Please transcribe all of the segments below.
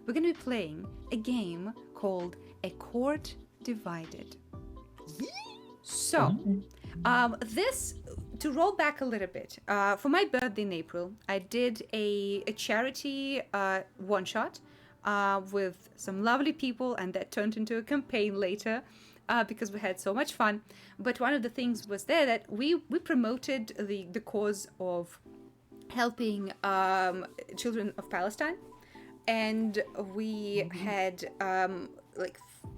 we're going to be playing a game called A Court Divided. So, this, to roll back a little bit, for my birthday in April, I did a charity one-shot with some lovely people, and that turned into a campaign later because we had so much fun. But one of the things was there that we promoted the cause of helping children of Palestine, and we had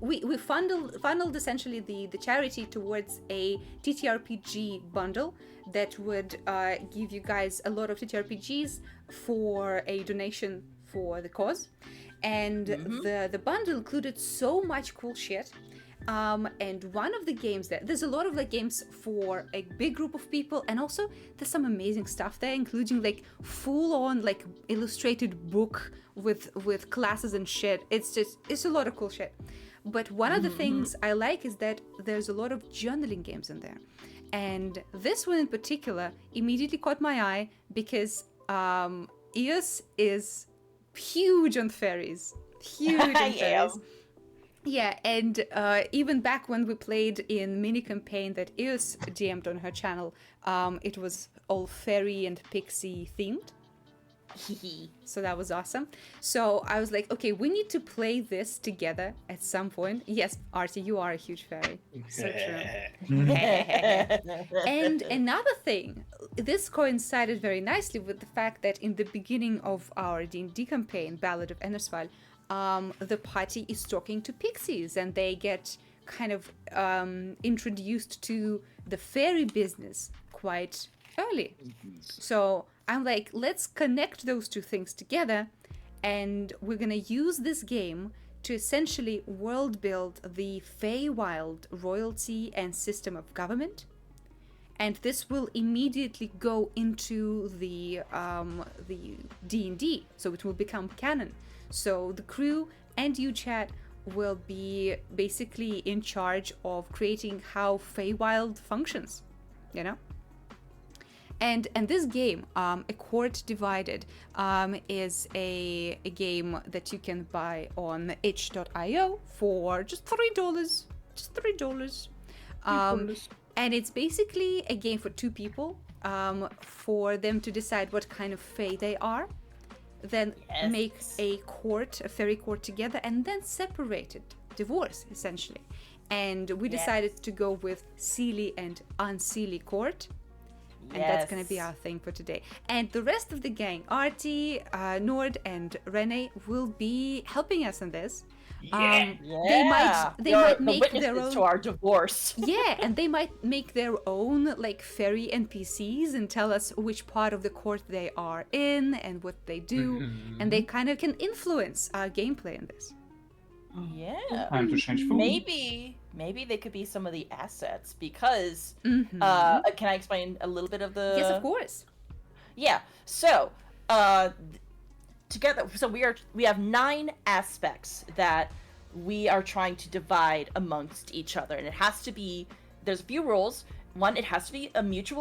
we funneled essentially the charity towards a TTRPG bundle that would give you guys a lot of TTRPGs for a donation for the cause. And the bundle included so much cool shit. And one of the games there's a lot of like games for a big group of people, and also there's some amazing stuff there, including like full-on like illustrated book with classes and shit. It's a lot of cool shit. But one of the things I like is that there's a lot of journaling games in there, and this one in particular immediately caught my eye because Eos is huge on fairies. Huge on fairies. Yeah, and even back when we played in mini campaign that Eos DM'd on her channel, it was all fairy and pixie themed. So that was awesome. So I was like, okay, we need to play this together at some point. Yes, Artie, you are a huge fairy. So true. And another thing, this coincided very nicely with the fact that in the beginning of our D&D campaign, Ballad of Ennersval, the party is talking to pixies, and they get kind of introduced to the fairy business quite early. So I'm like, let's connect those two things together, and we're gonna use this game to essentially world build the Feywild royalty and system of government. And this will immediately go into the D&D, so it will become canon. So the crew and you, chat, will be basically in charge of creating how Feywild functions, you know? And this game, A Court Divided, is a game that you can buy on itch.io for just $3. Just $3. And it's basically a game for two people, for them to decide what kind of Fey they are, then make a fairy court together, and then separate it, divorce essentially. And we decided to go with Seelie and Unseelie Court. And that's going to be our thing for today. And the rest of the gang, Artie, Nord, and Rene, will be helping us in this. They might make their own to our divorce. and they might make their own like fairy NPCs and tell us which part of the court they are in and what they do, and they kind of can influence our gameplay in this. Yeah. Time to change food. Maybe they could be some of the assets, because can I explain a little bit of the Yes, of course. Yeah. So together, so we have 9 aspects that we are trying to divide amongst each other, and it has to be, there's a few rules. One, it has to be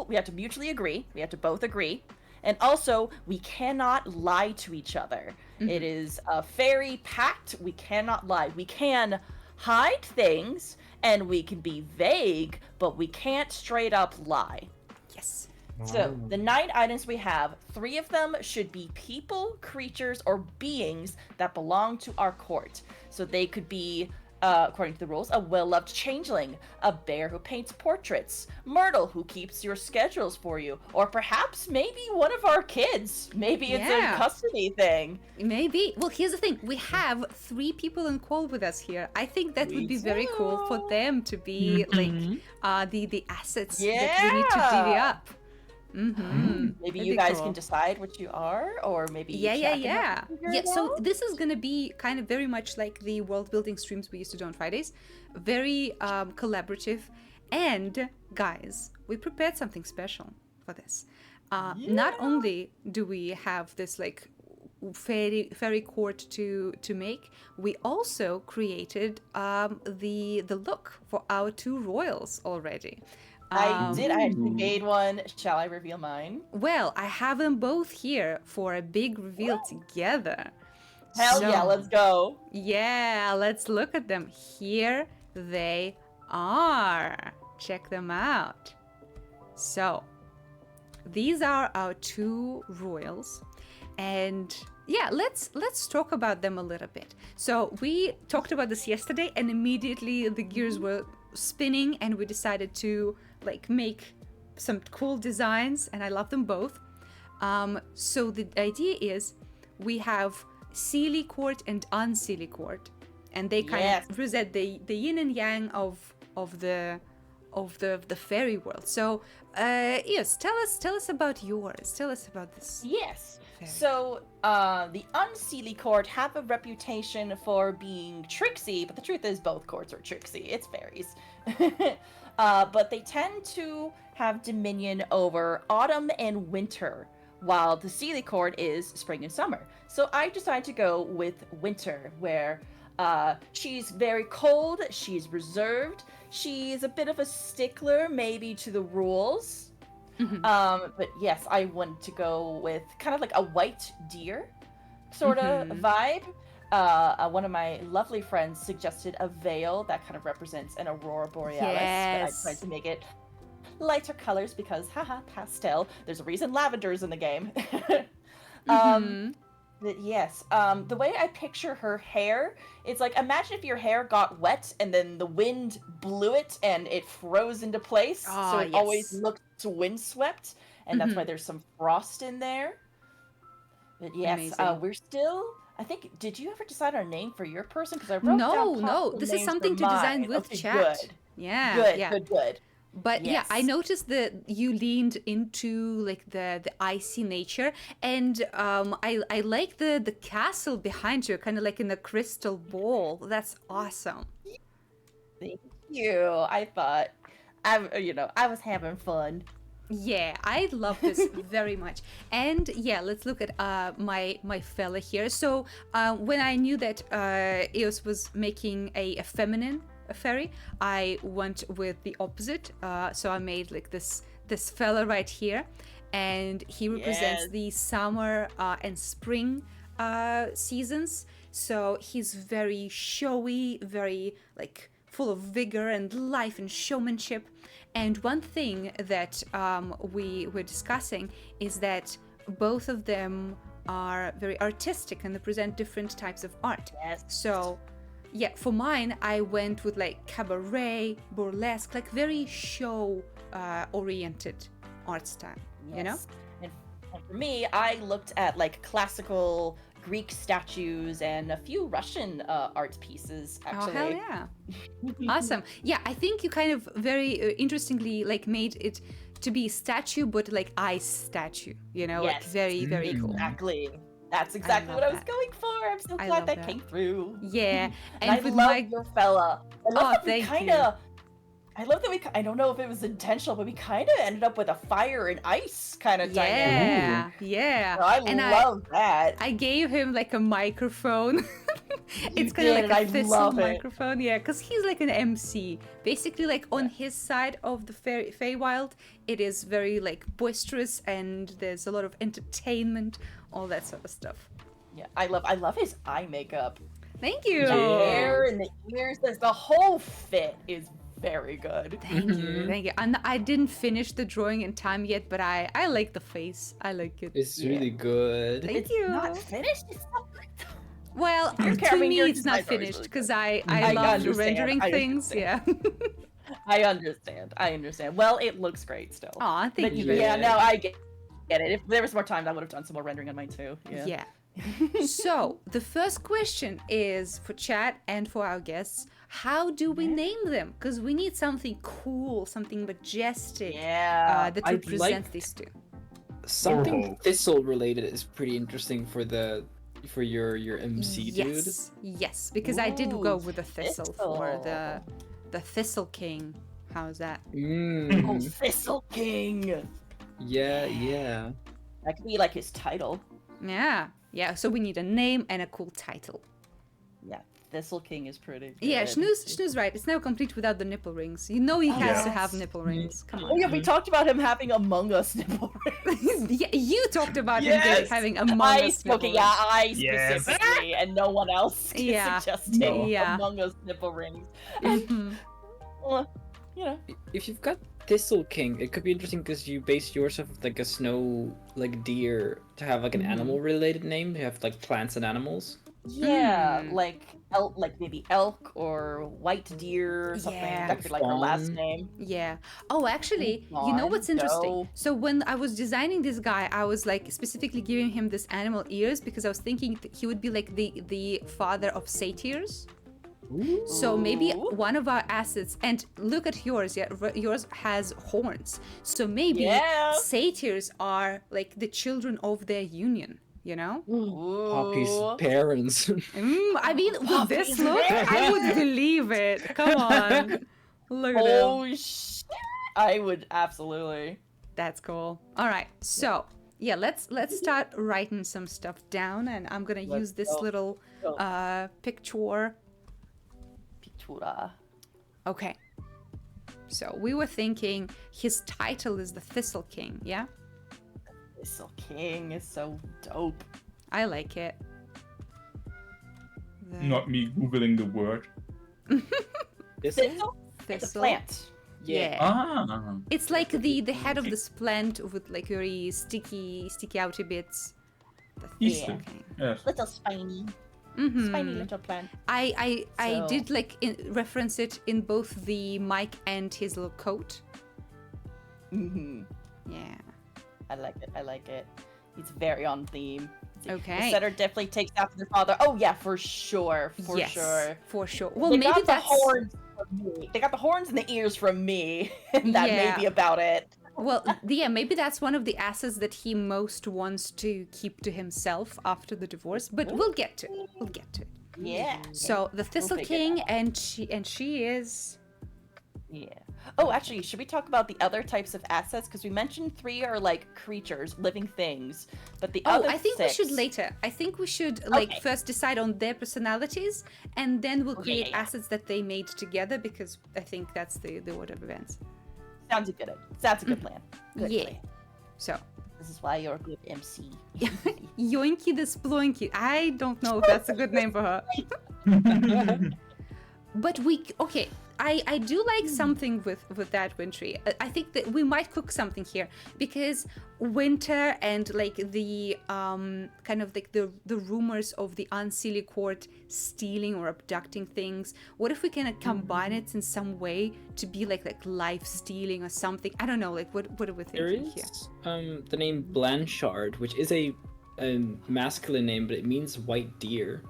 we have to mutually agree, we have to both agree, and also we cannot lie to each other. It is a fairy pact. We cannot lie. We can hide things and we can be vague, but we can't straight up lie. Yes. So the 9 items we have, 3 of them should be people, creatures, or beings that belong to our court. So they could be, according to the rules, a well-loved changeling, a bear who paints portraits, Myrtle who keeps your schedules for you, or perhaps maybe one of our kids. Maybe it's a custody thing. Maybe. Well, here's the thing. We have 3 people in call with us here. I think that would be very cool for them to be like the assets that we need to divvy up. Maybe you guys can decide what you are, or maybe yeah. So this is gonna be kind of very much like the world building streams we used to do on Fridays, very collaborative. And guys, we prepared something special for this. Not only do we have this like fairy court to make, we also created the look for our 2 royals already. I actually made one. Shall I reveal mine? Well, I have them both here for a big reveal together. Hell yeah, So- let's go. Yeah, let's look at them. Here they are. Check them out. So, these are our two royals, and yeah, let's talk about them a little bit. So we talked about this yesterday, and immediately the gears were spinning, and we decided to like make some cool designs, and I love them both. So the idea is we have Seelie Court and Unseelie Court, and they kind Yes. of represent the yin and yang of the fairy world. So, yes, tell us about yours. Tell us about this. Yes. Fairy. So, the Unseelie Court have a reputation for being tricksy, but the truth is both courts are tricksy. It's fairies. But they tend to have dominion over autumn and winter, while the Seelie Court is spring and summer. So I decided to go with winter, where she's very cold, she's reserved, she's a bit of a stickler maybe to the rules. But yes, I wanted to go with kind of like a white deer sort of vibe. One of my lovely friends suggested a veil that kind of represents an aurora borealis, but I Yes. tried to make it lighter colors because haha, pastel. There's a reason lavender's in the game. But yes, the way I picture her hair, it's like, imagine if your hair got wet and then the wind blew it and it froze into place, so it always yes. looked windswept, and that's why there's some frost in there. But yes, Amazing. we're still, I think, did you ever decide our name for your person? Because I wrote No, down no, possible this is names something for to design mine. with Okay, chat. Good. Yeah, Good, yeah. good. But yeah, I Yes. noticed that you leaned into like the icy nature, and I like the castle behind you, kind of like in a crystal ball. That's awesome. Thank you. I thought, I was having fun. Yeah, I love this very much. And yeah, let's look at my fella here. So when I knew that Eos was making a feminine fairy, I went with the opposite. So I made like this fella right here, and he represents Yes. the summer and spring seasons. So he's very showy, very like full of vigor and life and showmanship. And one thing that we were discussing is that both of them are very artistic and they present different types of art. Yes. So, yeah, for mine, I went with like cabaret, burlesque, like very show oriented art style, you know? Yes. And for me, I looked at like classical Greek statues and a few Russian art pieces, actually. Oh, hell yeah. Awesome. Yeah, I think you kind of very interestingly like made it to be a statue, but like ice statue, you know, like Yes. very, very cool. Exactly. That's exactly love what I was that. going for. I'm so I glad love that that. came through. Yeah, And I with love your fella. I love Oh, that we thank kind you. of. I love that I don't know if it was intentional, but we kind of ended up with a fire and ice kind of dynamic. yeah. So I And love that. I gave him like a microphone. It's You kind of did, like and a I thistle love it. microphone, yeah, because he's like an MC. Basically, like on his side of the Feywild, it is very like boisterous and there's a lot of entertainment, all that sort of stuff. Yeah, I love his eye makeup. Thank you. The Yeah. hair and the ears, the whole fit is very good. Thank you, thank you. And I didn't finish the drawing in time yet, but I like the face. I like it. It's Yeah. really good. Thank It's you. not finished. It's not. Well, Your to me, your it's not designs are always finished really because good. I I love understand, rendering I things. Yeah. I understand. Well, it looks great still. Aw, thank But you very yeah, much. no, I get it. If there was more time, I would have done some more rendering on mine too. Yeah. Yeah. So, the first question is for chat and for our guests. How do we name them? Because we need something cool, something majestic Yeah. that I'd represents like- these two. Something thistle related is pretty interesting for your MC dude. Yes, because I did go Ooh, with the thistle for the Thistle King. How's that? Oh, Mm, Thistle King. yeah. That could be like his title. Yeah. Yeah, so we need a name and a cool title. Yeah, Thistle King is pretty good. Yeah, Snoo's right. It's never complete without the nipple rings. You know he has to have nipple rings. Come Oh on. yeah, we talked about him having Among Us nipple rings. Yeah, you talked about him Yes! having Among Us nipple rings. I Yes. specifically, and no one else Yeah. suggested No. Yeah. Among Us nipple rings. And, Mhm. you know, If you've got Thistle King, it could be interesting because you base yours off of like a snow like deer to have like an animal related name. You have like plants and animals. yeah, Hmm. like elk, like maybe elk or white deer or something. Yeah. That could be like her last Fawn. name. Yeah. Oh, actually, you know what's Fawn, interesting? doe. So when I was designing this guy, I was like specifically giving him this animal ears because I was thinking he would be like the father of satyrs. So maybe Ooh. one of our assets, and look at yours. Yeah, yours has horns. So maybe Yeah. satyrs are like the children of their union. You know? Poppy's Ooh. parents. I mean, with this Poppy's look, I would believe it. Come on, look at him. Oh shit! I would absolutely. That's cool. All right, so yeah, let's start writing some stuff down, and I'm gonna Let's use this go. little Go. picture. Pictura. Okay. So we were thinking his title is the Thistle King. Yeah, Thistle King is so dope. I like it. The Not me googling the word. Thistle? Thistle? It's a Thistle. plant. Yeah. Ah. It's like the head of this plant with like very sticky outy bits. The Easter. Thistle King. Yes. Little spiny Mhm. little plant. I So- did like reference it in both the mic and his little coat. Mm-hmm. Yeah. I like it. I like it. It's very on theme. Okay. The setter definitely takes after the father. Oh yeah, for sure. For yes, sure. for sure. Well, They maybe got the that's horns from me. They got the horns and the ears from me. And that Yeah. may be about it. well, yeah, maybe that's one of the assets that he most wants to keep to himself after the divorce. But we'll get to it. We'll get to it. Yeah. So the Thistle figure it King, out. and she is. Yeah. Oh, actually, should we talk about the other types of assets? Because we mentioned 3 are like creatures, living things, but the Oh, other I think 6... we should later. I think we should like Okay. first decide on their personalities, and then we'll Okay, create yeah. assets that they made together because I think that's the order of events. Sounds a good. That's a good plan. Good Yeah. plan. So. This is why you're a good MC. Yoinky the Sploinky. I don't know if that's a good name for her. But okay. I do like something with that Wintry. I think that we might cook something here because Winter and like the kind of like the rumors of the Unseelie Court stealing or abducting things. What if we can combine it in some way to be like life stealing or something? I don't know. Like what are we There thinking here? is the name Blanchard, which is a masculine name, but it means white deer.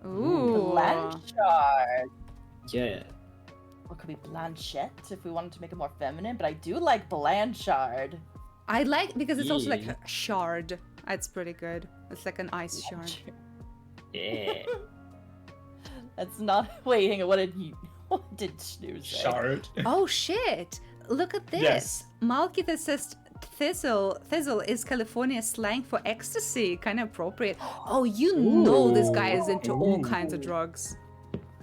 Ooh. Blanchard. Yeah. Or could be Blanchette if we wanted to make it more feminine, but I do like Blanchard. I like because it's also like Yeah. a shard. It's pretty good. It's like an ice shard. Yeah. That's not. Wait, hang on. What did Snooze say? Shard. Oh shit! Look at this. Yes. Malkitha says Thistle is California slang for ecstasy. Kind of appropriate. Oh, you know this guy is into all kinds of drugs.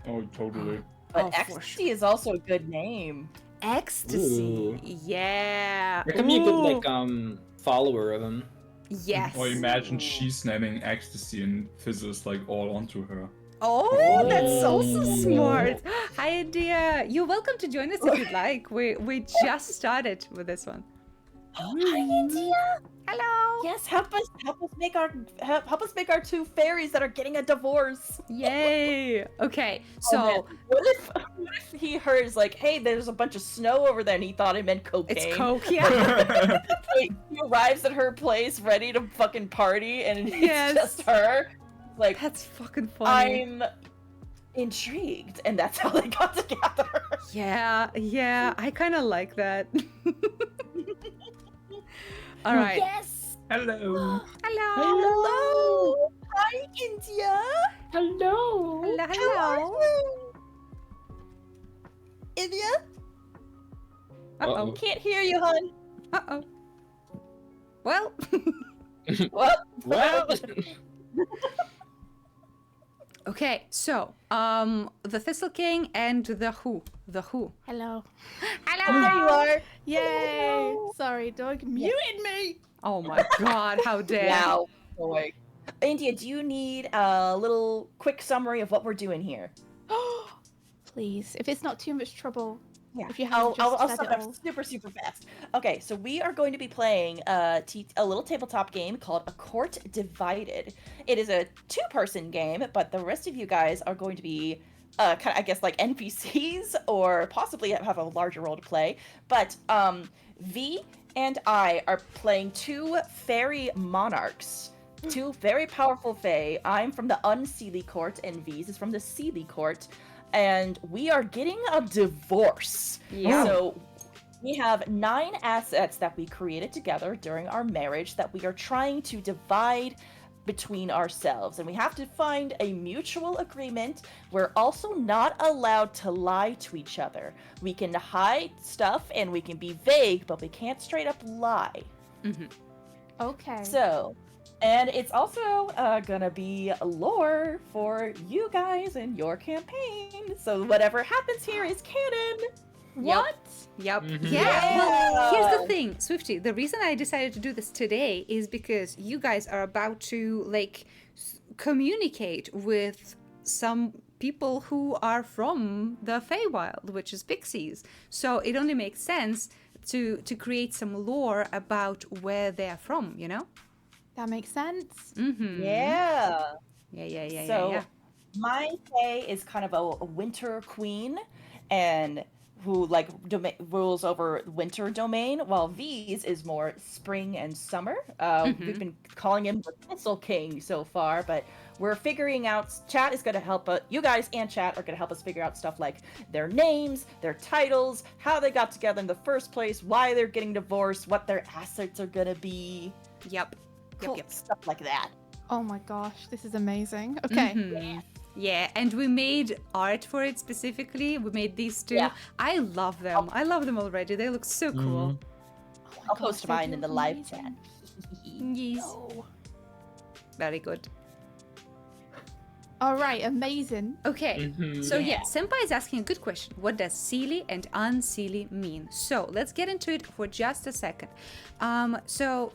Oh, totally. But Oh, for Ecstasy is also a good name. Ecstasy. Ooh. Yeah. There can be a good Ooh. like follower of him. Yes. Or imagine she's naming ecstasy and Fizz is like all onto her. Oh, that's also smart. Hi, dear. You're welcome to join us if you'd like. We just started with this one. Hi, India. Hello. Yes, help us make our 2 fairies that are getting a divorce. Yay. Okay. Oh, So man. what if he heard like, hey, there's a bunch of snow over there, and he thought it meant cocaine. it's Coke. Yeah. He arrives at her place ready to fucking party, and it's Yes. just her. Like, That's fucking funny. I'm intrigued, and that's how they got together. Yeah, I kind of like that. All right. Yes. Hello. Hello. Hello. Hi, India. Hello. Hello. Hello. India. Uh-oh. Can't hear you, hon. Uh-oh. Well, What? Well. Okay, so the Thistle King and the Who. The Who. Hello. Oh, there you are. Yay! Sorry, dog muted me. Oh my god, how dare. Wow, boy. India, do you need a little quick summary of what we're doing here? Please, if it's not too much trouble. Yeah, If you haven't I'll just said sum it it all. up super fast. Okay, so we are going to be playing a little tabletop game called A Court Divided. It is a 2-person game, but the rest of you guys are going to be kind of, I guess, like NPCs or possibly have a larger role to play. But V and I are playing 2 fairy monarchs. 2 very powerful fae. I'm from the Unseelie Court, and V's is from the Seelie Court. And we are getting a divorce. Yeah. So we have 9 assets that we created together during our marriage that we are trying to divide between ourselves. And we have to find a mutual agreement. We're also not allowed to lie to each other. We can hide stuff and we can be vague, but we can't straight up lie. Okay. So, and it's also gonna be lore for you guys and your campaign. So whatever happens here is canon. what? Yep. Mhm. Yeah. Well, here's the Yeah. thing, Swifty. The reason I decided to do this today is because you guys are about to like communicate with some people who are from the Feywild, which is pixies. So it only makes sense to create some lore about where they're from. You know? That makes sense. Mm-hmm. Yeah. Yeah. So my Fae is kind of a winter queen, and who like rules over winter domain, while V's is more spring and summer. We've been calling him the Thistle King so far, but we're figuring out. Chat is going to help you guys, and chat are going to help us figure out stuff like their names, their titles, how they got together in the first place, why they're getting divorced, what their assets are going to be. Yep. Cool stuff like that. Oh my gosh, this is amazing. Okay. Mhm. Yeah, and we made art for it specifically. We made these 2. Yeah. I love them. I love them already. They look so cool. Oh my I'll gosh, post they mine do in the look live amazing. chat. Yes. Oh. Very good. All right, amazing. Okay, so Yeah. Senpai is asking a good question. What does Seelie and Unseelie mean? So let's get into it for just a second. So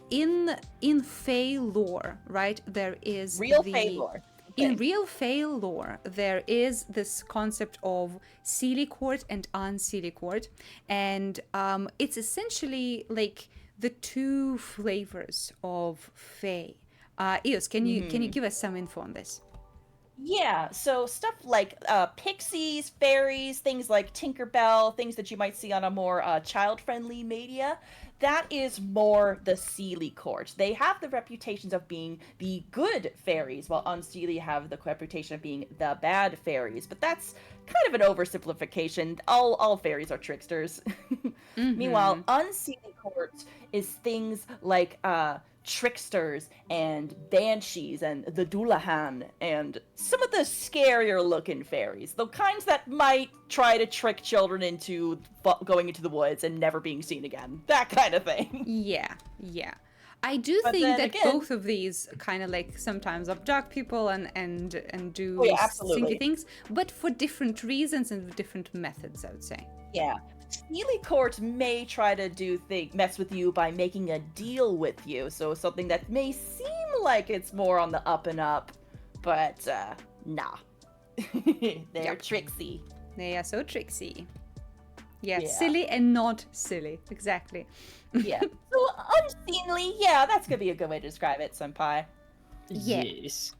in Fey lore, right, there is Real Fae lore. In Okay. real Fey lore, there is this concept of Seelie Court and Unseelie Court, and it's essentially like the 2 flavors of Fey. Eos, can you give us some info on this? Yeah, so stuff like pixies, fairies, things like Tinkerbell, things that you might see on a more child-friendly media, that is more the Seelie Court. They have the reputations of being the good fairies, while Unseelie have the reputation of being the bad fairies. But that's kind of an oversimplification. All fairies are tricksters. Meanwhile, Unseelie Court is things like tricksters and banshees and the Dullahan and some of the scarier looking fairies, the kinds that might try to trick children into going into the woods and never being seen again, that kind of thing. Yeah. I do But think then that again- both of these kind of like sometimes abduct people and do Oh, yeah, absolutely. stinky things, but for different reasons and with different methods, I would say. Yeah. Seelie Court may try to mess with you by making a deal with you, so something that may seem like it's more on the up and up, but nah. They're Yep. tricksy. They are so tricksy. Yeah, Yeah. silly and not silly. Exactly. Yeah. So unseemly, yeah, that's gonna be a good way to describe it, Senpai. Yeah. Yes.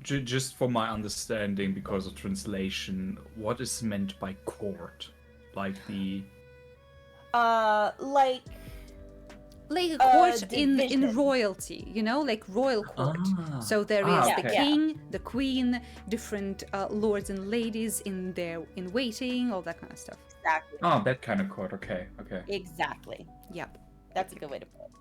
Just for my understanding, because of translation, what is meant by court? Like the Like Like a court in division. royalty, you know, like royal court. Ah. So there is Ah, the okay. king, the queen, different lords and ladies in waiting, all that kind of stuff. exactly. Oh, that kind of court. Okay. Exactly. Yep. That's a good way to put it.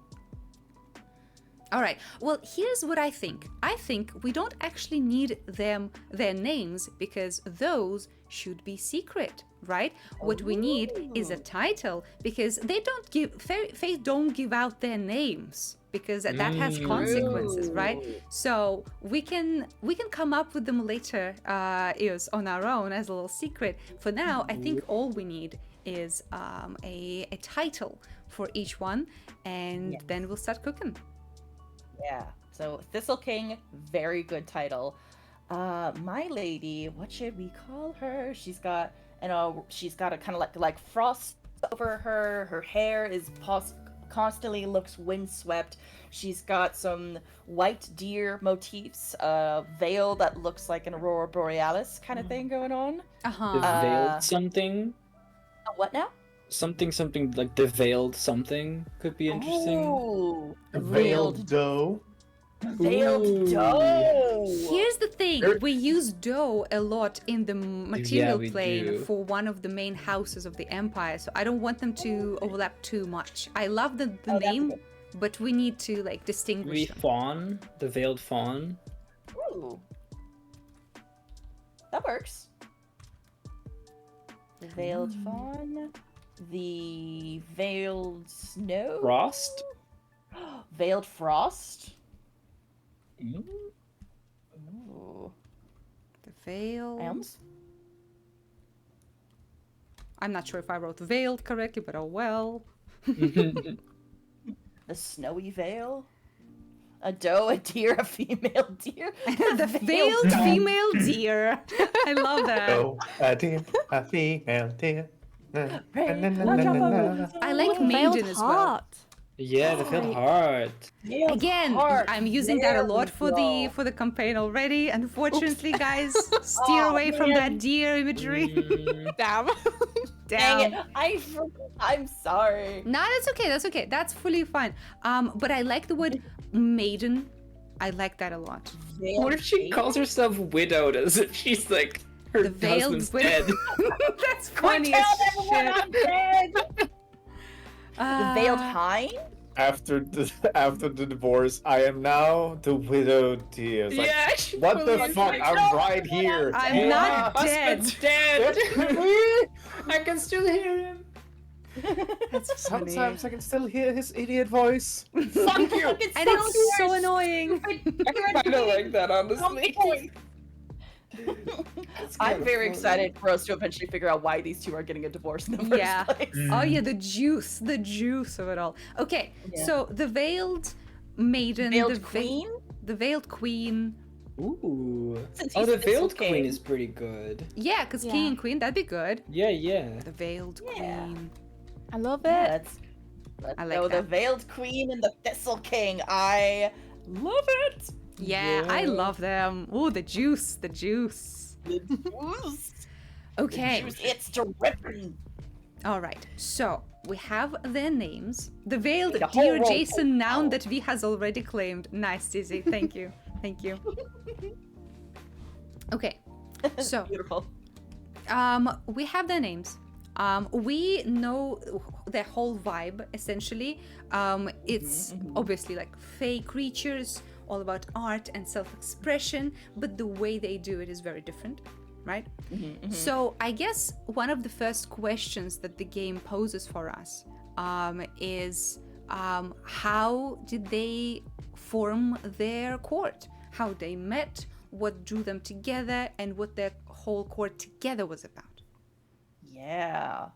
All right. Well, here's what I think. I think we don't actually need their names because those should be secret, right? What we need is a title because they don't give Fae don't give out their names because that has consequences, right? So we can come up with them later, Eos, on our own as a little secret. For now, I think all we need is a title for each one, and then we'll start cooking. Yeah. So Thistle King, very good title. My lady, what should we call her? She's got a kind of like frost over her. Her hair is constantly looks windswept. She's got some white deer motifs, a veil that looks like an aurora borealis kind of thing going on. Uh-huh. The veiled something. What now? Something like the veiled something could be interesting. Ooh, Veiled dough. veiled dough. Here's the thing, we use dough a lot in the material we plane do. for one of the main houses of the empire, so I don't want them to overlap too much. I love the name, good. but we need to like Maybe distinguish them. fawn, the veiled fawn. Ooh. That works. The veiled fawn. The veiled snow. Frost. Veiled frost. Mm. Ooh. The veil. Elms. I'm not sure if I wrote veiled correctly, but oh well. The snowy veil. A doe, a deer, a female deer. The veiled female deer. I love that. Oh, a deer, a female deer. I like Veiled maiden as well. heart. Yeah, the veiled heart. Again, I'm using that a lot for the campaign already. Unfortunately, guys, steer away from that deer imagery. Damn. Dang it! I'm sorry. No, that's okay. That's okay. That's fully fine. But I like the word maiden. I like that a lot. What if she calls herself widowed as if she's like her The veiled husband's widow. dead? That's Quick, funny tell as everyone shit. I'm dead. The veiled hind. After the divorce, I am now the widowed deer. It's like, Yeah, she what the fully fuck? like, I'm right here. I'm not "My dead. husband's dead. I can still hear him. That's funny. Sometimes I can still hear his idiot voice. Fuck you! And it's so annoying. I kind of like that, honestly. I'm very excited for us to eventually figure out why these two are getting a divorce in the first Yeah. place. Oh yeah, the juice of it all. Okay, Yeah. so the veiled maiden, Veiled the queen? the veiled queen. Ooh. Since Oh, he's the Thistle veiled King. queen is pretty good. Yeah, because king Yeah. and queen, that'd be good. Yeah, yeah. The veiled Yeah. queen. I love it. Yeah, let's I like go the that. veiled queen and the Thistle King. I love it. Yeah, I Yeah. love them. Oh, the juice, the juice. The juice. Okay, The juice, it's dripping. all right. So we have their names. The veiled The whole dear roll. Jason noun that V has already claimed. Nice, Dizzy. Thank you. Thank you. Okay, so Beautiful. we have their names. We know their whole vibe essentially. It's obviously like fey creatures, all about art and self-expression, but the way they do it is very different, right? So I guess one of the first questions that the game poses for us is how did they form their court? How they met, what drew them together, and what their whole court together was about. Yeah.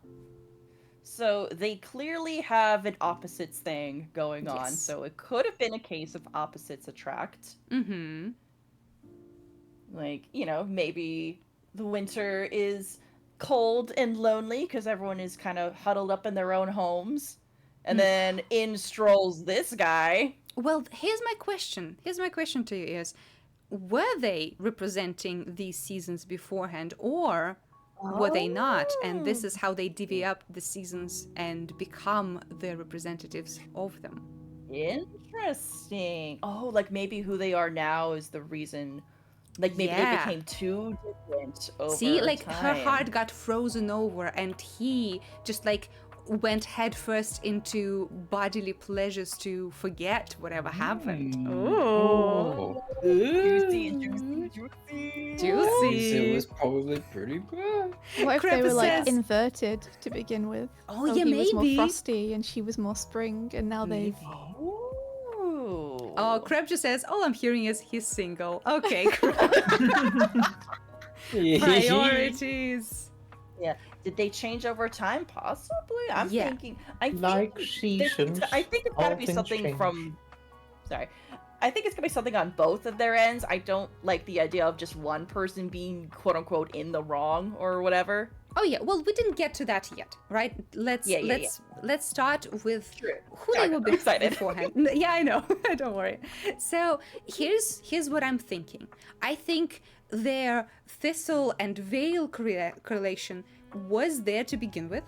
So they clearly have an opposites thing going on. Yes. So it could have been a case of opposites attract. Mm-hmm. Like, maybe the winter is cold and lonely because everyone is kind of huddled up in their own homes. And then in strolls this guy. Well, here's my question. Here's my question to you is, were they representing these seasons beforehand, or were they not? And this is how they divvy up the seasons and become the representatives of them. Interesting. Oh, like maybe who they are now is the reason. Like maybe they Yeah. became too different over See, like her time. heart got frozen over, and he just like went headfirst into bodily pleasures to forget whatever happened. Oh, Juicy. It was probably pretty bad. What if they Crepus were like says- inverted to begin with? Oh, So yeah, he was more maybe. frosty and she was more spring, and now they've. Ooh. Oh, Crab just says, all I'm hearing is he's single. Okay, priorities. Yeah. Did they change over time? Possibly. I'm Yeah. thinking. I think, Like they- seasons, I think it's gotta all be things something change. from. Sorry. I think it's gonna be something on both of their ends. I don't like the idea of just one person being quote unquote in the wrong or whatever. Oh yeah, well we didn't get to that yet, right? Let's start with True. who Sorry, they were I'm excited. beforehand. Yeah, I know. Don't worry. So here's what I'm thinking. I think their thistle and veil correlation was there to begin with.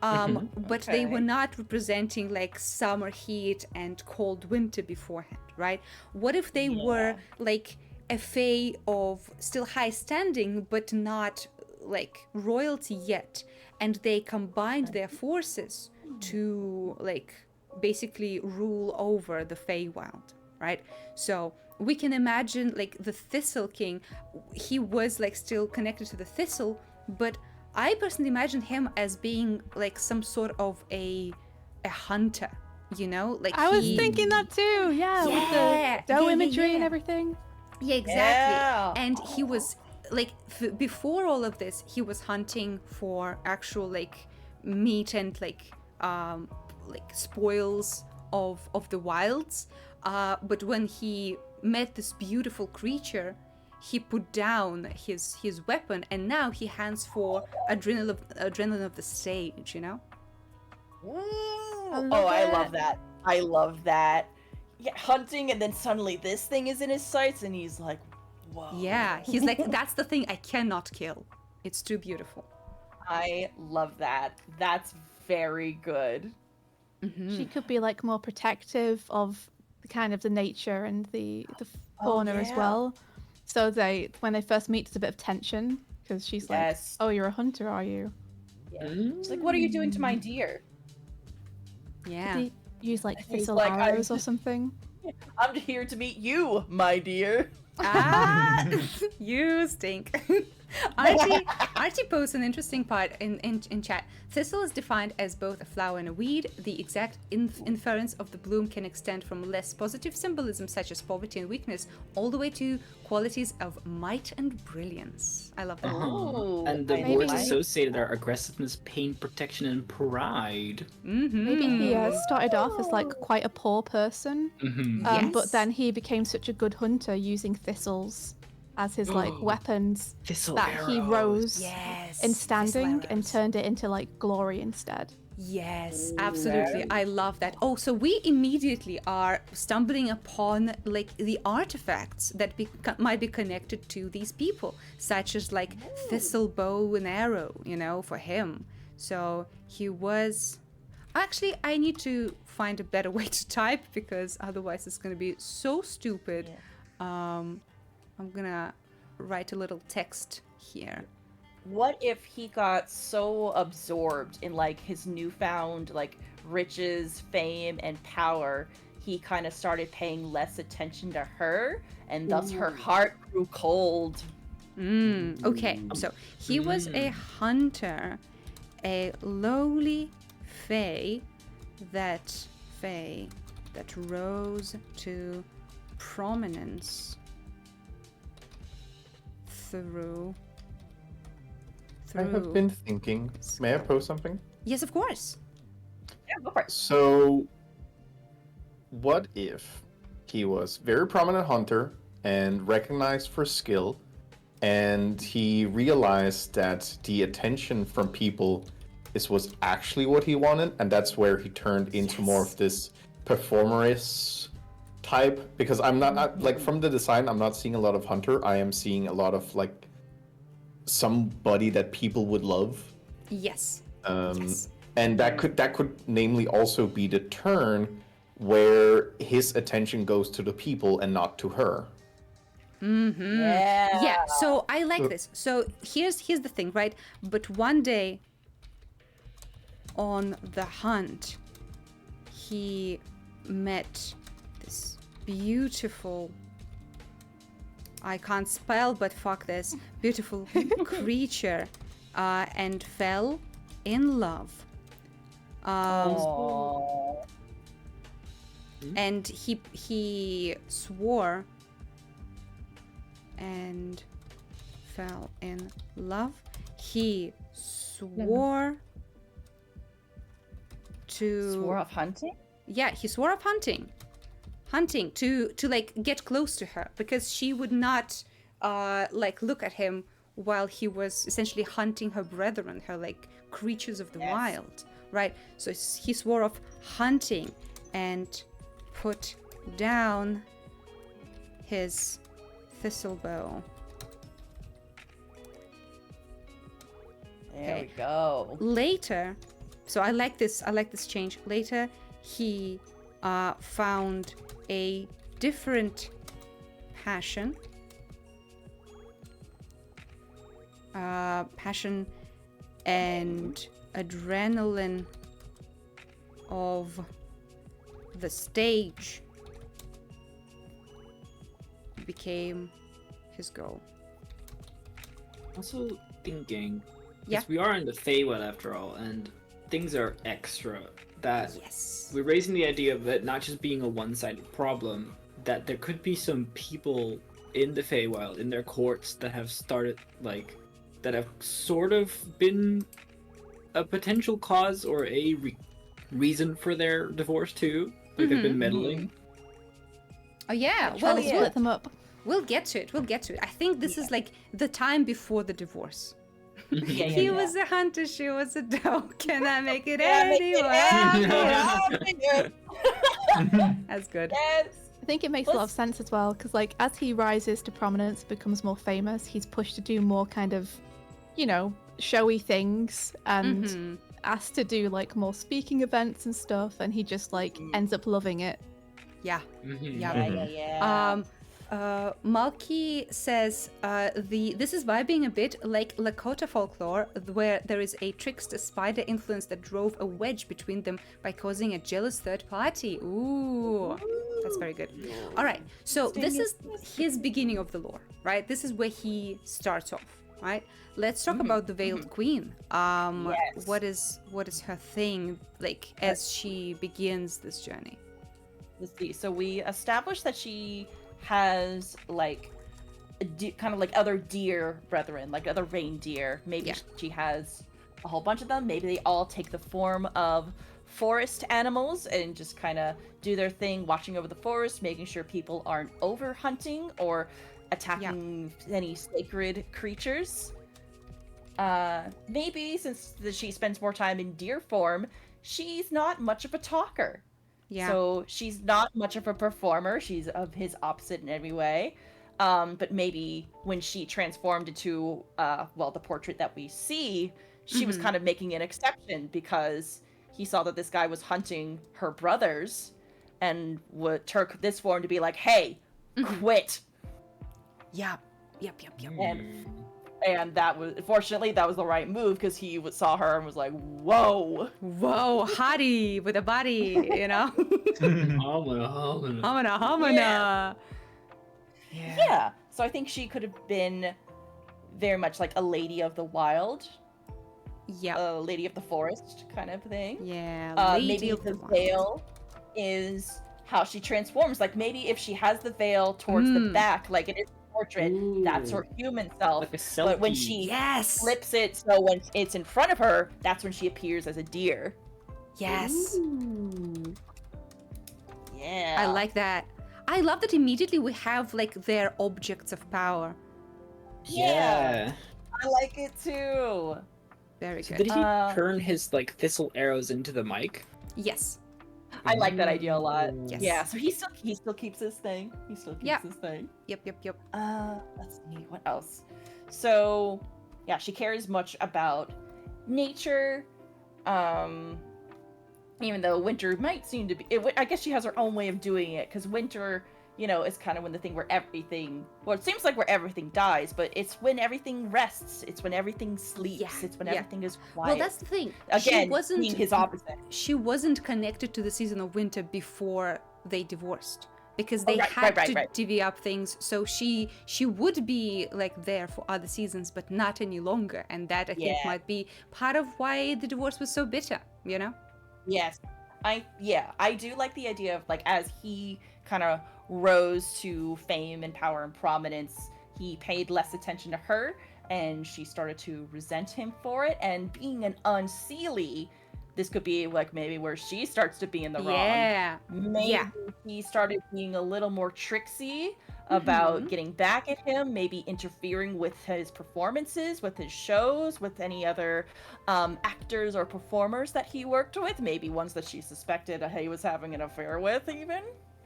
But they were not representing like summer heat and cold winter beforehand, right? What if they were like a fae of still high standing but not like royalty yet, and they combined their forces to like basically rule over the Feywild, right? So we can imagine like the Thistle King, he was like still connected to the Thistle, but I personally imagine him as being like some sort of a hunter, you know? Like I was he- thinking that too. Yeah, with Yeah, the dough yeah, imagery and yeah. everything. Yeah, exactly. Yeah. And he was like before all of this, he was hunting for actual like meat and like spoils of the wilds. But when he met this beautiful creature, he put down his weapon, and now he hands for adrenaline of the stage, you know? I love that. I love that. Yeah, hunting, and then suddenly this thing is in his sights, and he's like, whoa. Yeah, he's like, that's the thing I cannot kill. It's too beautiful. I love that. That's very good. She could be like more protective of the kind of the nature and the fauna as yeah. well. So when they first meet, there's a bit of tension because she's Yes. like, "Oh, you're a hunter, are you?" Yeah. It's like, what are you doing to my deer? Yeah. They use like He's thistle like, arrows or something. I'm here to meet you, my dear. Ah, you stink. Archie posed an interesting part in chat. Thistle is defined as both a flower and a weed. The exact inference of the bloom can extend from less positive symbolism such as poverty and weakness all the way to qualities of might and brilliance. I love that. Ooh, And the I words like associated are aggressiveness, pain, protection, and pride. Maybe he started off as like quite a poor person, Yes. but then he became such a good hunter using thistles as his like weapons Thistle that he rose Yes. in thistle standing and arrows. turned it into like glory instead. Yes, absolutely. I love that. Oh, so we immediately are stumbling upon like the artifacts that might be connected to these people, such as like thistle bow and arrow, you know, for him. So he was. Actually, I need to find a better way to type because otherwise it's going to be so stupid. I'm gonna write a little text here. What if he got so absorbed in like his newfound like riches, fame, and power, he kind of started paying less attention to her, and thus her heart grew cold. Okay, so he was a hunter, a lowly fae that rose to prominence through. I have been thinking. May I pose something? Yes, of course. Yeah, go for it. So, what if he was very prominent hunter and recognized for skill, and he realized that the attention from people was actually what he wanted, and that's where he turned into more of this performerist type? Because I'm not like from the design, I'm not seeing a lot of hunter. I am seeing a lot of like somebody that people would love. Yes. Yes. And that could namely also be the turn where his attention goes to the people and not to her. Yeah. Yeah, so I like this. So here's the thing, right? But one day on the hunt, he met this beautiful, I can't spell, but fuck this, beautiful creature, and fell in love. Aww. And he swore and fell in love. He swore to Swore off hunting? yeah, he swore off hunting to like get close to her, because she would not like look at him while he was essentially hunting her brethren, her like creatures of the wild, right? So he swore off hunting and put down his thistle bow. There Okay. we go. Later, so I like this change. Later, he found a different passion. Passion and adrenaline of the stage became his goal. Also thinking, Yeah. we are in the Feywild after all, and things are extra. That Yes. we're raising the idea of it not just being a one-sided problem, that there could be some people in the Feywild, in their courts, that have started, like, that have sort of been a potential cause or a reason for their divorce too. Like, they've been meddling. Oh yeah. Trying Well, to split them up. we'll get to it. I think this is like the time before the divorce. Yeah, He was a hunter, she was a dog. Can I make it any That's good. Yes. I think it makes a lot of sense as well, because like as he rises to prominence, becomes more famous, he's pushed to do more kind of, you know, showy things and Mhm. asked to do like more speaking events and stuff, and he just like ends up loving it. Yeah. Mhm. Yeah. Malky says this is vibing a bit like Lakota folklore, where there is a trickster spider influence that drove a wedge between them by causing a jealous third party. Ooh, that's very good. All right, so this is his beginning of the lore, right? This is where he starts off, right? Let's talk about the Veiled Queen. Yes. What is her thing like as she begins this journey? Let's see. So we established that she has like kind of like other deer brethren, like other reindeer. Maybe Yeah. she has a whole bunch of them. Maybe they all take the form of forest animals and just kind of do their thing, watching over the forest, making sure people aren't over hunting or attacking any sacred creatures. Maybe since she spends more time in deer form, she's not much of a talker. Yeah. So she's not much of a performer. She's of his opposite in every way. But maybe when she transformed into, the portrait that we see, she was kind of making an exception because he saw that this guy was hunting her brothers and took this form to be like, hey, quit. Yep. And that was, fortunately, that was the right move because he saw her and was like, whoa. Whoa, hottie with a body, you know? Homina. Yeah. So I think she could have been very much like a lady of the wild, Yeah. a lady of the forest kind of thing. Yeah. Lady Maybe of the Wild. veil is how she transforms. Like maybe if she has the veil towards the back, like it is a portrait, that's her human self. Like a But when selkie. she Yes. flips it, so when it's in front of her, that's when she appears as a deer. Yes. Yeah. I like that. I love that immediately we have like their objects of power. Yeah. I like it too. Very So good. did he turn his like thistle arrows into the mic? Yes. I like that idea a lot. Yes. Yeah, so he still keeps his thing. He still keeps Yep. his thing. Yep. Let's see, what else? So, yeah, she cares much about nature. Even though Winter might seem to be, I guess she has her own way of doing it, because Winter it's kind of when the thing where everything, well, it seems like where everything dies, but it's when everything rests. It's when everything sleeps. Yeah, It's when yeah. everything is quiet. Well, that's the thing. Again, being his opposite. She wasn't connected to the season of winter before they divorced, because they right, had to right. divvy up things. So she would be like there for other seasons, but not any longer. And that I think might be part of why the divorce was so bitter. Yes. I do like the idea of like as he kind of rose to fame and power and prominence, he paid less attention to her and she started to resent him for it. And being an unseelie, this could be like maybe where she starts to be in the wrong. Maybe he started being a little more tricksy about getting back at him, maybe interfering with his performances, with his shows, with any other actors or performers that he worked with, maybe ones that she suspected he was having an affair with even.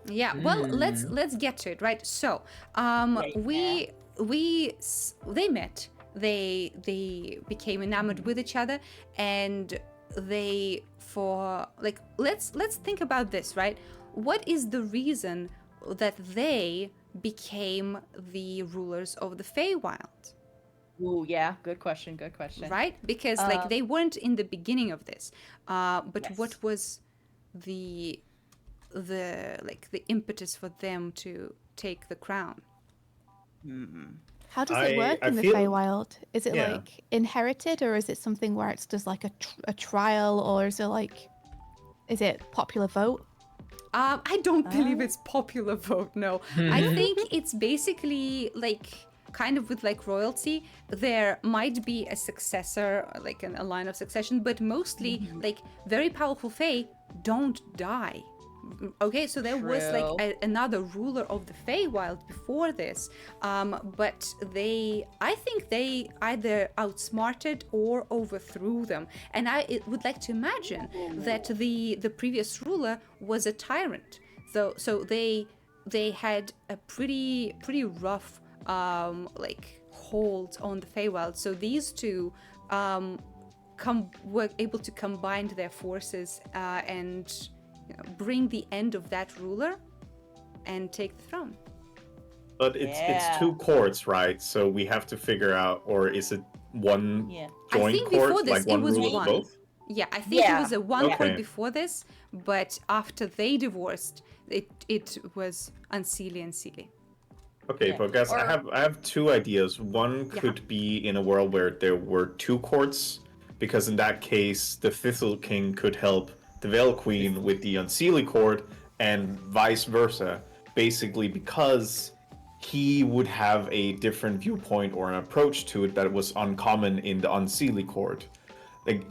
Yeah, well, let's get to it, right? So, they met, they became enamored with each other, and let's think about this, right? What is the reason that they became the rulers of the Feywild? Ooh, yeah, good question. Right? Because like they weren't in the beginning of this. But Yes. what was the impetus for them to take the crown? How does it work I in the feel- Feywild? Is it Yeah. like inherited, or is it something where it's just like a trial, or is it popular vote? I don't believe it's popular vote, no. I think it's basically like kind of with like royalty, there might be a successor, like a line of succession, but mostly like very powerful Fae don't die. Okay, so there was True. like another ruler of the Feywild before this, but I think they either outsmarted or overthrew them. And I would like to imagine that the previous ruler was a tyrant. So they had a pretty rough like hold on the Feywild. So these two were able to combine their forces and bring the end of that ruler and take the throne. But it's two courts, right? So we have to figure out, or is it one I joint think court, before this like one it was rule one. of both? Yeah, I think it was a one court Okay. before this, but after they divorced, it was unseelie and seelie. Okay, Yeah. but guys, Or- I have two ideas. One could be in a world where there were two courts, because in that case, the Thistle King could help the Veil Queen with the Unseelie court, and vice versa. Basically, because he would have a different viewpoint or an approach to it that was uncommon in the Unseelie court. Like,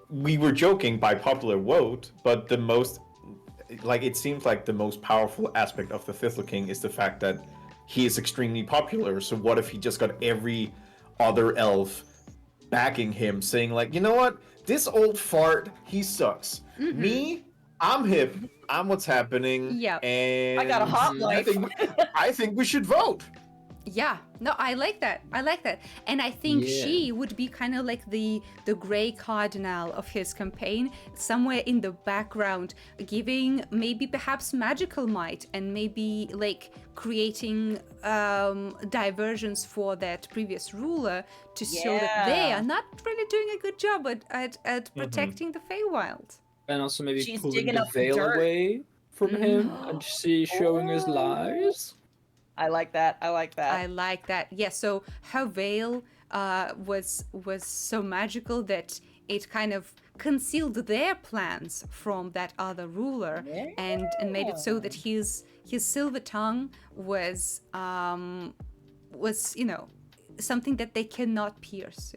we were joking by popular vote, but the most, like, it seems like the most powerful aspect of the Thistle King is the fact that he is extremely popular. So what if he just got every other elf backing him, saying like, you know what, this old fart, he sucks. Me, I'm hip. I'm what's happening. Yeah. And I got a hot life. I think we should vote. Yeah, no, I like that. And I think she would be kind of like the gray cardinal of his campaign, somewhere in the background, giving maybe perhaps magical might and maybe like creating diversions for that previous ruler to show that they are not really doing a good job at protecting the Feywild. And also maybe She's pulling digging the up the veil dirt. away from him and showing his lies. I like that. I like that. Yeah, so her veil was so magical that it kind of concealed their plans from that other ruler and made it so that his silver tongue was something that they cannot pierce,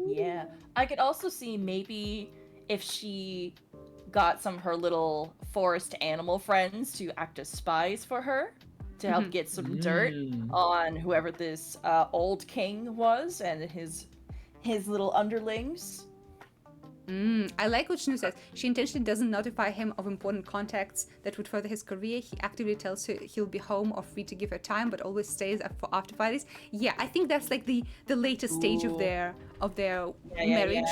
Yeah. I could also see maybe if she got some of her little forest animal friends to act as spies for her to help get some dirt on whoever this old king was and his little underlings. I like what Shnu says. She intentionally doesn't notify him of important contacts that would further his career. He actively tells her he'll be home or free to give her time, but always stays up for after parties. Yeah, I think that's like the later stage of their marriage.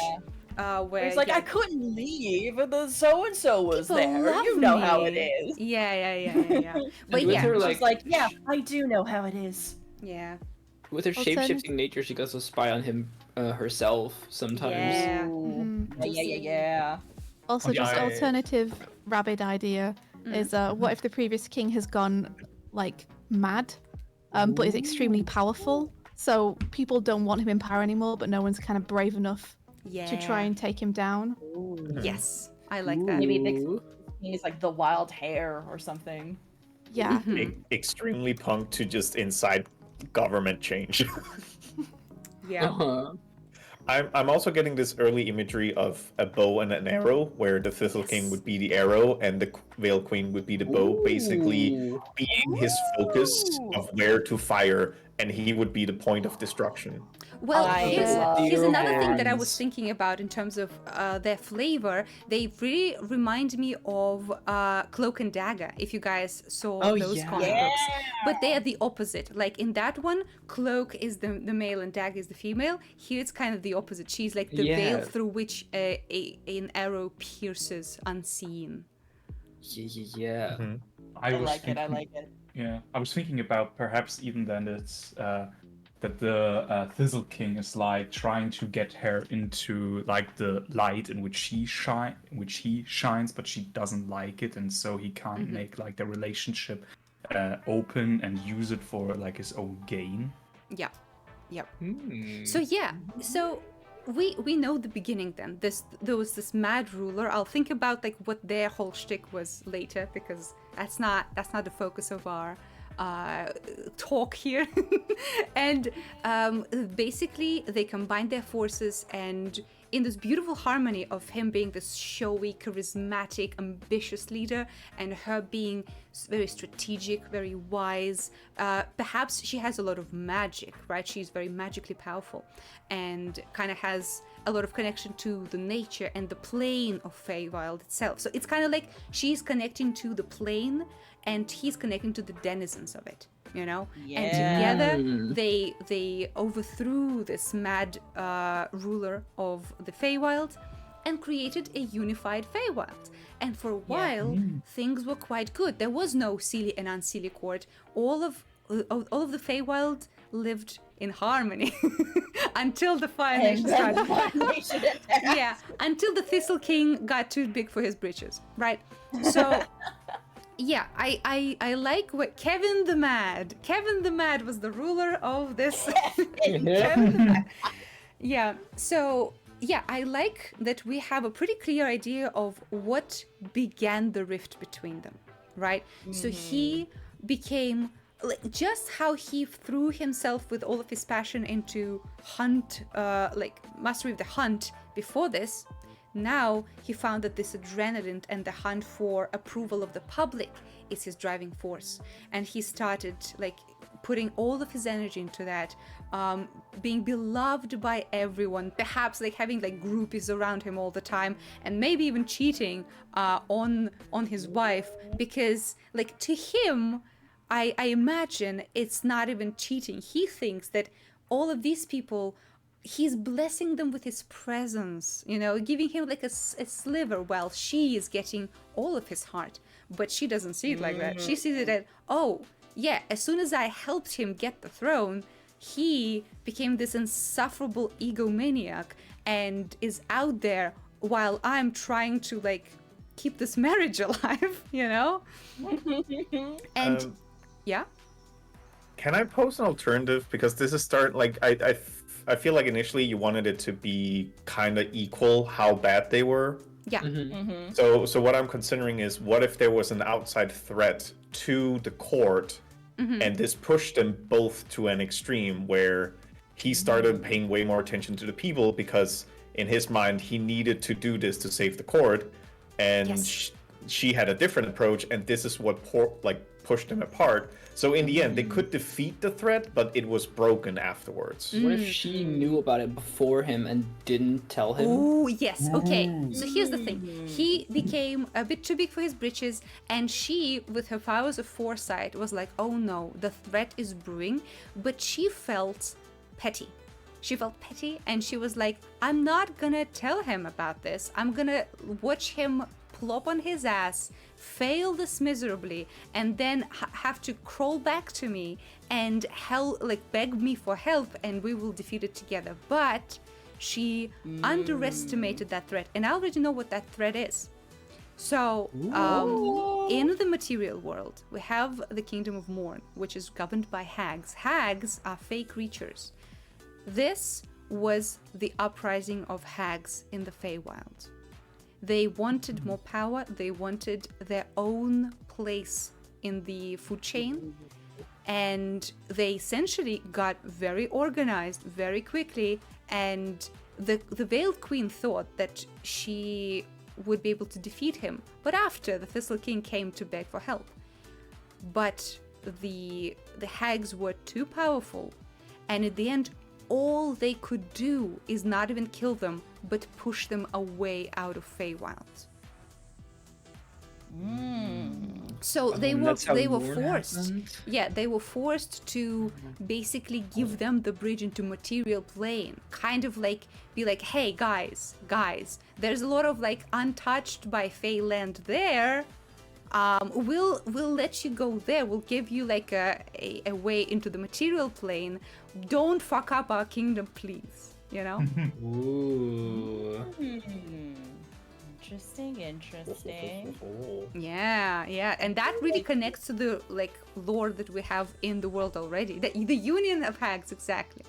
where He's like, yeah, I couldn't leave, and the so-and-so was people there. love You know how it me. is. Yeah. But with yeah, her, She's like, yeah, I do know how it is. yeah. With her Alternative- shape-shifting nature, she can also spy on him herself sometimes. Yeah. Ooh. Mhm. Yeah. Also, just Yeah. alternative rabid idea is what if the previous king has gone like mad, but is extremely powerful, so people don't want him in power anymore, but no one's kind of brave enough Yeah. to try and take him down. Yes, I like that. Maybe Ooh. he's like the wild hare or something. Yeah. Extremely punked to just incite government change. Yeah. Uh-huh. I'm also getting this early imagery of a bow and an arrow, where the Thistle King would be the arrow and the Veil Queen would be the bow, basically Ooh. being his focus of where to fire, and he would be the point of destruction. Well, I here's love another thing that I was hands. thinking about in terms of their flavor. They really remind me of Cloak and Dagger, if you guys saw Oh, those yeah. comic books. But they are the opposite. Like in that one, Cloak is the male and Dagger is the female. Here it's kind of the opposite. She's like the veil Yeah. through which an arrow pierces unseen. Yeah. I was like it. I thinking- like it. Yeah, I was thinking about perhaps even then it's that the Thistle King is like trying to get her into like the light in which he shines, but she doesn't like it, and so he can't make like the relationship open and use it for like his own gain. Yeah. Yep. Hmm. So yeah, so we know the beginning then. There was this mad ruler. I'll think about like what their whole shtick was later, because that's not the focus of our talk here. And basically they combined their forces, and in this beautiful harmony of him being this showy, charismatic, ambitious leader, and her being very strategic, very wise. Perhaps she has a lot of magic, right? She's very magically powerful and kind of has a lot of connection to the nature and the plane of Feywild itself. So it's kind of like she's connecting to the plane and he's connecting to the denizens of it, you know? And together they overthrew this mad ruler of the Feywild and created a unified Feywild. And for a while, things were quite good. There was no Seelie and Unseelie court. All of the Feywild lived in harmony until the Fire Nation started. Yeah, until the Thistle King got too big for his britches, right? So, yeah, I like what Kevin the Mad was the ruler of this. Kevin the Mad. Yeah, so yeah, I like that we have a pretty clear idea of what began the rift between them, right? So he became like, just how he threw himself with all of his passion into hunt, like mastery of the hunt before this. Now he found that this adrenaline and the hunt for approval of the public is his driving force, and he started like putting all of his energy into that, being beloved by everyone, perhaps like having like groupies around him all the time, and maybe even cheating on his wife, because like to him, I imagine it's not even cheating. He thinks that all of these people, he's blessing them with his presence, you know, giving him like a sliver, while she is getting all of his heart. But she doesn't see it like that. She sees it as, oh, yeah, as soon as I helped him get the throne, he became this insufferable egomaniac and is out there while I'm trying to like keep this marriage alive, you know? And yeah. Can I pose an alternative? Because this is like I feel like initially you wanted it to be kind of equal how bad they were. Yeah. So what I'm considering is, what if there was an outside threat to the court, and this pushed them both to an extreme where he started paying way more attention to the people, because in his mind he needed to do this to save the court, and Yes. she had a different approach, and this is what pushed them apart. So in the end, they could defeat the threat, but it was broken afterwards. What if she knew about it before him and didn't tell him? Oh, yes. Okay. So here's the thing. He became a bit too big for his britches, and she, with her powers of foresight, was like, oh no, the threat is brewing. But she felt petty. She felt petty, and she was like, I'm not gonna tell him about this. I'm gonna watch him plop on his ass, fail this miserably, and then have to crawl back to me and beg me for help, and we will defeat it together. But she underestimated that threat, and I already know what that threat is. So, in the material world, we have the Kingdom of Morn, which is governed by hags. Hags are fey creatures. This was the uprising of hags in the Feywild. They wanted more power, they wanted their own place in the food chain, and they essentially got very organized very quickly, and the Veiled Queen thought that she would be able to defeat him, but after the Thistle King came to beg for help. But the hags were too powerful, and at the end all they could do is not even kill them, but push them away out of Feywild. So they were forced. Happened. Yeah, they were forced to basically give them the bridge into material plane. Kind of like be like, hey guys, there's a lot of like untouched by Fey land there. We'll let you go there. We'll give you like a way into the material plane. Don't fuck up our kingdom, please. You know? Ooh. Interesting. Yeah, and that really connects to the like lore that we have in the world already. The union of hags, exactly.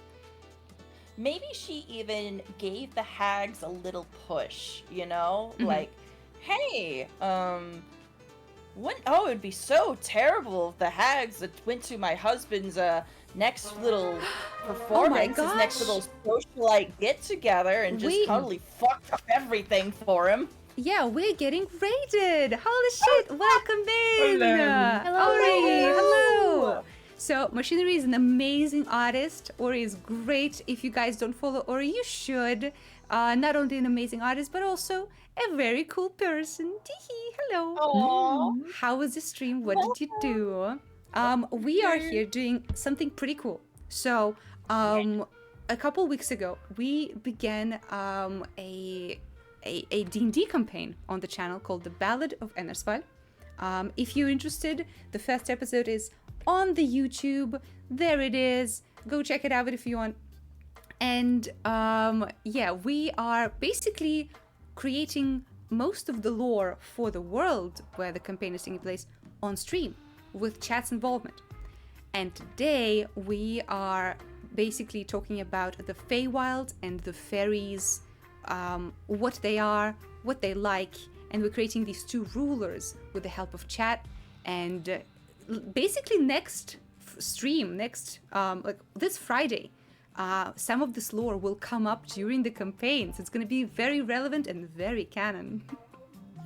Maybe she even gave the hags a little push, you know? Like, hey, it'd be so terrible if the hags that went to my husband's next little performance, his next little socialite get together, and just totally fucked up everything for him. Yeah, we're getting raided. Holy shit! Welcome in. Hello. Ori, hello. So Machinery is an amazing artist. Ori is great. If you guys don't follow Ori, you should. Not only an amazing artist, but also a very cool person. Teehee, hello. Aww. How was the stream? What did you do? We are here doing something pretty cool. So, a couple weeks ago, we began a D&D campaign on the channel called the Ballad of Ennersval. If you're interested, the first episode is on the YouTube. There it is. Go check it out if you want. And we are basically creating most of the lore for the world where the campaign is taking place on stream with chat's involvement. And today we are basically talking about the Feywild and the fairies, what they are, what they like, and we're creating these two rulers with the help of chat. And basically next stream, this Friday, some of this lore will come up during the campaign, so it's going to be very relevant and very canon.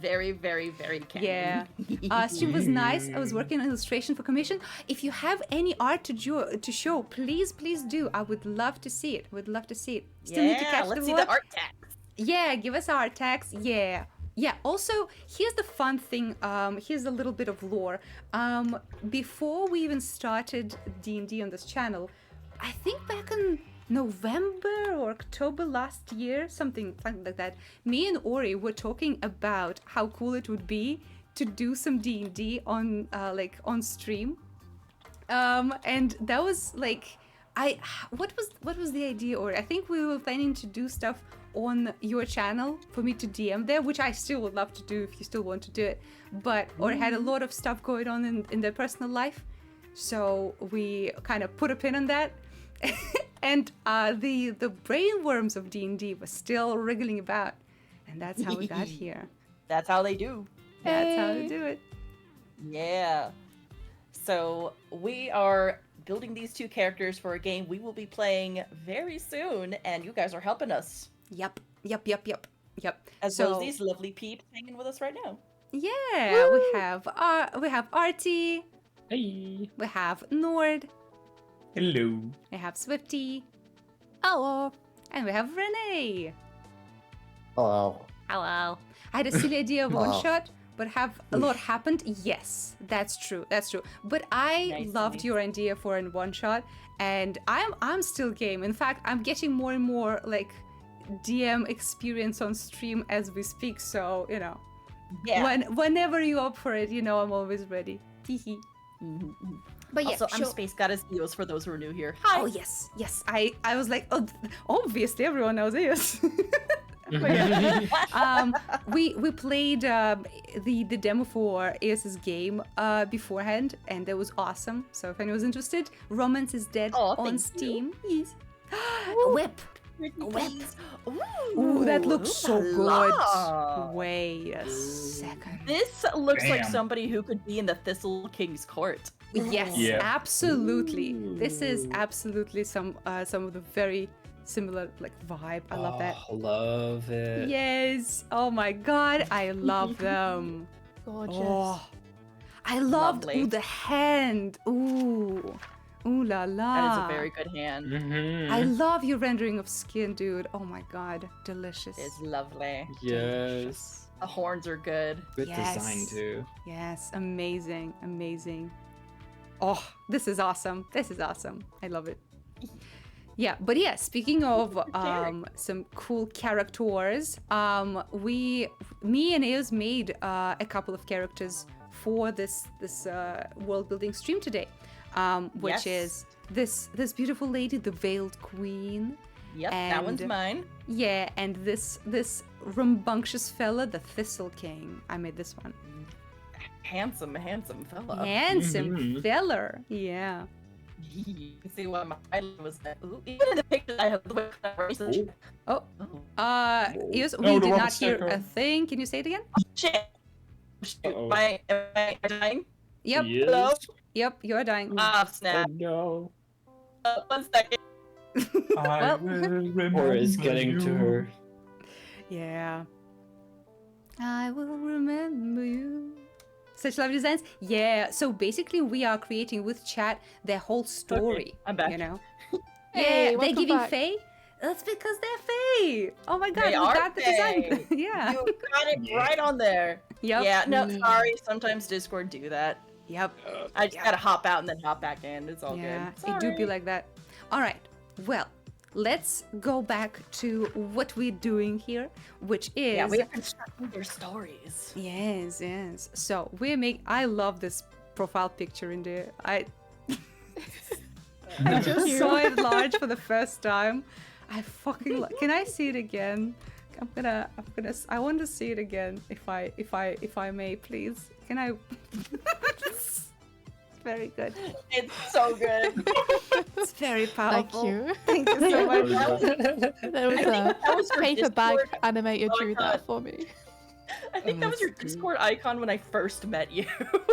Very, very, very canon. Yeah. Stream was nice. I was working on illustration for commission. If you have any art to show, please do. I would love to see it. Still need to catch let's the see work. the art text. Yeah, give us art tags. Yeah. Also, here's the fun thing. Here's a little bit of lore. Before we even started D&D on this channel, I think back in November or October last year, something like that, me and Ori were talking about how cool it would be to do some D&D on stream. And that was like, what was the idea, Ori? I think we were planning to do stuff on your channel for me to DM there, which I still would love to do if you still want to do it. But Ori had a lot of stuff going on in their personal life, so we kind of put a pin on that. And the brainworms of D&D were still wriggling about, and that's how we got here. That's how they do. That's how they do it. Yeah. So we are building these two characters for a game we will be playing very soon, and you guys are helping us. Yep. As well as these lovely peeps hanging with us right now. Yeah, Woo! we have Artie. Hey. We have Nord. Hello. We have Swifty. Hello. And we have Renee. Hello. Hello. I had a silly idea of one shot but have a lot happened? Yes, that's true. But I Nice, loved nice. your idea for a one shot, and I'm still game. In fact, I'm getting more and more like DM experience on stream as we speak. So Yeah. whenever you up for it, I'm always ready. Teehee. But yeah, Also, I'm sure. SpaceGoddessEos for those who are new here. Hi. Oh yes. I was like, oh, obviously everyone knows this. We played the demo for Eos's game beforehand, and that was awesome. So if anyone's interested, Romance is Dead Oh, on thank Steam. Yes. A whip. Whip. Ooh, Ooh, that looks so ooh la good. la. Wait a second. This looks like Damn. somebody who could be in the Thistle King's court. Yes, Yeah. absolutely. This is absolutely some of the very similar like vibe. I love that. Love it. Yes. Oh my god, I love them. Gorgeous. Oh, I loved Lovely. the hand. Ooh la la. That is a very good hand. Mm-hmm. I love your rendering of skin, dude. Oh my god, delicious. It's lovely. Yes. The horns are good. Good Yes. design too. Yes, amazing. Oh, this is awesome. I love it. Yeah, but yeah, speaking of some cool characters, me and Eos made a couple of characters for this world building stream today, which Yes. is this beautiful lady, the Veiled Queen. Yep, that one's And- mine. Yeah, and this rambunctious fella, the Thistle King. I made this one. Handsome fella. Handsome Mhm. feller. Yeah. You can see why my island was that. Ooh, even in the picture I have the way that racist. Oh, Oh. Eos, No, we the did wrong not hear sticker. a thing. Can you say it again? Shit. Shoot, Uh-oh. am I dying? Yep. Yes. Hello? Yep, you're dying. Ah, Oh snap. no. 1 second. I Well- will remember Or is getting to you. her. Yeah. I will remember you. Such lovely designs. Yeah. So basically, we are creating with chat their whole story. I'm back. You know. Hey, Yeah, they're welcome giving back. Faye. That's because they're Faye. Oh my god, They we are got the design. Faye. Yeah. You got it right on there. Yep. Yeah, no, sorry. Sometimes Discord do that. Yep. I just Yeah. gotta hop out and then hop back in. It's all Yeah, good. it do be Sorry. like that. All right. Well, let's go back to what we're doing here, which is Yeah, we are constructing their stories. yes. So I love this profile picture in there. I just saw it large for the first time. I fucking can I see it again? I want to see it again if I may, please. Can I? It's very good. It's so good. It's very Thank powerful. you. Thank you so much. There was a That was your paper bag Discord animator Oh, drew God. that for me. I think that was your Discord icon when I first met you.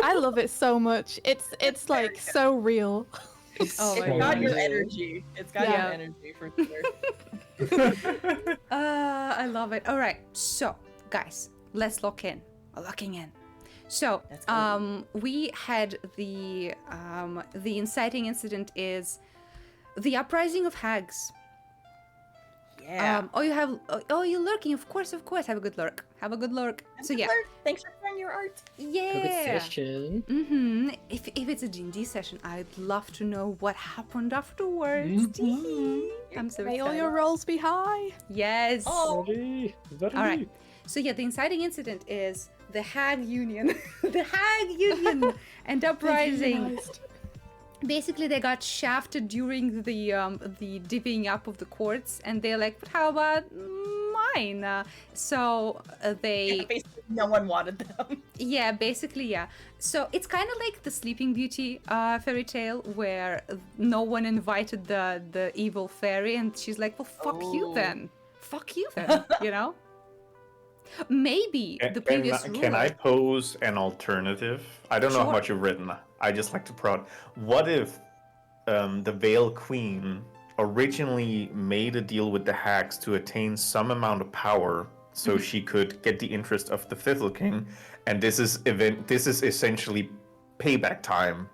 I love it so much. It's like so real. Oh my It's got god. your energy. It's got Yeah. your energy for sure. I love it. All right, so guys, let's lock in. We're locking in. So, Let's go. we had the inciting incident is the uprising of hags. Yeah. You're lurking. Of course. Have a good lurk. So yeah, Thanks for sharing your art. yeah. Session. Mm-hmm. If it's a D&D session, I'd love to know what happened afterwards. I'm so May all excited. your rolls be high. Yes. Oh. Ready? All right. So yeah, the inciting incident is the Hag Union, the Hag Union and uprising. Basically, they got shafted during the divvying up of the courts, and they're like, "But how about mine?" So they, Yeah, basically, no one wanted them. yeah, basically, yeah. So it's kind of like the Sleeping Beauty fairy tale, where no one invited the evil fairy, and she's like, "Well, fuck you Oh. then, you know." Maybe the previous Can I ruler- pose an alternative? I don't know how Sure. much you've written. I just like to prod. What if the Veil Queen originally made a deal with the hags to attain some amount of power so she could get the interest of the Thistle King, and this is essentially payback time.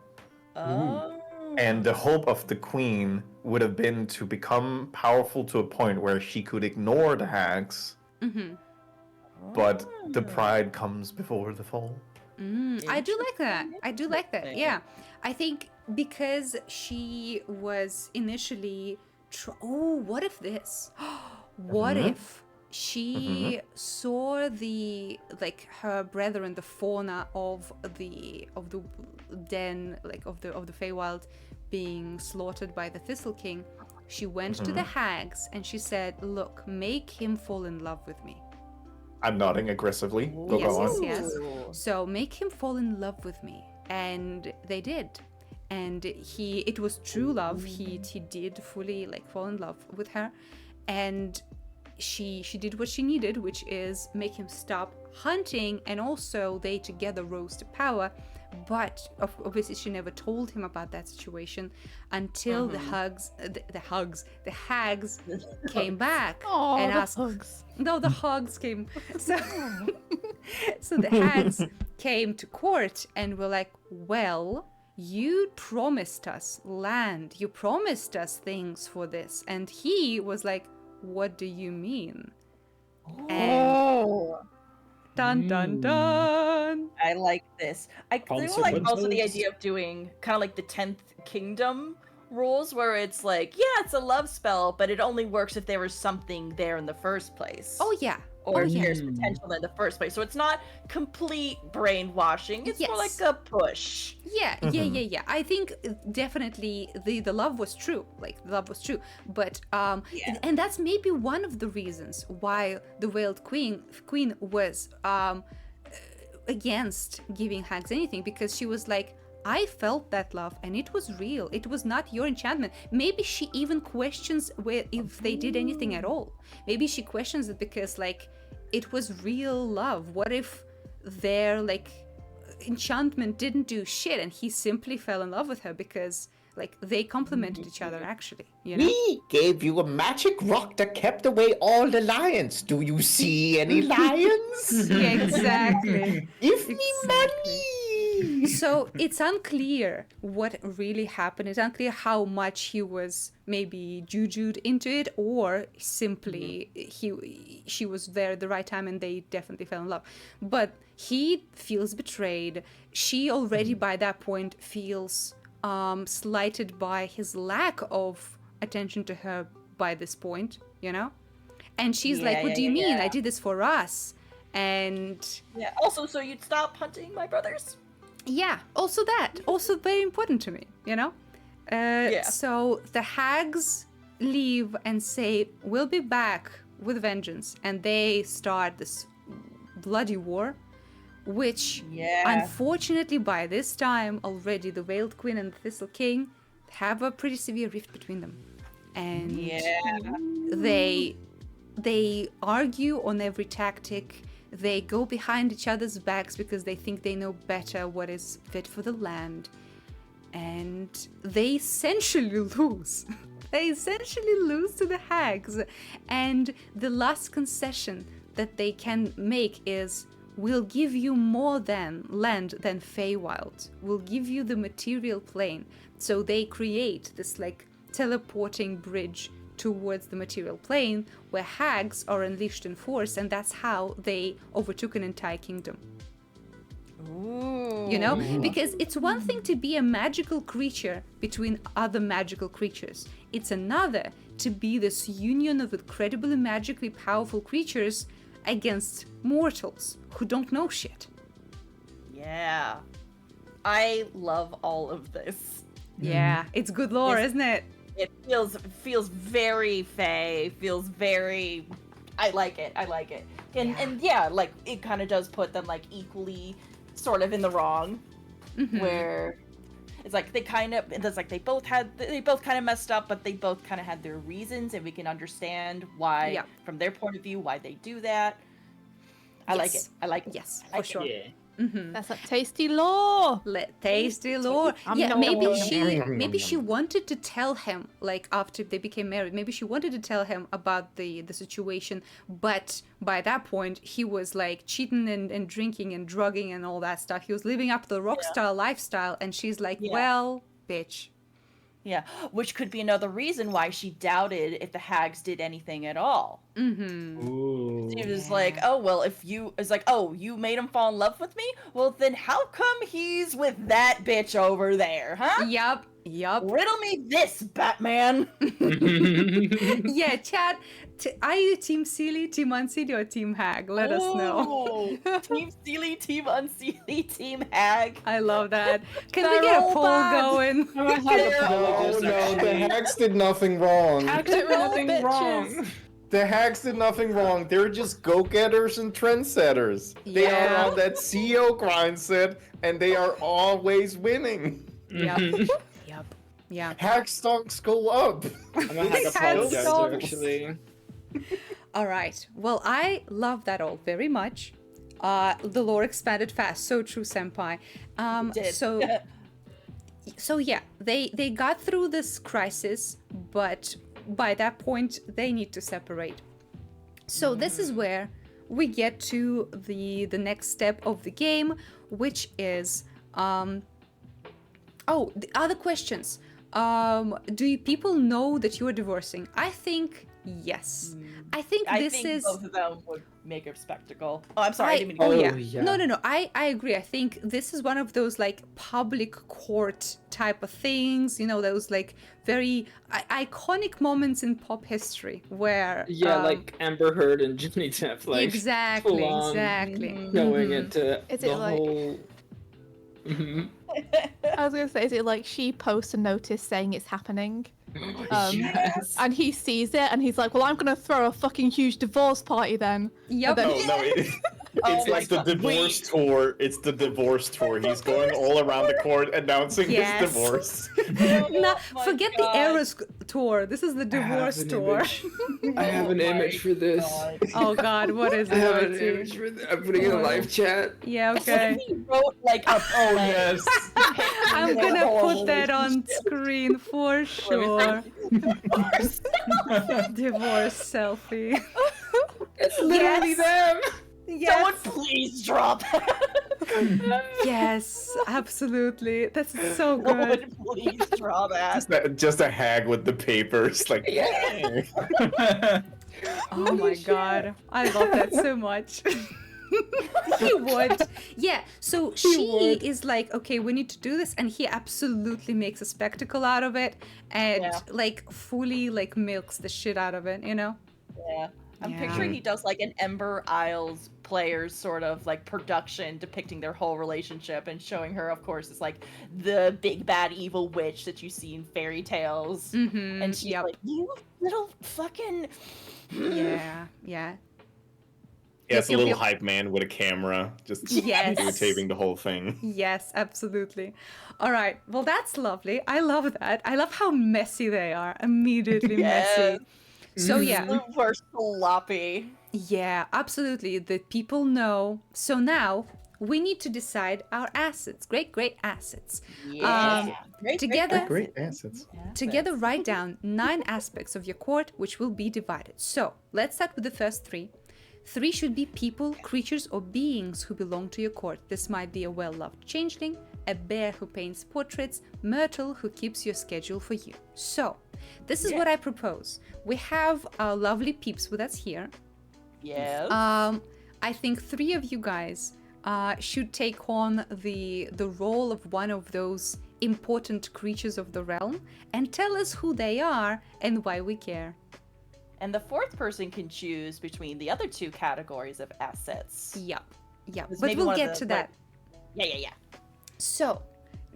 Oh. And the hope of the queen would have been to become powerful to a point where she could ignore the hags but the pride comes before the fall. I do like that. I do like that. Interesting. Yeah. I think because she was initially. Oh, what if this? What if she saw the her brethren, the fauna of the den, of the Feywild, being slaughtered by the Thistle King? She went to the hags and she said, "Look, make him fall in love with me." I'm nodding aggressively. Go on. Yes. So make him fall in love with me, and they did. And it was true love. He did fully fall in love with her, and she did what she needed, which is make him stop hunting, and also they together rose to power. But obviously she never told him about that situation until the hags came back and asked. Hugs. No, the hogs came. So, so the hags came to court and were like, "Well, you promised us land. You promised us things for this." And he was like, "What do you mean?" And dun dun dun. I like this. I really like also the Consequences. idea of doing kind of like the 10th Kingdom rules, where it's like, yeah, it's a love spell, but it only works if there was something there in the first place. Oh yeah. Or oh, yeah. there's potential in the first place. So it's not complete brainwashing. It's more like Yes. a push. Yeah. I think definitely the love was true. The love was true. But and that's maybe one of the reasons why the Veiled Queen was against giving hags anything, because she was like, I felt that love and it was real. It was not your enchantment. Maybe she even questions if they did anything at all. Maybe she questions it because it was real love. What if their enchantment didn't do shit and he simply fell in love with her because they complemented each other actually, you know? We gave you a magic rock that kept away all the lions. Do you see any lions? Exactly. Give me Exactly. money. So it's unclear what really happened. It's unclear how much he was maybe jujued into it, or simply she was there at the right time and they definitely fell in love. But he feels betrayed. She already by that point feels slighted by his lack of attention to her by this point, you know? And she's like, what do you mean? I did this for us. And Yeah. Also, so you'd stop hunting my brothers? yeah, also that. Also very important to me, you know? So the hags leave and say, we'll be back with vengeance. And they start this bloody war, which unfortunately by this time already the Veiled Queen and the Thistle King have a pretty severe rift between them. And they argue on every tactic. They go behind each other's backs because they think they know better what is fit for the land. And they essentially lose. They essentially lose to the hags. And the last concession that they can make is, we'll give you more land than Feywild. We'll give you the material plane. So they create this teleporting bridge towards the material plane where hags are unleashed in force, and that's how they overtook an entire kingdom. Ooh. You know, because it's one thing to be a magical creature between other magical creatures. It's another to be this union of incredibly magically powerful creatures against mortals who don't know shit. Yeah. I love all of this. Yeah, it's good lore, isn't it? It feels very Fey, feels very I like it. And yeah, it kind of does put them equally sort of in the wrong, where it's they both kind of messed up, but they both kind of had their reasons, and we can understand why from their point of view why they do that. I like it. Yes, I like for sure. Yeah. That's a tasty lore. Tasty lore. Yeah, nom, maybe nom, she wanted to tell him after they became married. Maybe she wanted to tell him about the situation, but by that point he was cheating and drinking and drugging and all that stuff. He was living up the rock star lifestyle, and she's like, well, bitch. Yeah, which could be another reason why she doubted if the hags did anything at all. Ooh. Steve is like, oh, well, you made him fall in love with me? Well, then how come he's with that bitch over there, huh? Yup. Riddle me this, Batman. Yeah, chat. Are you Team Sealy, Team Unsealy, or Team Hag? Let us know. Team Sealy, Team Unsealy, Team Hag. I love that. Can we They're get a all poll bad. going? Oh no, the hags did nothing wrong. Hags did nothing bitches. wrong. The hags did nothing wrong. They're just go-getters and trendsetters. They Yeah. are on that CEO grind set, and they are always winning. Yep. Yeah. Hag stocks go up. I'm a Hag Hag apologizer, stalks. actually. All right. Well, I love that all very much. The lore expanded fast. So true, Senpai. Did. So yeah, they got through this crisis, but by that point they need to separate. So this is where we get to the next step of the game, which is the other questions. Do people know that you are divorcing? I think yes. I think I this think is. both of them would make a spectacle. Oh, I'm sorry. I didn't mean to Oh Oh, yeah. yeah. No. I agree. I think this is one of those like public court type of things. You know, those like very iconic moments in pop history where. Yeah, like Amber Heard and Johnny Depp, like exactly. full on knowing Mhm. it to Is the it like- whole. Mhm. I was gonna say, is it like she posts a notice saying it's happening? Yes. And he sees it and he's like, well, I'm gonna throw a fucking huge divorce party then. Yep. And No, then- no, Oh my it's the God. divorce tour. It's the divorce tour. He's going all around the court announcing Yes. his divorce. No, my forget God. the Eras tour. This is the divorce tour. I have an Oh image my for this. God. Oh God, what is I it? have an Let's see. image for this. I'm putting it in the live chat. Yeah, What okay. if he wrote like a Oh yes. I'm their gonna whole put that on relationship? screen for sure. Divorce selfie. It's literally them. Someone please drop that. Yes, absolutely. That's so good. Someone please draw that. Just a hag with the papers, like Yeah. Oh my God, I love that so much. He would. Yeah, so she is like, okay, we need to do this, and he absolutely makes a spectacle out of it and Yeah. like fully like milks the shit out of it, you know? Yeah. I'm Yeah. picturing he does like an Ember Isles players sort of like production depicting their whole relationship and showing her, of course, as like the big bad evil witch that you see in fairy tales. Mm-hmm. And she's like, you little fucking. yeah. yeah, it's a Yep, little yep. hype man with a camera, just Yes. videotaping the whole thing. Yes, absolutely. All right. Well, that's lovely. I love that. I love how messy they are. Immediately Yes. messy. So yeah. We're sloppy. Yeah, absolutely. The people know. So now we need to decide our assets. Great assets. Yeah. Great, together- Great assets. Together, write down 9 aspects of your court, which will be divided. So let's start with the first 3. 3 should be people, creatures, or beings who belong to your court. This might be a well-loved changeling, a bear who paints portraits, Myrtle who keeps your schedule for you. So, this is what I propose. We have our lovely peeps with us here. Yes. I think 3 of you guys should take on the role of one of those important creatures of the realm and tell us who they are and why we care. And the 4th person can choose between the other 2 categories of assets. Yep. It's But maybe we'll one of get the, to that. Yeah. So,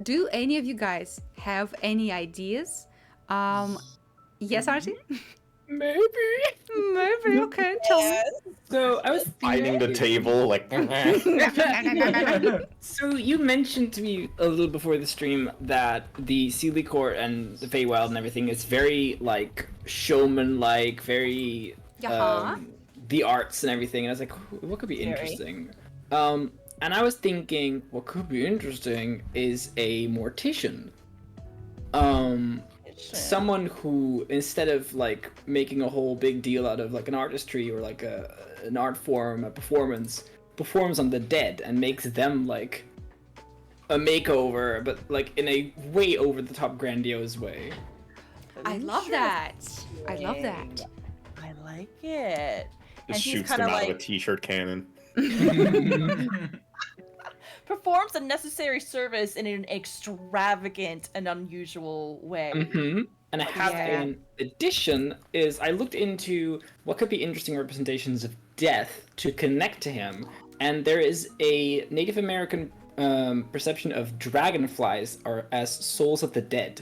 do any of you guys have any ideas? Yes, Archie? Maybe. Maybe, okay, tell me. So I was Biting the table, like. So you mentioned to me a little before the stream that the Sealy Court and the Feywild and everything is very like showman-like, very Yeah. the arts and everything. And I was like, what could be Very. interesting? And I was thinking, what could be interesting is a mortician. Someone who, instead of like making a whole big deal out of like an artistry or like an art form, a performance, performs on the dead and makes them like a makeover, but like in a way over the top grandiose way. I love that. I love that. I like it. Just he's shoots kind them of out of a like t-shirt cannon. performs a necessary service in an extravagant and unusual way. Mm-hmm. And I have Yeah. an addition is I looked into what could be interesting representations of death to connect to him, and there is a Native American perception of dragonflies are as souls of the dead.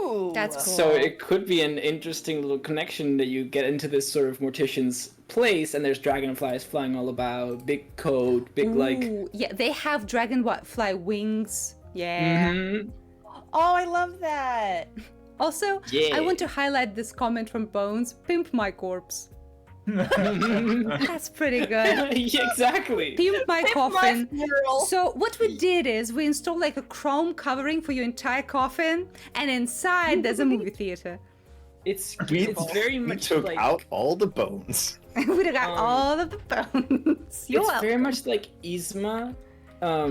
Ooh, That's cool. So it could be an interesting little connection that you get into this sort of mortician's place, and there's dragonflies flying all about, big coat, big like. Ooh, yeah, they have dragonfly wings. Yeah. Mhm. Oh, I love that. Also, Yeah. I want to highlight this comment from Bones. Pimp my corpse. That's pretty good. Yeah, exactly. Pimp my coffin. funeral. So what we did is we installed like a chrome covering for your entire coffin, and inside there's a movie theater. It's very We much took like out all the bones. We got all of the bones. You're it's welcome. very much like Yzma.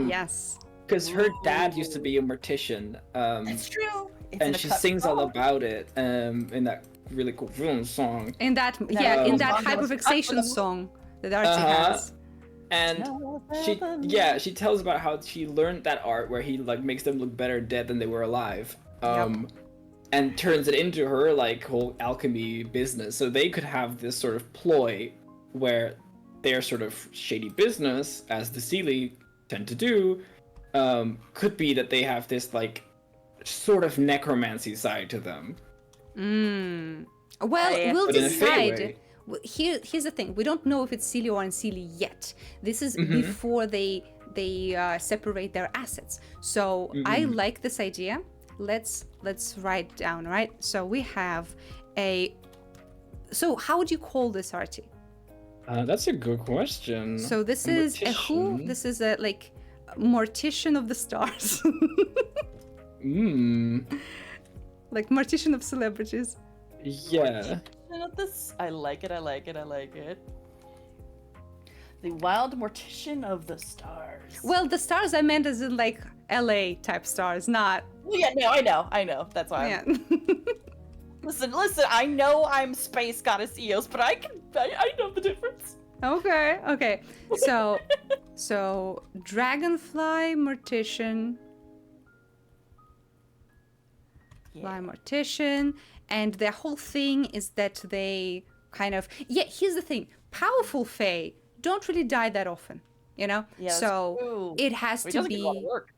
Yes. Because her dad used to be a mortician. It's true. It's in And the she cut- sings all Oh. about it in that really cool film song. In that, yeah, in that Um, hyperfixation song that Archie Uh-huh. has. And she tells about how she learned that art where he like makes them look better dead than they were alive. And turns it into her like whole alchemy business. So they could have this sort of ploy where their sort of shady business, as the Seelie tend to do, could be that they have this like sort of necromancy side to them. Well, Yeah. we'll But in a Fey decide. way. Here's the thing: we don't know if it's Seelie or Unseelie yet. This is before they separate their assets. So I like this idea. Let's write down, right? So we have a. So how would you call this, Artie? That's a good question. So this is a who? Mortician. This is a like mortician of the stars, like mortician of celebrities. Yeah. This, I like it. I like it. I like it. The wild mortician of the stars. Well, the stars I meant as in like LA type stars, not Well, yeah, no, I know. That's why. yeah. Listen. I know I'm SpaceGoddessEos, but I know the difference. Okay. So dragonfly mortician, fly mortician, and their whole thing is that they kind of here's the thing: powerful Fae don't really die that often, you know. Yeah, that's so true. it has It to doesn't get a lot of be work.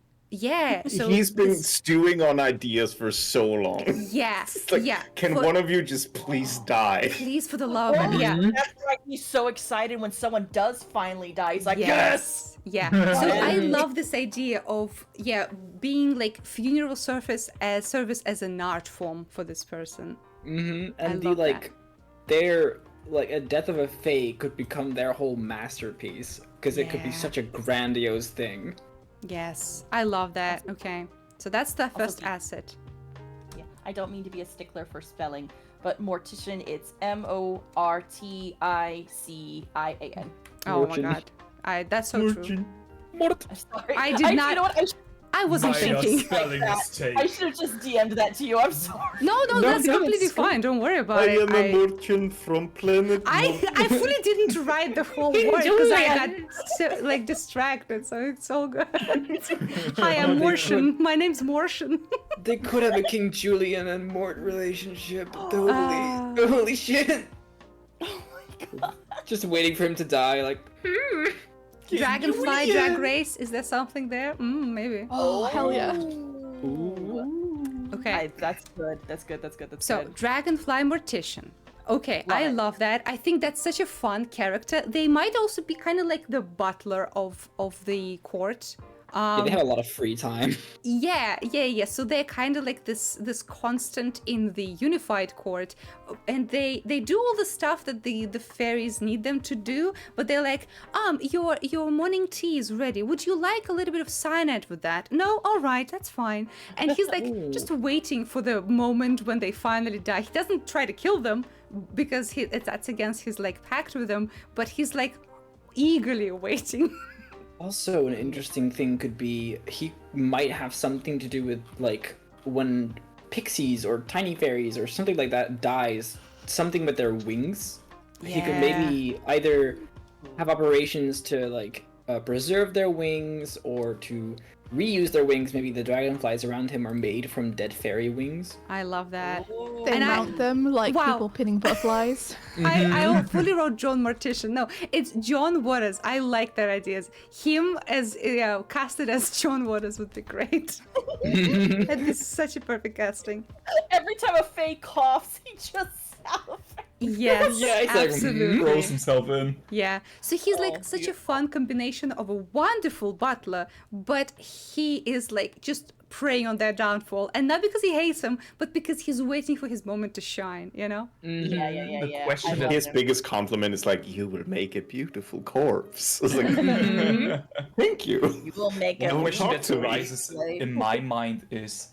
So He's been this- stewing on ideas for so long. yeah It's like, yeah. can for- one of you just please die? please for the love Oh, yeah. That's why he's so excited when someone does finally die. He's like, yes. Yeah. So I love this idea of being like funeral service as an art form for this person. And I the love like their like a death of a Fae could become their whole masterpiece because it could be Yeah. such a grandiose thing. Yes, I love that. Okay. So that's the first the- asset. Yeah, I don't mean to be a stickler for spelling, but mortician, it's Mortician. Oh my Fortune. god. That's so true. Mort. I'm sorry. I did not- You know what? I wasn't thinking. spelling mistake. I should have just DM'd that to you. I'm sorry. No, that's that's completely cool. fine. Don't worry about I it. am a merchant from planet. I fully didn't write the whole word because I got like distracted, so it's all good. Hi, I'm Mortian. My name's Mortian. They could have a King Julian and Mort relationship. Ah. Holy shit! Oh my god! Just waiting for him to die, like. Dragonfly drag race. Is there something there? Maybe. Oh, hell yeah. Okay. That's good. That's good. That's So, good. Dragonfly Mortician. Okay, I it. love that. I think that's such a fun character. They might also be kind of like the butler of the court. Yeah, they have a lot of free time. Yeah. So they're kind of like this constant in the unified court, and they do all the stuff that the fairies need them to do. But they're like, your morning tea is ready. Would you like a little bit of cyanide with that? No, all right, that's fine. And he's like just waiting for the moment when they finally die. He doesn't try to kill them because that's against his like pact with them. But he's like eagerly waiting. Also, an interesting thing could be he might have something to do with like when pixies or tiny fairies or something like that dies, something with their wings. he could maybe either have operations to like preserve their wings or to reuse their wings. Maybe the dragonflies around him are made from dead fairy wings. I love that. They And I- mount them like Wow. people pinning butterflies. I fully wrote John Mortician. No, it's John Waters. I like that idea. Him as casted as John Waters would be great. That'd be such a perfect casting. Every time a Fey coughs, he just salivates. Yes, Yeah, exactly. absolutely. Throws himself in. Yeah, so he's like Oh, such a fun combination of a wonderful butler, but he is like just preying on their downfall, and not because he hates him, but because he's waiting for his moment to shine. You know? Yeah. The question I is- love His him. biggest compliment is like, "You will make a beautiful corpse." It's like, thank you. You will make The a question talk that to me. arises in my mind is,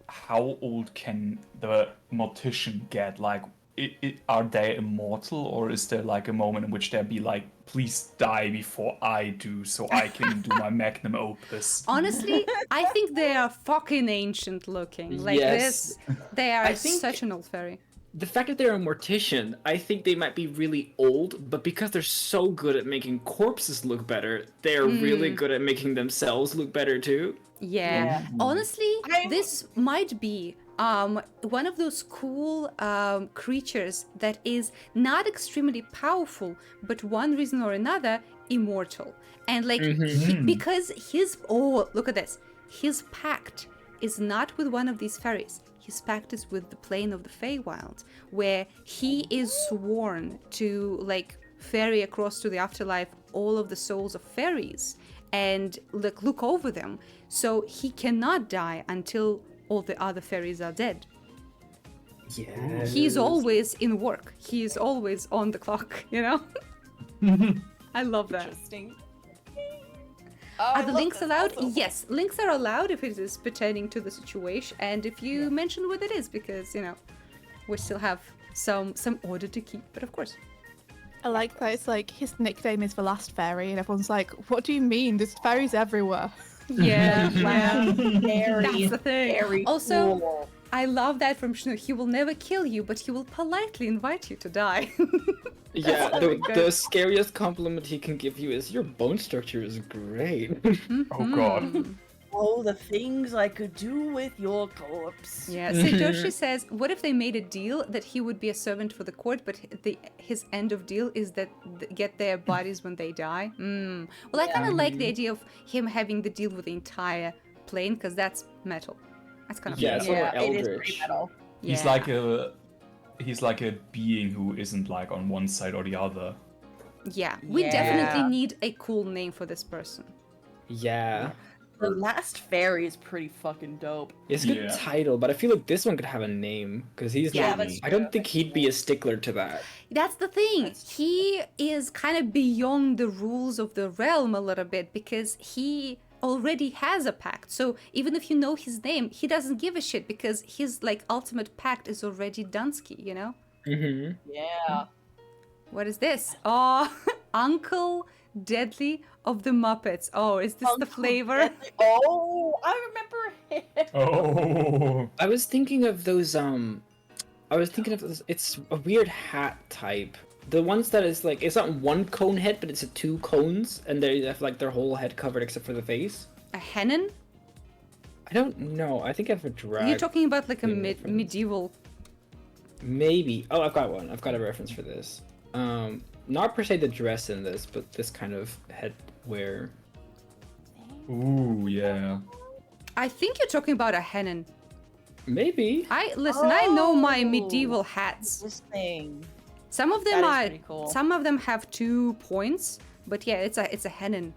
how old can the mortician get? Like, are they immortal, or is there like a moment in which they'll be like, please die before I do, so I can do my magnum opus? Honestly, I think they are fucking ancient looking. Like Yes. they are I think- such an old fairy. The fact that they're a mortician, I think they might be really old, but because they're so good at making corpses look better, they're really good at making themselves look better too. Yeah. Honestly, I'm- this might be one of those cool creatures that is not extremely powerful, but one reason or another immortal. And like because look at this. His pact is not with one of these fairies. His pact is with the plane of the Feywild, where he is sworn to like ferry across to the afterlife all of the souls of fairies and look over them. So he cannot die until all the other fairies are dead. Yeah. He's always in work. He is always on the clock, you know? I love that. Interesting. Are the links allowed? Yes, links are allowed if it is pertaining to the situation and if you mention what it is, because, you know, we still have some order to keep, but of course. I like that it's like his nickname is the last fairy, and everyone's like, "What do you mean? There's fairies everywhere." Yeah, Very, That's the thing. very Also, cool. I love that from Shnu. He will never kill you, but he will politely invite you to die. Yeah, very the good. scariest compliment he can give you is your bone structure is great. Oh god. Oh, the things I could do with your corpse. Yeah, Satoshi says, what if they made a deal that he would be a servant for the court, but his end of deal is that get their bodies when they die? Well, I kind of like the idea of him having the deal with the entire plane, because that's metal. That's kind of Yeah, it's Yeah, more it is pretty eldritch. metal. He's like a being who isn't like on one side or the other. Yeah, we Yeah. definitely need a cool name for this person. Yeah. The last fairy is pretty fucking dope. It's a good Yeah. title, but I feel like this one could have a name because he's Yeah, not. that's I don't think he'd be a stickler to that. That's the thing. He is kind of beyond the rules of the realm a little bit because he already has a pact. So even if you know his name, he doesn't give a shit because his like ultimate pact is already Dunsky, you know? Mm-hmm. Yeah. What is this? Oh, Uncle Deadly of the Muppets. Oh, is this the flavor? Oh, I remember him. Oh. I was thinking of those. I was thinking of this. It's a weird hat type. The ones that is like it's not one cone head, but it's a two cones, and they have like their whole head covered except for the face. A Henan? I don't know. I think I have a drag. You're talking about like a thing reference. medieval. Maybe. Oh, I've got one. I've got a reference for this. Not per se the dress in this, but this kind of headwear. Ooh, yeah. I think you're talking about a Henan. Maybe. I know my Oh. medieval hats. This thing. Some of them That is are pretty cool. some of them have 2 points, but yeah, it's a Henan.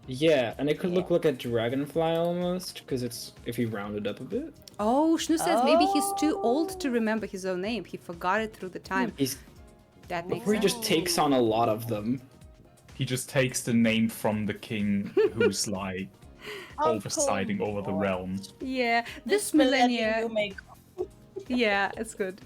Yeah, and it could look like a dragonfly almost, because it's if you round it up a bit. Oh, Shnu says maybe he's too old to remember his own name. He forgot it through the time. He's That makes or he sense. just takes on a lot of them. He just takes the name from the king who's like oversiding over the realms. Yeah, this millennium millennia. you make. Yeah, it's good.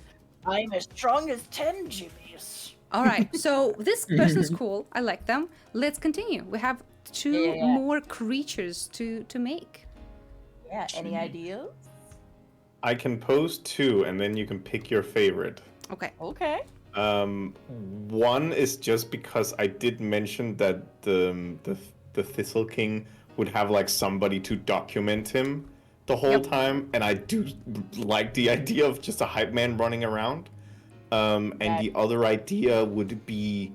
I'm as strong as 10 jimmies. All right, so this person's cool. I like them. Let's continue. We have 2 Yeah. more creatures to make. Yeah, any ideas? I can pose 2, and then you can pick your favorite. Okay. Okay. One is just because I did mention that the Thistle King would have like somebody to document him the whole time, and I do like the idea of just a hype man running around. And the other idea would be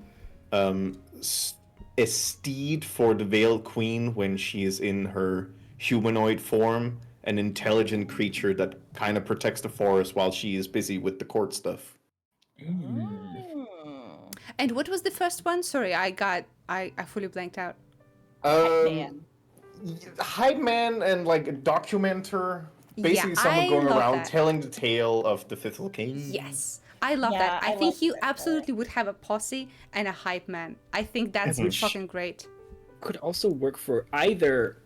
a steed for the Veiled Queen when she is in her humanoid form, an intelligent creature that kind of protects the forest while she is busy with the court stuff. And what was the first one? Sorry, I fully blanked out. Hype man and like a documenter, basically Yeah, someone I going love around that. telling the tale of the Thistle King. Yes. I love Yeah, that. I I think like you that. absolutely would have a posse and a hype man. I think that's fucking great. Could also work for either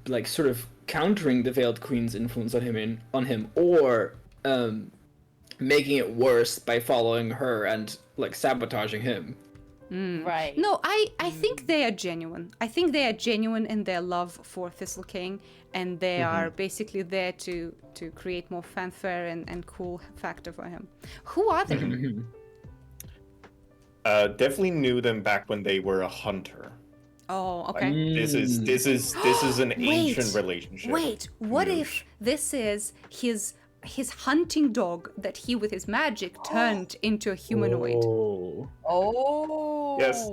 like sort of countering the Veiled Queen's influence on him, or making it worse by following her and like sabotaging him. Right. No, I think they are genuine. I think they are genuine in their love for Thistle King, and they are basically there to create more fanfare and cool factor for him. Who are they? Definitely knew them back when they were a hunter. Oh, Like, okay. this is an ancient relationship. Wait, what Yes. if this is his hunting dog that he with his magic turned into a humanoid? Oh. Yes.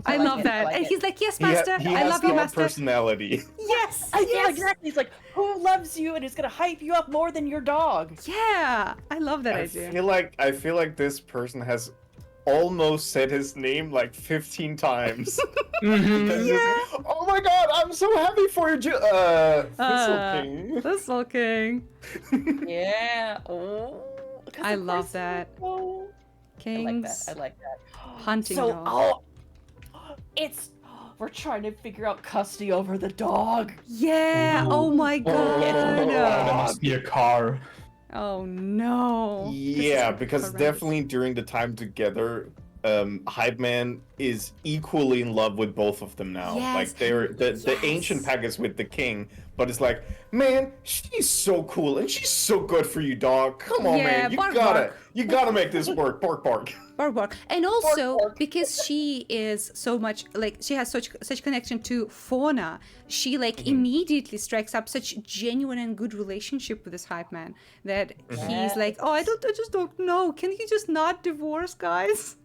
I like love it, that. I like And it. he's like, yes, He master. he I has love you, dog master. personality. Yes. Yeah, yes. exactly. He's like, who loves you and is gonna hype you up more than your dog? Yeah, I love that I idea. feel like this person has almost said his name like 15 times. Oh my god, I'm so happy for you, Thistle King. Thistle King. Yeah. Oh. 'Cause I of love course that. you know. I Kings. like that. Hunting so, dog. we're trying to figure out custody over the dog. Yeah. Oh my There god. must be a car. Oh no. This is Yeah, because horrendous. definitely during the time together, Hype Man is equally in love with both of them now. Yes, Like they're the ancient pack is with the king, but it's like, man, she's so cool and she's so good for you, dog. Come on, Yeah, man, bark, you gotta make this work. Bark, bark. Bark. And also bark. because she is so much like she has such connection to fauna, she like immediately strikes up such genuine and good relationship with this hype man that he's like, oh, I just don't know. Can he just not divorce, guys?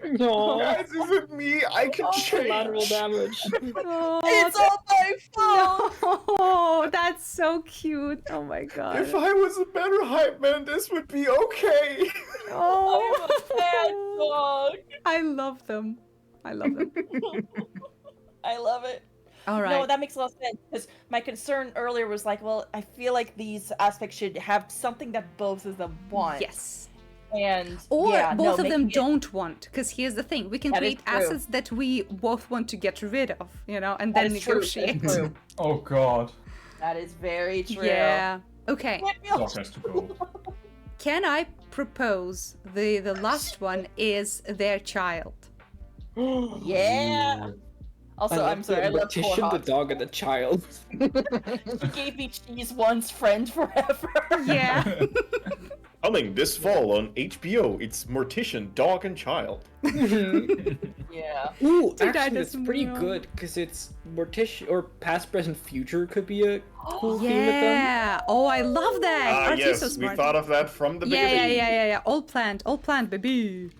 No. Guys, is it me? I can Collateral change. damage. Oh, It's all my fault. oh, that's so cute. Oh my god. If I was a better Hype Man, this would be okay. Oh, I'm a bad dog. I love them. I love them. I love it. All right. No, that makes a lot of sense. Because my concern earlier was like, well, I feel like these aspects should have something that both of them want. Yes. And Or yeah, both no, of them making it- don't want. Because here's the thing: we can That is create true. assets that we both want to get rid of, and That then is true, that is negotiate. true. Oh god. That is very true. Yeah. Okay. Dog has to go. Can I propose the last one is their child? Yeah. Also, I'm sorry, I love poor Morticia the Hawk. dog and the child. He gave me cheese once, friend forever. Yeah. Coming this fall on HBO, it's Mortician, Dog and Child. Yeah. Ooh, Dude, actually, that's pretty Dinosaur. good because it's Morticia or past, present, future could be a cool theme with them. Yeah. Oh, I love that. Ah, Aren't you yes, so we smart? thought of that from the Yeah, beginning. yeah. All planned, baby.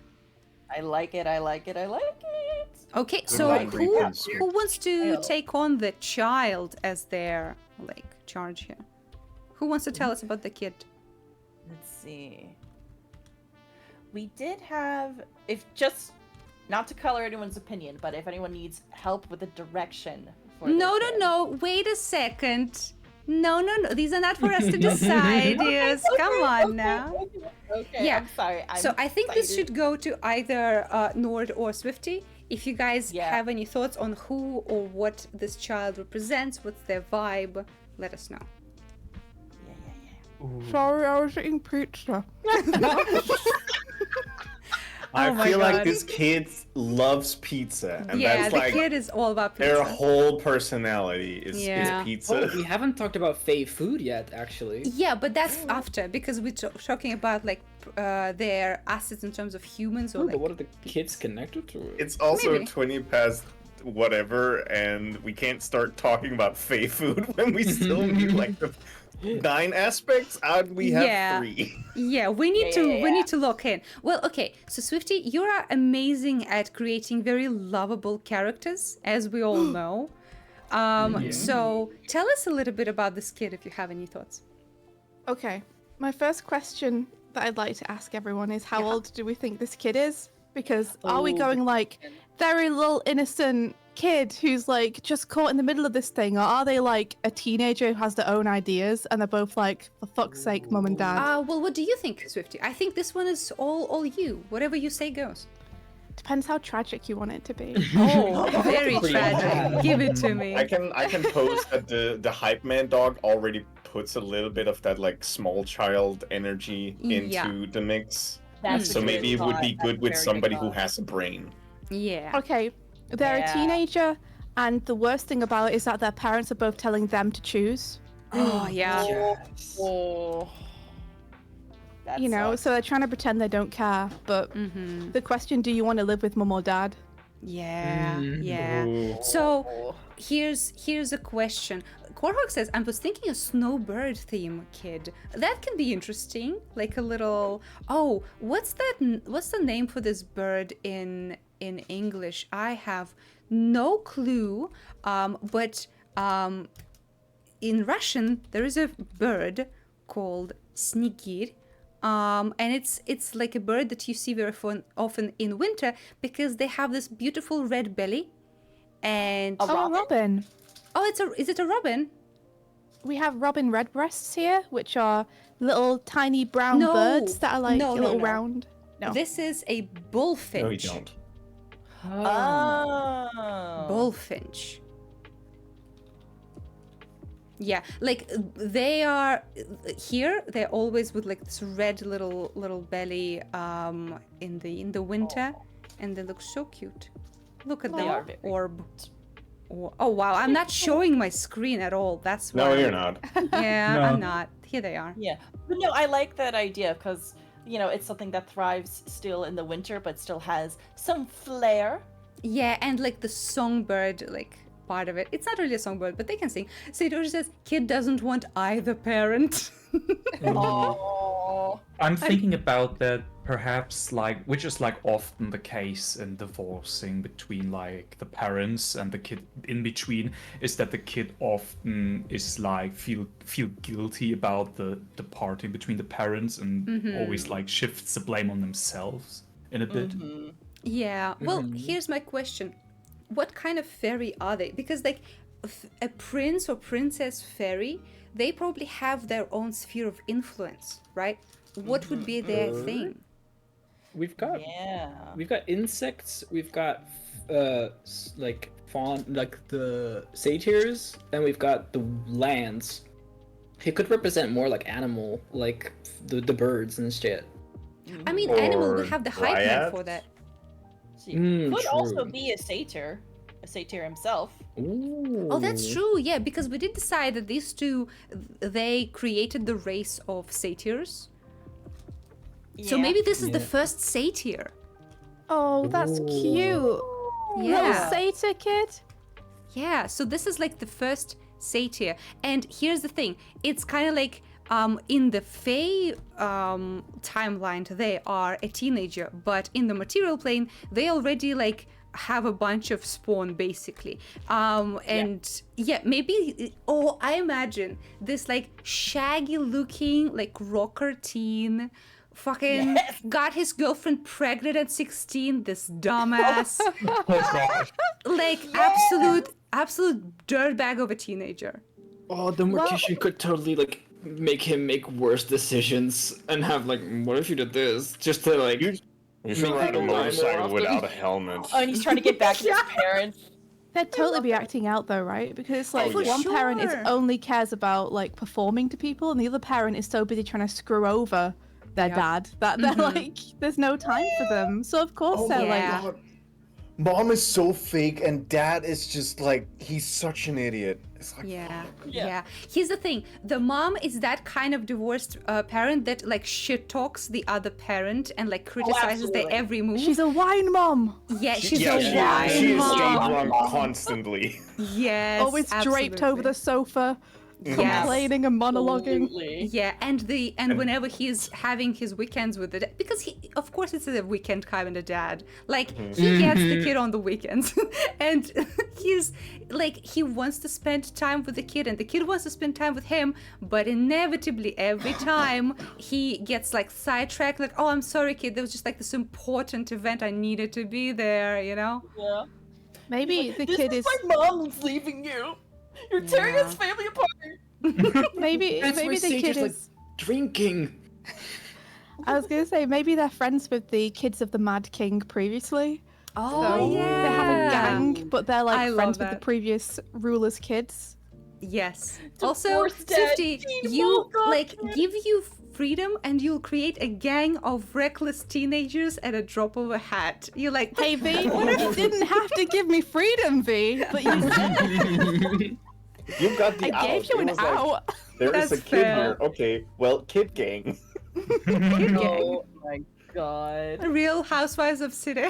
I like it, I like it, I like it. Okay, so line who reconstruct. wants to Child. take on the child as their charge here? Who wants to tell us about the kid? Let's see. We did have, if just, not to color anyone's opinion, but if anyone needs help with the direction for No. their kid. Wait a second. No. These are not for us to decide. Yes, come on now. Okay, Yeah. I'm sorry. So I think this excited. should go to either Nord or Swifty. If you guys Yeah. have any thoughts on who or what this child represents, what's their vibe, let us know. Yeah. Sorry, I was eating pizza. I Oh my feel God. like this kid loves pizza, and Yeah, that's the like kid is all about their pizza. whole personality is Yeah. pizza. Oh, we haven't talked about Fey food yet, actually. Yeah, but that's after because we're talking about like their assets in terms of humans or But what are the kids connected to it? It's also Maybe. 20 past whatever, and we can't start talking about Fey food when we still need like the 9 aspects. We have 3. Yeah, we need Yeah, to yeah, we yeah. need to lock in. Well, okay. So Swifty, you are amazing at creating very lovable characters, as we all know. So tell us a little bit about this kid if you have any thoughts. Okay. My first question that I'd like to ask everyone is how old do we think this kid is? Because are we going like very little innocent kid who's like just caught in the middle of this thing, or are they like a teenager who has their own ideas and they're both like, for fuck's sake, mum and dad? Well, what do you think, Swifty? I think this one is all you. Whatever you say goes. Depends how tragic you want it to be. Oh, very Pretty tragic. bad. Give it to me. I can pose that the hype man dog already puts a little bit of that like small child energy into the mix. That's So a maybe good it would be thought. good That's with a very somebody good who thought. has a brain. Yeah. Okay, they're Yeah. a teenager, and the worst thing about it is that their parents are both telling them to choose. Oh, yeah. Yes. Oh. That You know, sucks. so they're trying to pretend they don't care. But Mm-hmm. the question: do you want to live with mum or dad? Yeah. Mm. Yeah. Ooh. So here's a question. Korhok says, I was thinking a snowbird theme, kid. That can be interesting. Like a little. Oh, what's the name for this bird in English? I have no clue. But in Russian there is a bird called snigir. And it's like a bird that you see very often in winter because they have this beautiful red belly. And A Oh, robin? robin. oh, is it a robin? We have robin redbreasts here, which are little tiny brown No. birds that are like No, a no, little no. round. No. This is a bullfinch. No, you don't. Oh. Bullfinch. Yeah, like they are here. They're always with like this red little belly in the winter, and they look so cute. Look at They are the very orb. Oh wow, I'm not showing my screen at all. That's why. No, you're not. Yeah, No. I'm not. Here they are. Yeah, but no, I like that idea because it's something that thrives still in the winter, but still has some flair. Yeah, and like the songbird, like part of it. It's not really a songbird, but they can sing. So it always says, "Kid doesn't want either parent." Oh, I'm thinking about that perhaps like which is like often the case in divorcing between like the parents and the kid in between is that the kid often is like feel guilty about the parting between the parents and always like shifts the blame on themselves in a bit. Yeah. Well, here's my question. What kind of fairy are they? Because like a prince or princess fairy, they probably have their own sphere of influence, right? What would be their thing? We've got insects. We've got like fawn, like the satyrs, and we've got the lands. It could represent more like animal, like the birds and shit. I mean, animal Or would have the hype man for dryads? that. See, could also true. be a satyr himself. Ooh. Oh, that's true. Yeah, because we did decide that these two, they created the race of satyrs. So Yeah. maybe this is the first satyr. Oh, that's cute. Yeah. Little satyr kid. Yeah, so this is like the first satyr. And here's the thing. It's kind of like in the Fey timeline, they are a teenager, but in the material plane, they already like have a bunch of spawn basically. And yeah, maybe, oh, I imagine this like shaggy looking like rocker teen fucking got his girlfriend pregnant at 16, this dumbass. Oh gosh. Like absolute dirtbag of a teenager. Oh, the mortician could totally like make him make worse decisions and have like, what if you did this? Just to like. You should ride a More motorcycle often. without a helmet. Oh, and he's trying to get back to his parents. They'd totally be acting out though, right? Because it's like for one parent is sure. only cares about like performing to people, and the other parent is so busy trying to screw over their Yep. dad that they're like, there's no time for them. So of course they're yeah. like, Mom is so fake, and Dad is just like, he's such an idiot. It's like, Yeah, Yeah. yeah. Here's the thing: the mom is that kind of divorced parent that like shit talks the other parent and like criticizes their absolutely. every move. She's a wine mom. yeah, she's yeah, a wine she is mom. Jade drunk constantly. Yes, Always draped over the sofa, Yes. complaining and monologuing. Absolutely. Yeah, and whenever he's having his weekends with it, because he, of course, it's a weekend kind of dad. Like he gets the kid on the weekends, and he's like he wants to spend time with the kid, and the kid wants to spend time with him. But inevitably, every time he gets like sidetracked, like, "Oh, I'm sorry, kid. There was just like this important event. I needed to be there," you know? Yeah. Maybe the This kid is is. my mom's leaving you. You're tearing Yeah. his family apart. Maybe That's why maybe the Sage kid is, like, is. drinking. I was gonna say maybe they're friends with the kids of the Mad King previously. Oh So yeah. they have a gang, but they're like I love friends with the that. previous ruler's kids. Yes. Also, Divorce dad, 50, he you woke up like to- give you freedom and you'll create a gang of reckless teenagers at a drop of a hat. You're like, Hey V, you didn't have to give me freedom, V, but you did. You got the I out. gave you It an was like, out. there is a That's kid fair. here. Okay, well, kid gang. Oh my god. Real Housewives of City.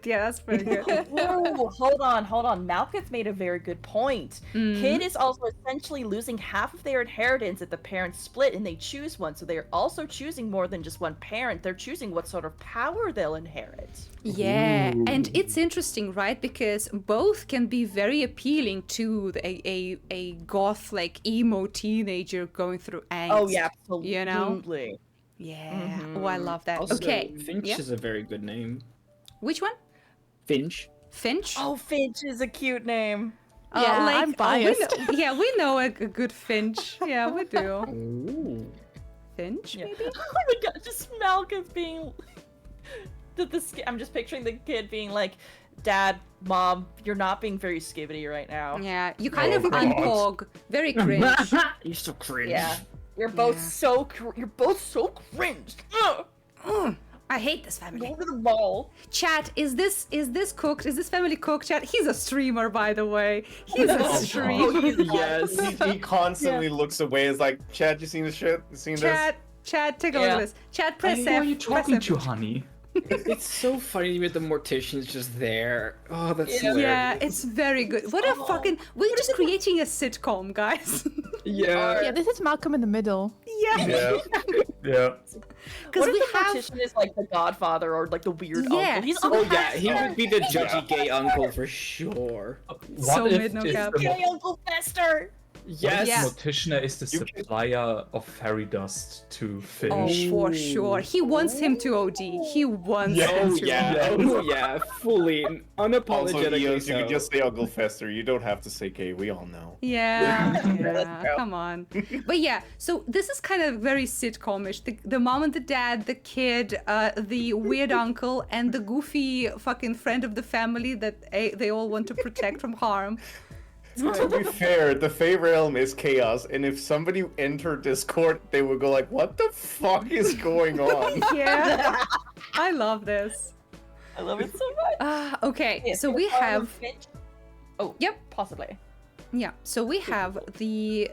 Yeah, that's pretty good. Whoa, hold on. Malkith made a very good point. Kid is also essentially losing half of their inheritance if the parents split and they choose one. So they're also choosing more than just one parent. They're choosing what sort of power they'll inherit. Yeah, and it's interesting, right? Because both can be very appealing to a goth, like emo teenager going through angst. Oh yeah, absolutely. You know? Yeah. Oh, I love that. Also, Okay. Finch Yeah. is a very good name. Which one? Finch. Finch? Oh, Finch is a cute name. Yeah, I'm biased. We know a good Finch. Yeah, we do. Ooh. Finch, Yeah. maybe? Oh my god, just Malkith being I'm just picturing the kid being like, Dad, Mom, you're not being very skibbity right now. Yeah, you kind Oh, of God. unpog. Very cringe. You're so cringe. Yeah. You're both Yeah. you're both so cringe. Ugh. Ugh, I hate this family. Go to the mall. Chat, is this cooked? Is this family cooked? Chat, he's a streamer, by the way. He's a Oh, streamer. Yes. He constantly looks away. It's like, Chad, you seen this shit? You seen this? Chat, take a look Yeah. at this. Chat, press Who F. are you press talking F. to, honey? It's so funny with the morticians just there. Oh, that's Yeah. hilarious. Yeah, it's very good. What a fucking... We're just creating a sitcom, guys. Yeah. Yeah, this is Malcolm in the Middle. Yeah. Yeah. Yeah. Because What we if the have... mortician is like the godfather or like the weird Yeah, uncle? He's so Oh we yeah, have- he would be the judgy gay uncle for sure. So What if mid, no it's cap. the Gay Uncle Fester. Yes. Yeah. Mortician is the You can- supplier of fairy dust to Oh, Finch? for sure. He wants him to OD. He wants him Oh to yeah. OD. Oh yeah. Fully Also, unapologetically Eos, you so. could just say Uncle Fester. You don't have to say gay. We all know. Yeah, Let's yeah, go. come on. But yeah, so this is kind of very sitcomish. The mom and the dad, the kid, the weird uncle, and the goofy fucking friend of the family that they all want to protect from harm. To be fair, the Fey realm is chaos, and if somebody entered Discord, they would go like, "What the fuck is going on?" Yeah, I love this. I love it so much. Okay, Yeah, so we Father have... Finch. Oh, Yep. possibly. Yeah, so we have the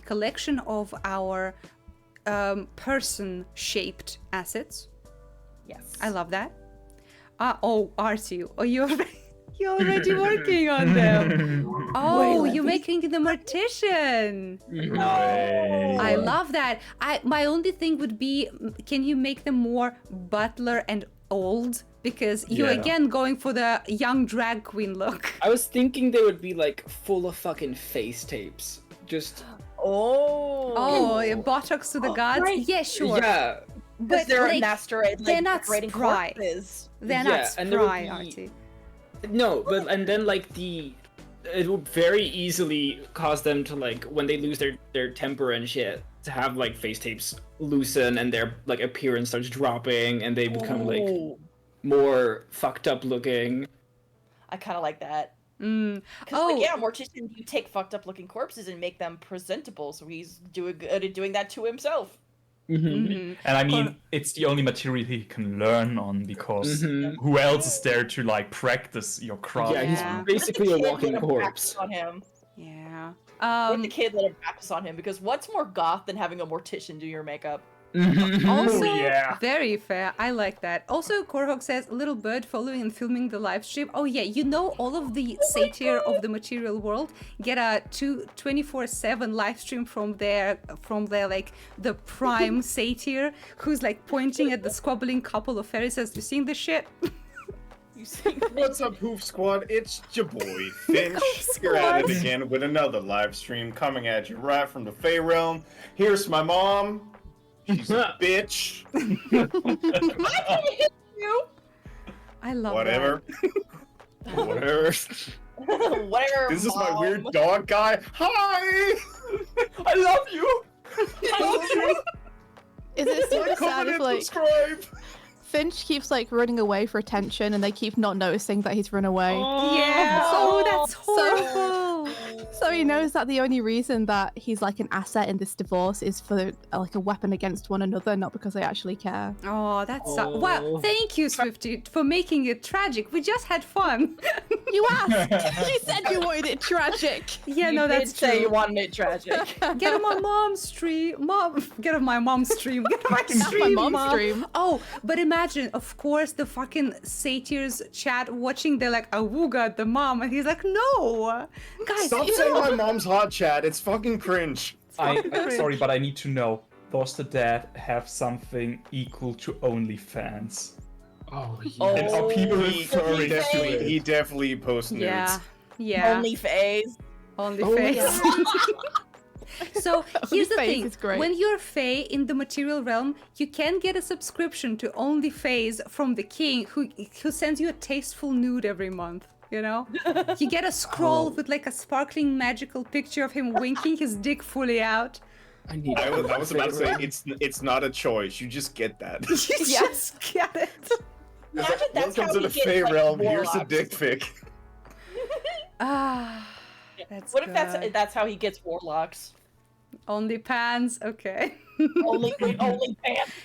collection of our person-shaped assets. Yes. I love that. Oh, Artie, oh, you're already working on them. Oh, you're making the mortician. I love that. My only thing would be, can you make them more butler and old? Because you're Yeah. again going for the young drag queen look. I was thinking they would be like full of fucking face tapes. Just Oh, yeah, Botox to the gods? right. Yeah, sure. yeah. But they're like, a master at they're like not decorating spry. corpses. They're Yeah, not and there would spry, be- Artie. No, but and then like it would very easily cause them to like when they lose their temper and shit to have like face tapes loosen and their like appearance starts dropping and they become like Ooh, more fucked up looking. I kind of like that. Mm. Because Oh, like, yeah, mortician, you take fucked up looking corpses and make them presentable. So he's doing good at doing that to himself. mhm. And I mean, it's the only material he can learn on because Mhm. who else is there to like practice your craft? Yeah, Yeah. he's basically a Kid walking with corpse. practice on him. Yeah. Yeah. With the kid that raps on him, because what's more goth than having a mortician do your makeup? Also, yeah. very fair. I like that. Also, Korhok says, little bird following and filming the live stream. Oh yeah, you know all of the satyr of the material world get a 24/7 live stream from their like the prime satyr who's like pointing at the squabbling couple of fairies says, "You seeing this shit?" You see, What's up, Hoof Squad? It's your boy, Finch. You're at it again with another live stream coming at you right from the Fey realm. Here's my mom. She's a bitch. you. I love Whatever. Whatever. Whatever. This is my Mom. weird dog guy. Hi! I love you. Is it super sad Comment if and like subscribe. Finch keeps like running away for attention and they keep not noticing that he's run away? that. Yeah. Oh, that's So- horrible. So he knows that the only reason that he's like an asset in this divorce is for like a weapon against one another, not because they actually care. Oh, that's wow. Thank you, Swifty, for making it tragic. We just had fun. You asked. You said you wanted it tragic. Yeah, You no, did that's say true. you wanted it tragic. Get on my mom's stream. Get on my mom's stream. Get on my That's stream, my mom's Mom. stream. Oh, but imagine, of course, the fucking satyrs chat watching. They're like, "Awooga at the mom," and he's like, "No, guys, Stop you saying know- my mom's hot chat. It's fucking cringe. I'm sorry, but I need to know. Does the dad have something equal to OnlyFans? Oh, yeah. Oh, And are people He referring to definitely, it? he definitely posts nudes. Yeah, yeah, Only phase. only Oh, face." So here's the OnlyFans thing: is great. when you're Fae in the material realm, you can get a subscription to OnlyFans from the king, who sends you a tasteful nude every month. You know, you get a scroll with like a sparkling magical picture of him winking his dick fully out. I need. I was about to say it's not a choice. You just get that. You just get it. Imagine that's Welcome how to he the gets, Fey like, realm. Here's a warlocks. dick pic. Ah, that's What if good. that's how he gets warlocks? Only pans? Okay. Only pants.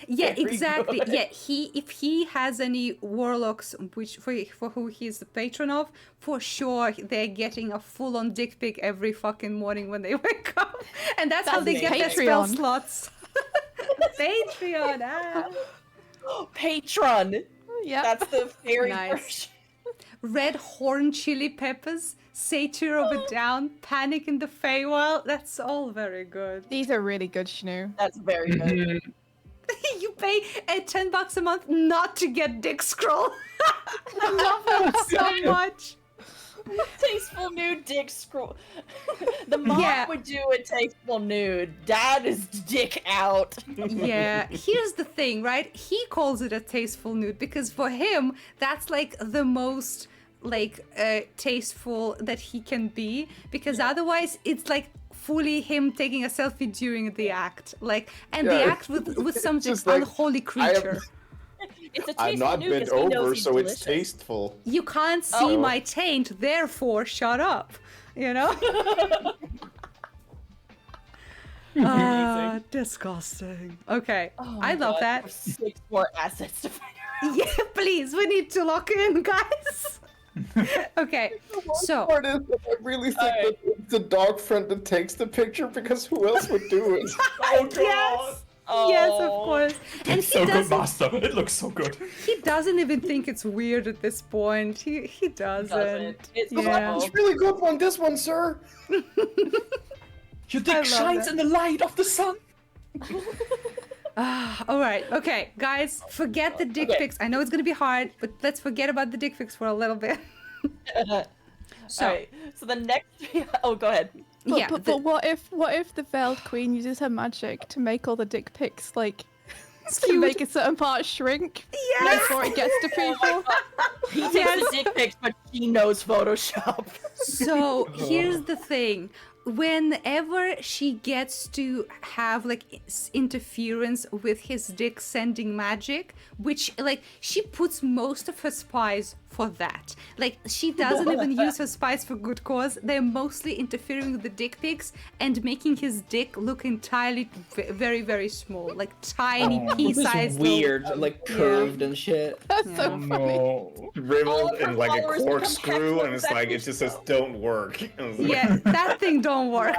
Yeah, Very exactly. good. Yeah, if he has any warlocks which for who he's the patron of, for sure they're getting a full-on dick pic every fucking morning when they wake up, and that's how they That's get their spell Patreon. slots. Patreon. Ah. Patron. Yeah. That's the fairy Nice. version. Red horn chili peppers, satyr of a down, panic in the Feywild. That's all very good. These are really good, Shnu. That's very good. You pay $10 a month not to get dick scroll. I love that so much. Tasteful nude dick scroll. The mom Yeah. would do a tasteful nude. Dad is dick out. Yeah, here's the thing, right? He calls it a tasteful nude because for him, that's like the most like tasteful that he can be, because otherwise it's like fully him taking a selfie during the act, like, and the Yeah. act with some just like, unholy I am- creature. It's a tasteful I'm not nude bent 'cause he knows over, he's so delicious. it's tasteful. You can't see Oh. my taint, therefore shut up. You know? Ah, disgusting. Okay, Oh I my love God, that. there's 6 more assets to find out. Yeah, please, we need to lock in, guys. Okay, so Part is that I really think that it's the dog friend that takes the picture, because who else would do it? Oh, yes, Oh. yes, of course. And It's so good, doesn't, Master. It looks so good. he doesn't even think it's weird at this point. He doesn't. Doesn't. It's Yeah. awful. It's really good one, this one, sir. Your I dick love shines that. in the light of the sun. All right, okay, guys, forget the dick Okay. pics. I know it's gonna be hard, but let's forget about the dick pics for a little bit. So, Alright, so the next. Oh, go ahead. But, yeah, but what if the veiled queen uses her magic to make all the dick pics like to Skewed. make a certain part shrink Yes! before it gets to people? He takes the dick pics, but she knows Photoshop. So here's the thing. Whenever she gets to have like interference with his dick sending magic, which like she puts most of her spies for that. Like, she doesn't even use her spies for good cause. They're mostly interfering with the dick pics and making his dick look entirely very, very small. Like, tiny pea-sized. Weird, like curved and shit. That's so funny. No. Riveled of her in like a followers become corkscrew, and it's hex like it just says "don't work." And it's like, Yeah, that thing don't work.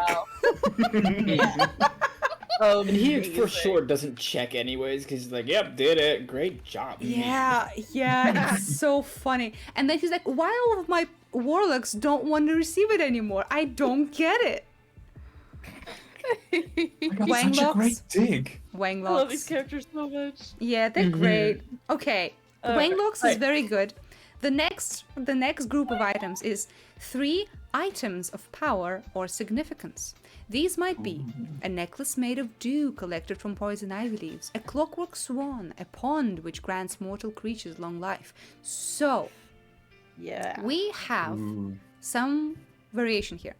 Wow. And he for sure doesn't check anyways, because he's like, yep, did it. Great job. Yeah, it's so funny. And then he's like, why all of my warlocks don't want to receive it anymore? I don't get it. That's such a great dig. Wanglocks. I love these characters so much. Yeah, they're great. Okay, Wanglocks is Alright. very good. The next group of items is 3 items of power or significance. These might be a necklace made of dew collected from poison ivy leaves, a clockwork swan, a pond which grants mortal creatures long life. So, Yeah. we have some variation here.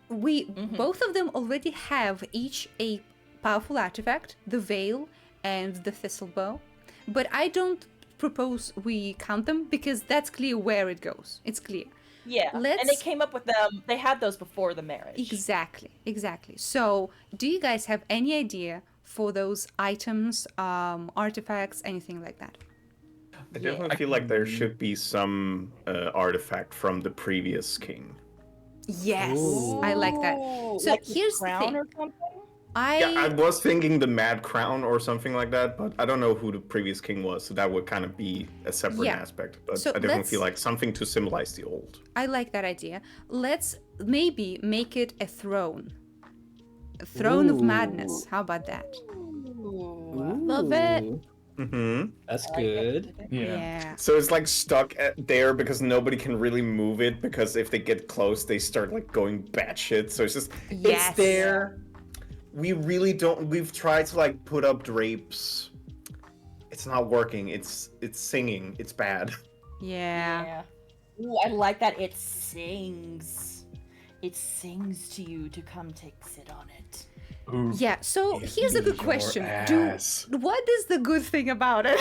We both of them already have each a powerful artifact, the veil and the thistlebow, but I don't propose we count them because that's clear where it goes. It's clear. Yeah. And they came up with them. They had those before the marriage. Exactly. So, do you guys have any idea for those items, artifacts, anything like that? I definitely feel like there should be some artifact from the previous king. Yes, I like that. So like the here's the crown thing. or something? Yeah, I was thinking the Mad Crown or something like that, but I don't know who the previous king was, so that would kind of be a separate Yeah. aspect. But So I definitely let's- feel like something to symbolize the old. I like that idea. Let's maybe make it a throne. A throne of madness. How about that? Love it. Mm-hmm. That's good. Yeah. So it's like stuck there because nobody can really move it, because if they get close, they start like going batshit. So it's just Yes. it's there. We really don't. We've tried to like put up drapes. It's not working. It's singing. It's bad. Yeah. Ooh, I like that. It sings. It sings to you to come sit on it. Ooh. Yeah. So here's a good question. What is the good thing about it?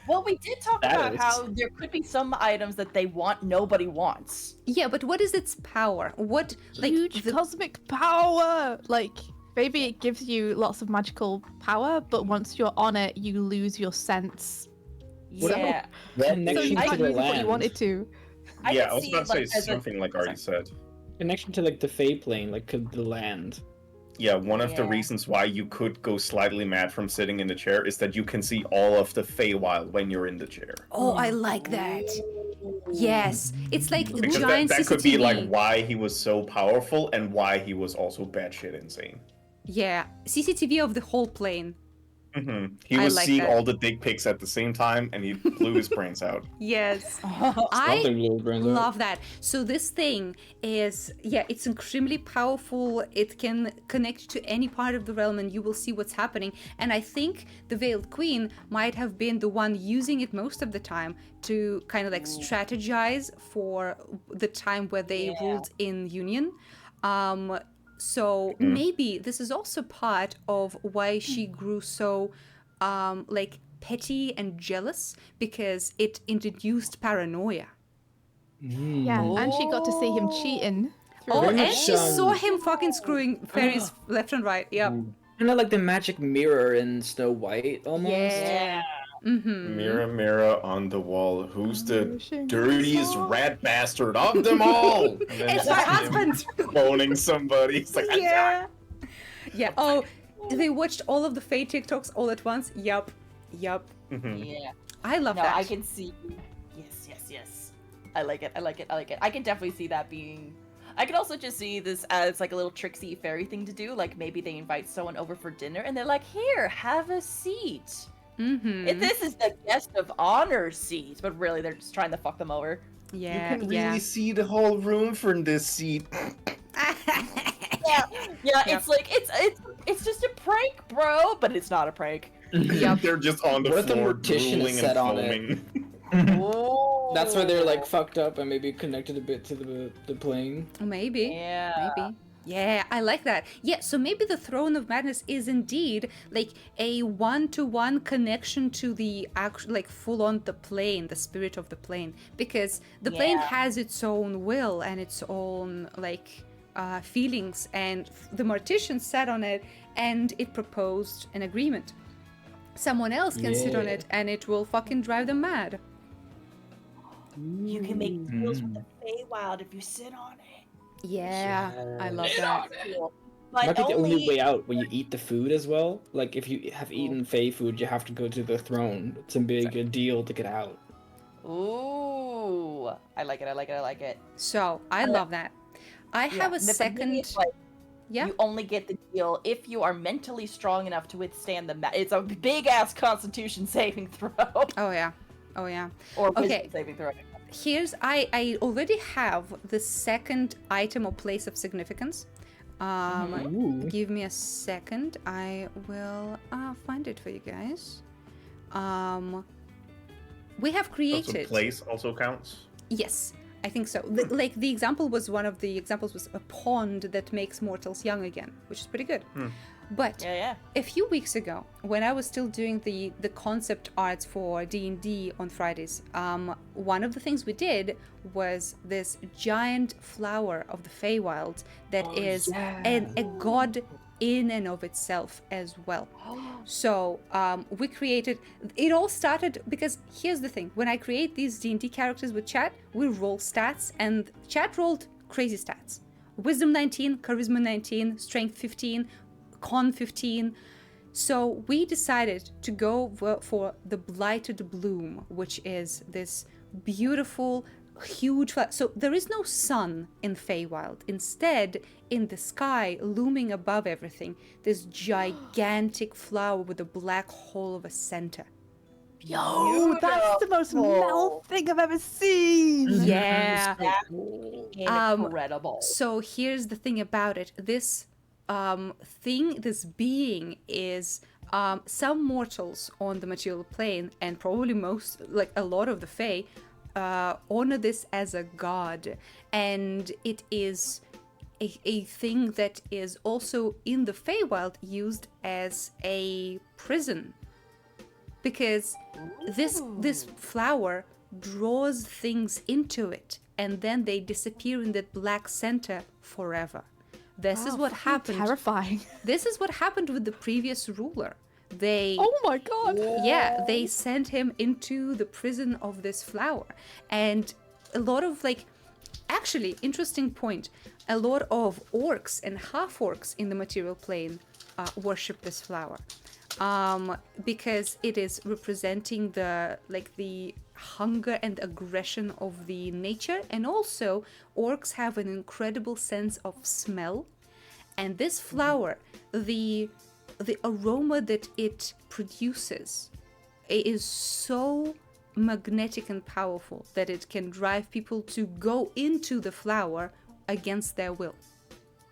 Well, we did talk That about is- how there could be some items that they want nobody wants. Yeah, but what is its power? What like Huge cosmic power. Like maybe it gives you lots of magical power, but once you're on it, you lose your sense. What about Yeah. So connection you to can't the use it what you land? wanted to. Yeah, could I was see about it, to like, say as a- something like Artie said. Connection to like the Fey plane, like the land. Yeah, one of the Yeah. reasons why you could go slightly mad from sitting in the chair is that you can see all of the Feywild when you're in the chair. Oh, I like that. Yes. It's like a Because giant that could CCTV. be like why he was so powerful and why he was also batshit insane. Yeah. CCTV of the whole plane. He I was like seeing that. all the dick pics at the same time, and he blew his brains out. Yes. Something I little brains out. love that. So this thing is, yeah, it's extremely powerful. It can connect to any part of the realm and you will see what's happening. And I think the Veiled Queen might have been the one using it most of the time to kind of like strategize for the time where they ruled in Union. So maybe this is also part of why she grew so like petty and jealous, because it introduced paranoia. Yeah, and she got to see him cheating. Oh, Very and much, she saw him fucking screwing fairies left and right. Yep. Kind of like the magic mirror in Snow White, almost. Yeah. Mm-hmm. Mirror, mirror on the wall, who's the Wishing dirtiest I saw- rat bastard of them all? And then It's my him husband. Cloning somebody. It's like, Yeah. Yeah. Oh, they watched all of the Fae TikToks all at once. Yup. Yup. Yeah. I love No, that. I can see. Yes. I like it. I can definitely see that being. I can also just see this as like a little tricksy fairy thing to do. Like maybe they invite someone over for dinner and they're like, "Here, have a seat." Mm-hmm. If this is the guest of honor seat, but really they're just trying to fuck them over. Yeah. you can yeah. really see the whole room from this seat. Yeah, it's like it's just a prank, bro, but it's not a prank. They're just on the What if the floor mortician is drooling set and on it? foaming. That's why they're like fucked up and maybe connected a bit to the plane. Maybe. Yeah. Maybe. Yeah, I like that. Yeah, so maybe the Throne of Madness is indeed like a one-to-one connection to the actual, like full-on the plane, the spirit of the plane, because the plane has its own will and its own like feelings, and the Mortician sat on it and it proposed an agreement. Someone else can sit on it and it will fucking drive them mad. You can make deals with the Feywild if you sit on it. Yeah, I love that. But Might be the only way out when you eat the food as well. Like if you have eaten Fey food, you have to go to the throne. It's a big deal to get out. Ooh, I like it. I like it. I like it. So I love that. I have a and the second. beginning is like, Yeah. You only get the deal if you are mentally strong enough to withstand the. It's a big ass Constitution saving throw. Oh yeah. Oh yeah. Or Okay. wisdom saving throw. I already have the second item or place of significance. Give me a second. I will find it for you guys. We have So created. place also counts. Yes, I think so. The example was one of the examples was a pond that makes mortals young again, which is pretty good. But a few weeks ago, when I was still doing the concept arts for D&D on Fridays, one of the things we did was this giant flower of the Feywild that is a god in and of itself as well. So we created, it all started because here's the thing, when I create these D&D characters with chat, we roll stats, and chat rolled crazy stats. Wisdom 19, Charisma 19, Strength 15, Con 15. So we decided to go for the Blighted Bloom, which is this beautiful, huge flower. So there is no sun in Feywild. Instead, in the sky, looming above everything, this gigantic flower with a black hole of a center. Yo, that's the most metal thing I've ever seen. Yeah. Incredible. So here's the thing about it. This this being is some mortals on the material plane, and probably most, like a lot of the Fae, honor this as a god, and it is a thing that is also in the Feywild used as a prison, because this flower draws things into it, and then they disappear in that black center forever. This is what happened. Terrifying. This is what happened with the previous ruler. They Oh my god. yeah, they sent him into the prison of this flower. And a lot of actually, interesting point, a lot of orcs and half-orcs in the material plane worship this flower. Because it is representing the hunger and aggression of the nature, and also orcs have an incredible sense of smell, and this flower, the aroma that it produces is so magnetic and powerful that it can drive people to go into the flower against their will.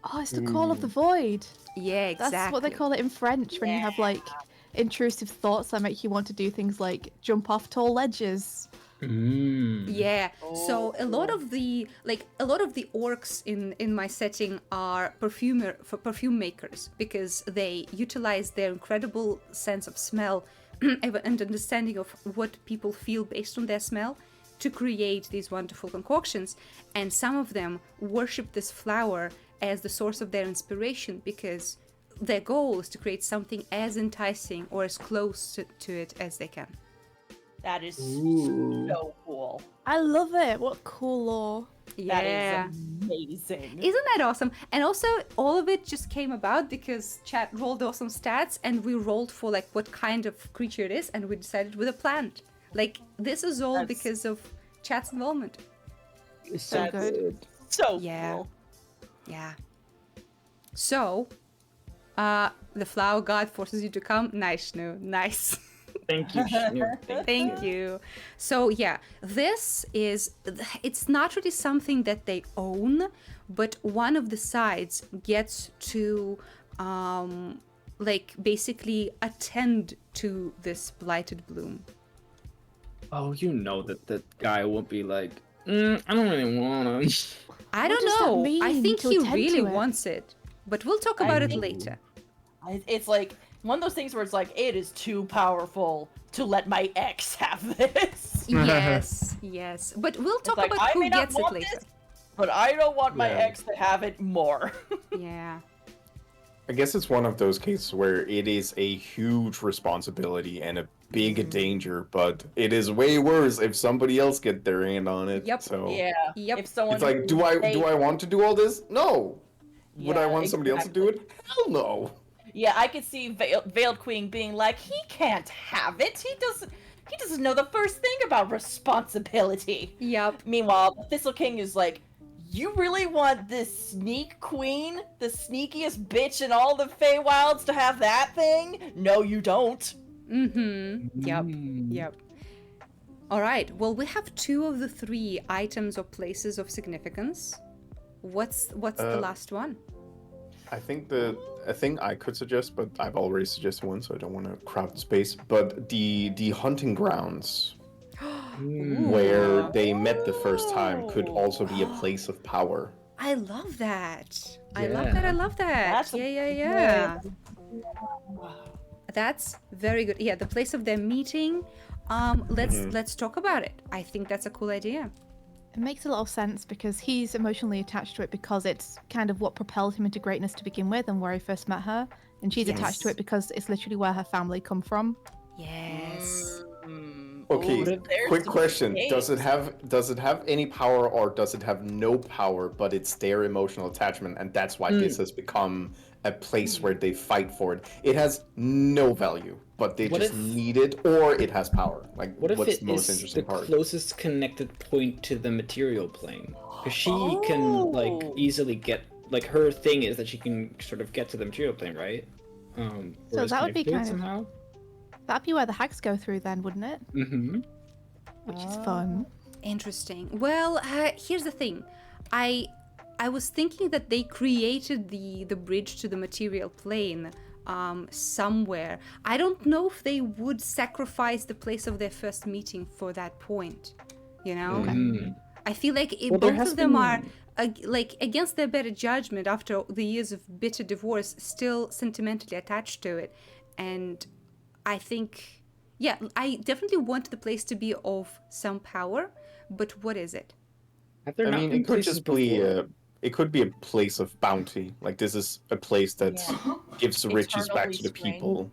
Oh, it's the call of the void. Yeah, exactly. That's what they call it in French when you have intrusive thoughts that make you want to do things like jump off tall ledges. Yeah. So a lot of the orcs in my setting are perfume makers, because they utilize their incredible sense of smell and understanding of what people feel based on their smell to create these wonderful concoctions. And some of them worship this flower as the source of their inspiration, because their goal is to create something as enticing or as close to it as they can. That is so cool. I love it. What cool lore. Yeah. That is amazing. Isn't that awesome? And also, all of it just came about because chat rolled awesome stats, and we rolled for what kind of creature it is, and we decided with a plant. This is all because of chat's involvement. It's so good. So Yeah. cool. Yeah. So, the flower god forces you to come. Nice, Shnu. Nice. Thank you, Shnu. Thank you. So yeah, it's not really something that they own, but one of the sides gets to basically attend to this blighted bloom. Oh, you know that guy won't be like, I don't really want to. I don't does that know. I mean think to he attend really to it? wants it, but we'll talk about it think- later. It's like one of those things where it's like, it is too powerful to let my ex have this. Yes, yes. But we'll talk Like, about I may who not gets it want later. this, but I don't want my Yeah. ex to have it more. Yeah. I guess it's one of those cases where it is a huge responsibility and a big danger, but it is way worse if somebody else get their hand on it. Yep. So Yeah. Yep. If someone it's like, do I want to do all this? No. Would I Yeah, want somebody else to do it? Hell no. Yeah, I could see Veiled Queen being like, he can't have it. He doesn't know the first thing about responsibility. Yep. Meanwhile, the Thistle King is like, you really want this sneak queen, the sneakiest bitch in all the Feywilds, to have that thing? No, you don't. Mm-hmm. Yep. Yep. All right. Well, we have 2 of the 3 items or places of significance. What's the last one? I think a thing I could suggest, but I've already suggested one, so I don't want to crowd the space. But the hunting grounds where they met the first time could also be a place of power. I love that. I love Yeah. that. I love that. That's a yeah. That's very good. Yeah, the place of their meeting. Let's talk about it. I think that's a cool idea. It makes a lot of sense because he's emotionally attached to it because it's kind of what propelled him into greatness to begin with and where he first met her. And she's attached to it because it's literally where her family come from. Yes. Okay, Ooh, there's quick some question. shades. Does it have any power or does it have no power, but it's their emotional attachment and that's why this has become a place where they fight for it? It has no value, but they What just if- need it, or it has power. Like, What if what's it the most is the interesting part? closest connected point to the material plane? Because she can like easily get, like, her thing is that she can sort of get to the material plane, right? So or is that would be connected kind of- somehow. That'd be where the hags go through then, wouldn't it? Mm-hmm. Which is fun. Interesting. Well, here's the thing. I was thinking that they created the bridge to the material plane somewhere. I don't know if they would sacrifice the place of their first meeting for that point. You know? I feel like Well, there both has of them been- are like against their better judgment after the years of bitter divorce, still sentimentally attached to it. And I think, yeah, I definitely want the place to be of some power, but what is it? Have there I not mean, been it could places just be before? it could be a place of bounty. Like, this is a place that gives the riches back Eternally to the spring. people.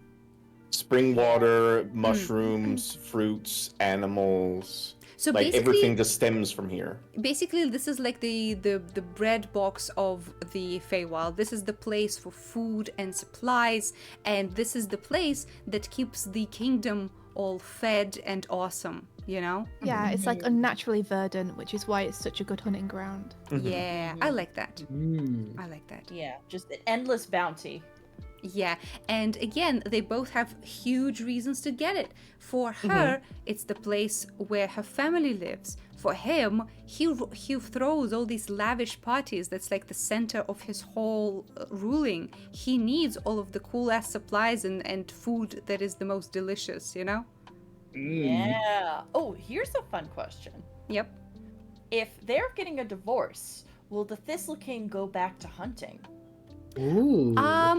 Spring water, mushrooms, fruits, animals. So Like, basically, everything just stems from here. basically this is like the bread box of the Feywild. This is the place for food and supplies, and this is the place that keeps the kingdom all fed and awesome, you know? Yeah, it's like unnaturally verdant, which is why it's such a good hunting ground. Yeah, I like that. Mm. I like that. Yeah, just an endless bounty. Yeah, and again, they both have huge reasons to get it. For her, it's the place where her family lives. For him, he throws all these lavish parties. That's like the center of his whole ruling. He needs all of the cool ass supplies and food that is the most delicious, you know? Yeah. Oh, here's a fun question. Yep. If they're getting a divorce, will the Thistle King go back to hunting? Ooh.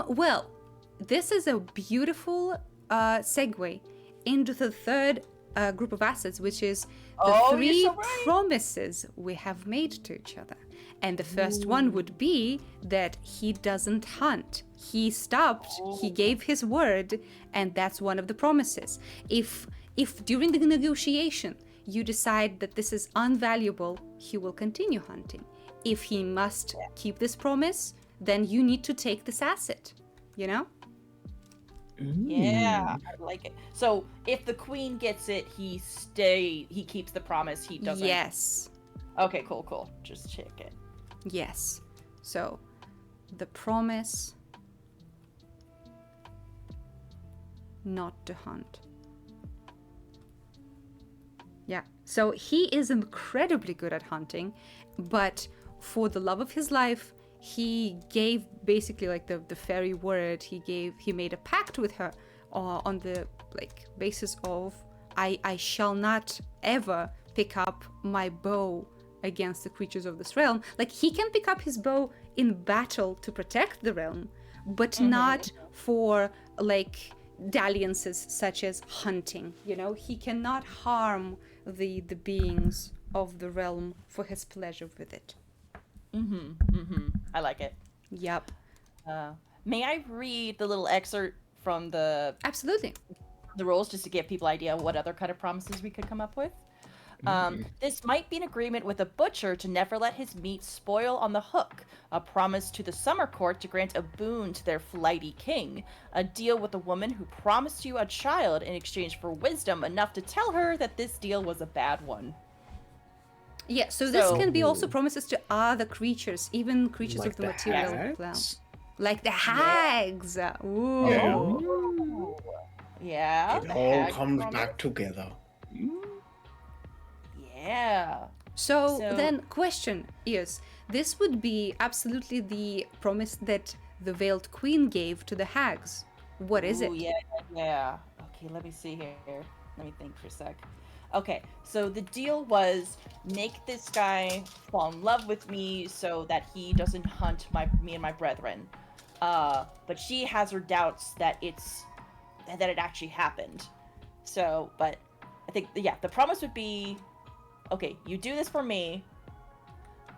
Well, this is a beautiful segue into the third group of assets, which is the Oh, you're 3 so right. promises we have made to each other. And the first one would be that he doesn't hunt. He stopped, he gave his word, and that's one of the promises. If during the negotiation you decide that this is unvaluable, he will continue hunting. If he must keep this promise, then you need to take this asset, you know? Yeah, I like it. So if the queen gets it, he keeps the promise. He doesn't. Yes. Okay, cool. Just check it. Yes. So, the promise not to hunt. Yeah. So he is incredibly good at hunting, but for the love of his life, he gave basically like the fairy word. He made a pact with her on the basis of I shall not ever pick up my bow against the creatures of this realm. Like, he can pick up his bow in battle to protect the realm, but not for, like, dalliances such as hunting, you know? He cannot harm the beings of the realm for his pleasure with it. I like it. Yep. May I read the little excerpt from the Absolutely. rules just to give people an idea of what other kind of promises we could come up with? This might be an agreement with a butcher to never let his meat spoil on the hook, a promise to the summer court to grant a boon to their flighty king, a deal with a woman who promised you a child in exchange for wisdom enough to tell her that this deal was a bad one. Yeah, so this So- can be also promises to other creatures, even creatures Like of the the material hags? realm. Like the hags. Ooh. Yeah. It the all hag comes promise. back together. Yeah. So So- then question is, this would be absolutely the promise that the Veiled Queen gave to the hags. What is Ooh, it? yeah. Okay, let me see here. Let me think for a sec. Okay, so the deal was make this guy fall in love with me so that he doesn't hunt me and my brethren. But she has her doubts that it actually happened. So, but I think the promise would be, okay, you do this for me.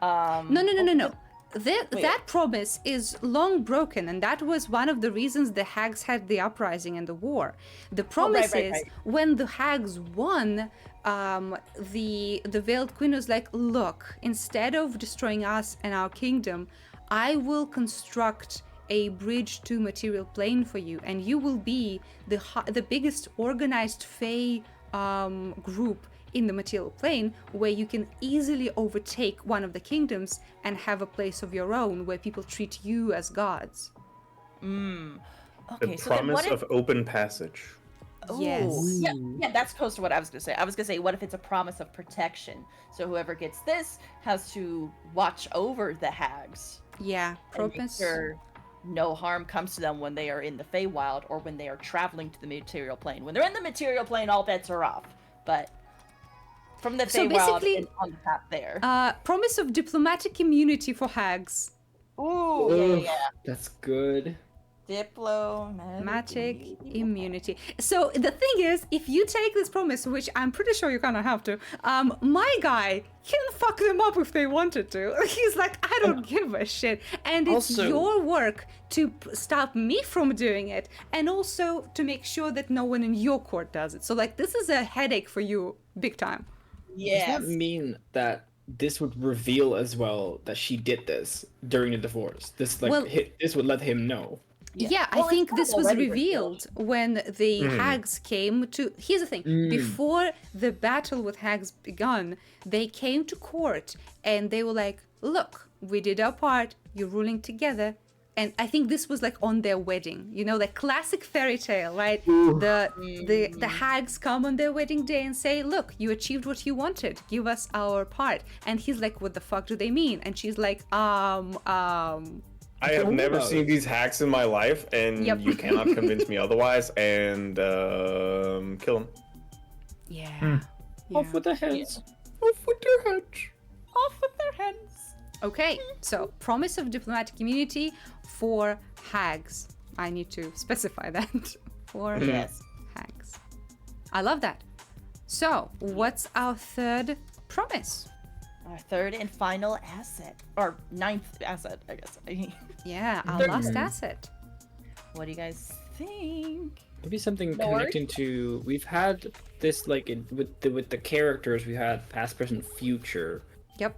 No. Wait. That promise is long broken, and that was one of the reasons the hags had the uprising and the war. The promise right. is when the hags won, the Veiled Queen was like, look, instead of destroying us and our kingdom, I will construct a bridge to material plane for you, and you will be the biggest organized Fey group in the material plane, where you can easily overtake one of the kingdoms and have a place of your own where people treat you as gods. Okay, The so then promise what if... of open passage. Yes. Yeah, that's close to what I was gonna say. I was gonna say, what if it's a promise of protection? So whoever gets this has to watch over the hags. Yeah, And make promise. sure no harm comes to them when they are in the Feywild or when they are traveling to the material plane. When they're in the material plane, all bets are off. But from the So Feywild basically, and on the path there. Promise of diplomatic immunity for hags. Ooh, yeah. That's good. Diplomatic Magic immunity. So the thing is, if you take this promise, which I'm pretty sure you kind of have to, my guy can fuck them up if they wanted to. He's like, I don't give a shit. And it's Also- your work to stop me from doing it, and also to make sure that no one in your court does it. So like, this is a headache for you, big time. Yes. Does that mean that this would reveal as well that she did this during the divorce? This Well- this would let him know. Yeah, Well, I think it's this was already revealed when the hags came to... Here's the thing. Before the battle with hags begun, they came to court and they were like, look, we did our part, you're ruling together. And I think this was like on their wedding, you know, the classic fairy tale, right? The hags come on their wedding day and say, look, you achieved what you wanted, give us our part. And he's like, what the fuck do they mean? And she's like, I have never seen these hacks in my life, and Yep. you cannot convince me otherwise. And kill them. yeah. Off with the heads. Off with their heads. Off with their heads. Okay, so promise of diplomatic immunity for hags. I need to specify that for Yes. hags. I love that. So, what's our third promise? Our third and final asset. Or ninth asset, I guess. Yeah, our Third last one. asset. What do you guys think? Maybe something No worries. connecting to. We've had this like with the characters. We had past, present, future. Yep.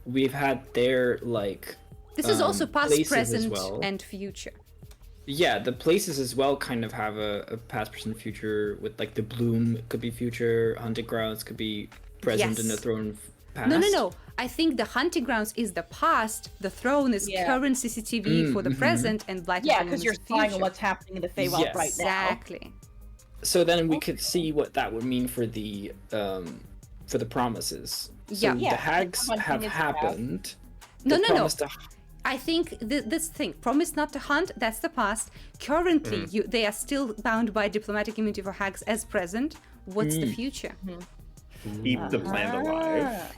We've had their like. This is also past, places as present, well. and future. Yeah, the places as well kind of have a past, present, future with like the bloom could be future, hunting grounds could be present, and the Yes. throne past. No. I think the hunting grounds is the past, the throne is Yeah. current CCTV for the present, and Blight Yeah, of the because Moon you're is the spying on future. what's happening in the Feywild Yes. right now. Exactly. So then we could see what that would mean for the promises. So Yeah. the Yeah, hags hunting have is happened. No, The no. promise to- I think this thing, promise not to hunt, that's the past. Currently, they are still bound by diplomatic immunity for hags as present. What's the future? Keep the plant alive.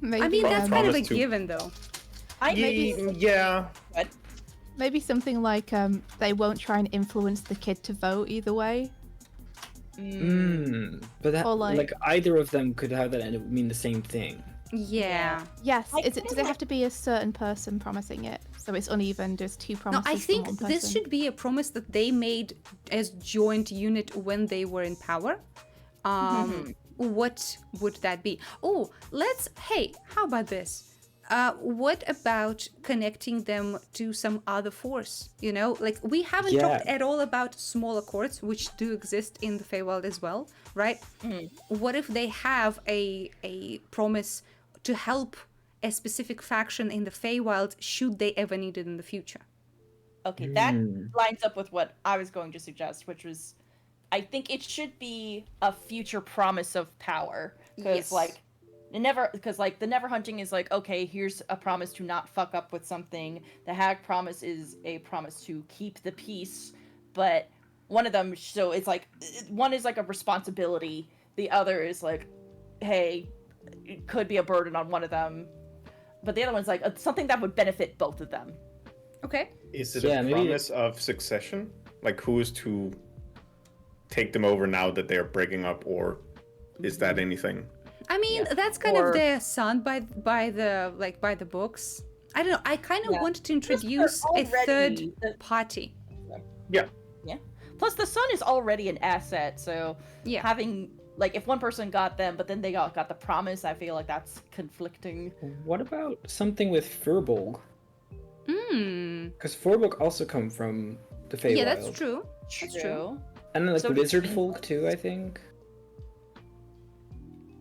Maybe, I mean, that's kind of a promise to- given, though. Yeah. maybe something like they won't try and influence the kid to vote either way. But that, Or like either of them could have that and it would mean the same thing. Yeah. Yes. I Does feel it have to be a certain person promising it? So it's uneven. There's two No, promises. I from think one this person? should be a promise that they made as joint unit when they were in power. What would that be? Oh, hey, how about this? What about connecting them to some other force? You know, like we haven't talked at all about smaller courts, which do exist in the Feywild as well, right? What if they have a promise to help a specific faction in the Feywild should they ever need it in the future? Okay, that lines up with what I was going to suggest, which was, I think it should be a future promise of power, because Yes. the never hunting is like, okay, here's a promise to not fuck up with something. The hag promise is a promise to keep the peace, but one of them, so it's like, one is like a responsibility, the other is like, hey, it could be a burden on one of them, but the other one's like something that would benefit both of them. Okay. Is it Yeah, a maybe- promise of succession? Like who is to take them over now that they're breaking up, or is that anything? I mean, Yeah. that's kind Or- of their son by the books. I don't know. I kind of Yeah. wanted to introduce a already third the- party. Yeah. Plus, the sun is already an asset, so Yeah. having like if one person got them, but then they got the promise, I feel like that's conflicting. What about something with Furbolg? Because Furbolg also come from the Feywild. Yeah, that's true. That's true. And then like So lizard between- folk too, I think.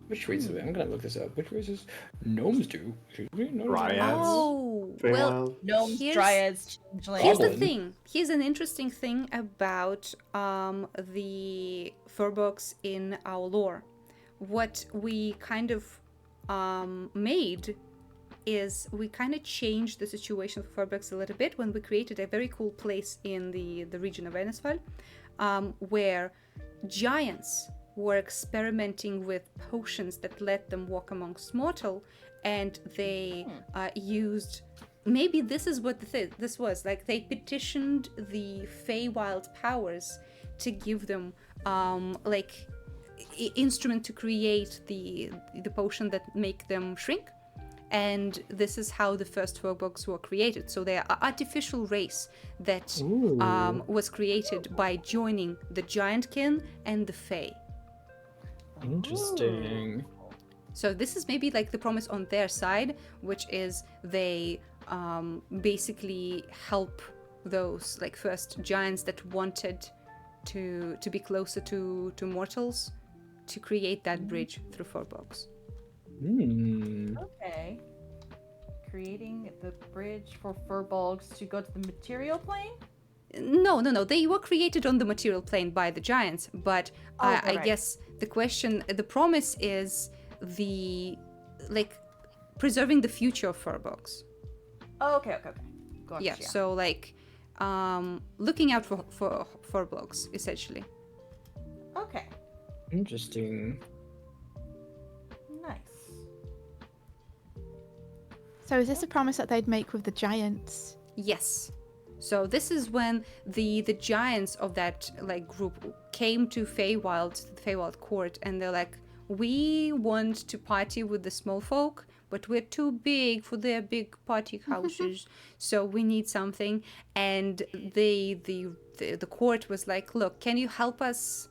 Which races? I'm gonna look this up. Which races? Gnomes do. Dryads. Oh, well, Feywild. Gnomes, Here's- dryads, changelings. here's the Goblin. thing. Here's an interesting thing about the Furbolgs in our lore. What we kind of made is we kind of changed the situation for Furbolgs a little bit when we created a very cool place in the region of Ennersval, where giants were experimenting with potions that let them walk amongst mortal, and they used, maybe this is what this was, like they petitioned the Feywild powers to give them like instrument to create the potion that make them shrink. And this is how the first Furbolgs were created. So they are an artificial race that was created by joining the Giantkin and the Fey. Interesting. So this is maybe like the promise on their side, which is they basically help those like first giants that wanted to be closer to mortals to create that bridge through Furbolgs. Okay. Creating the bridge for Furbolgs to go to the material plane? No. They were created on the material plane by the giants, but I right. guess the promise is the like preserving the future of Furbolgs. Oh, okay. Gotcha. Yeah. So like looking out for Furbolgs essentially. Okay. Interesting. Nice. So is this a promise that they'd make with the giants? Yes. So this is when the giants of that like group came to the Feywild court, and they're like, we want to party with the small folk, but we're too big for their big party houses, so we need something. And the court was like, look, can you help us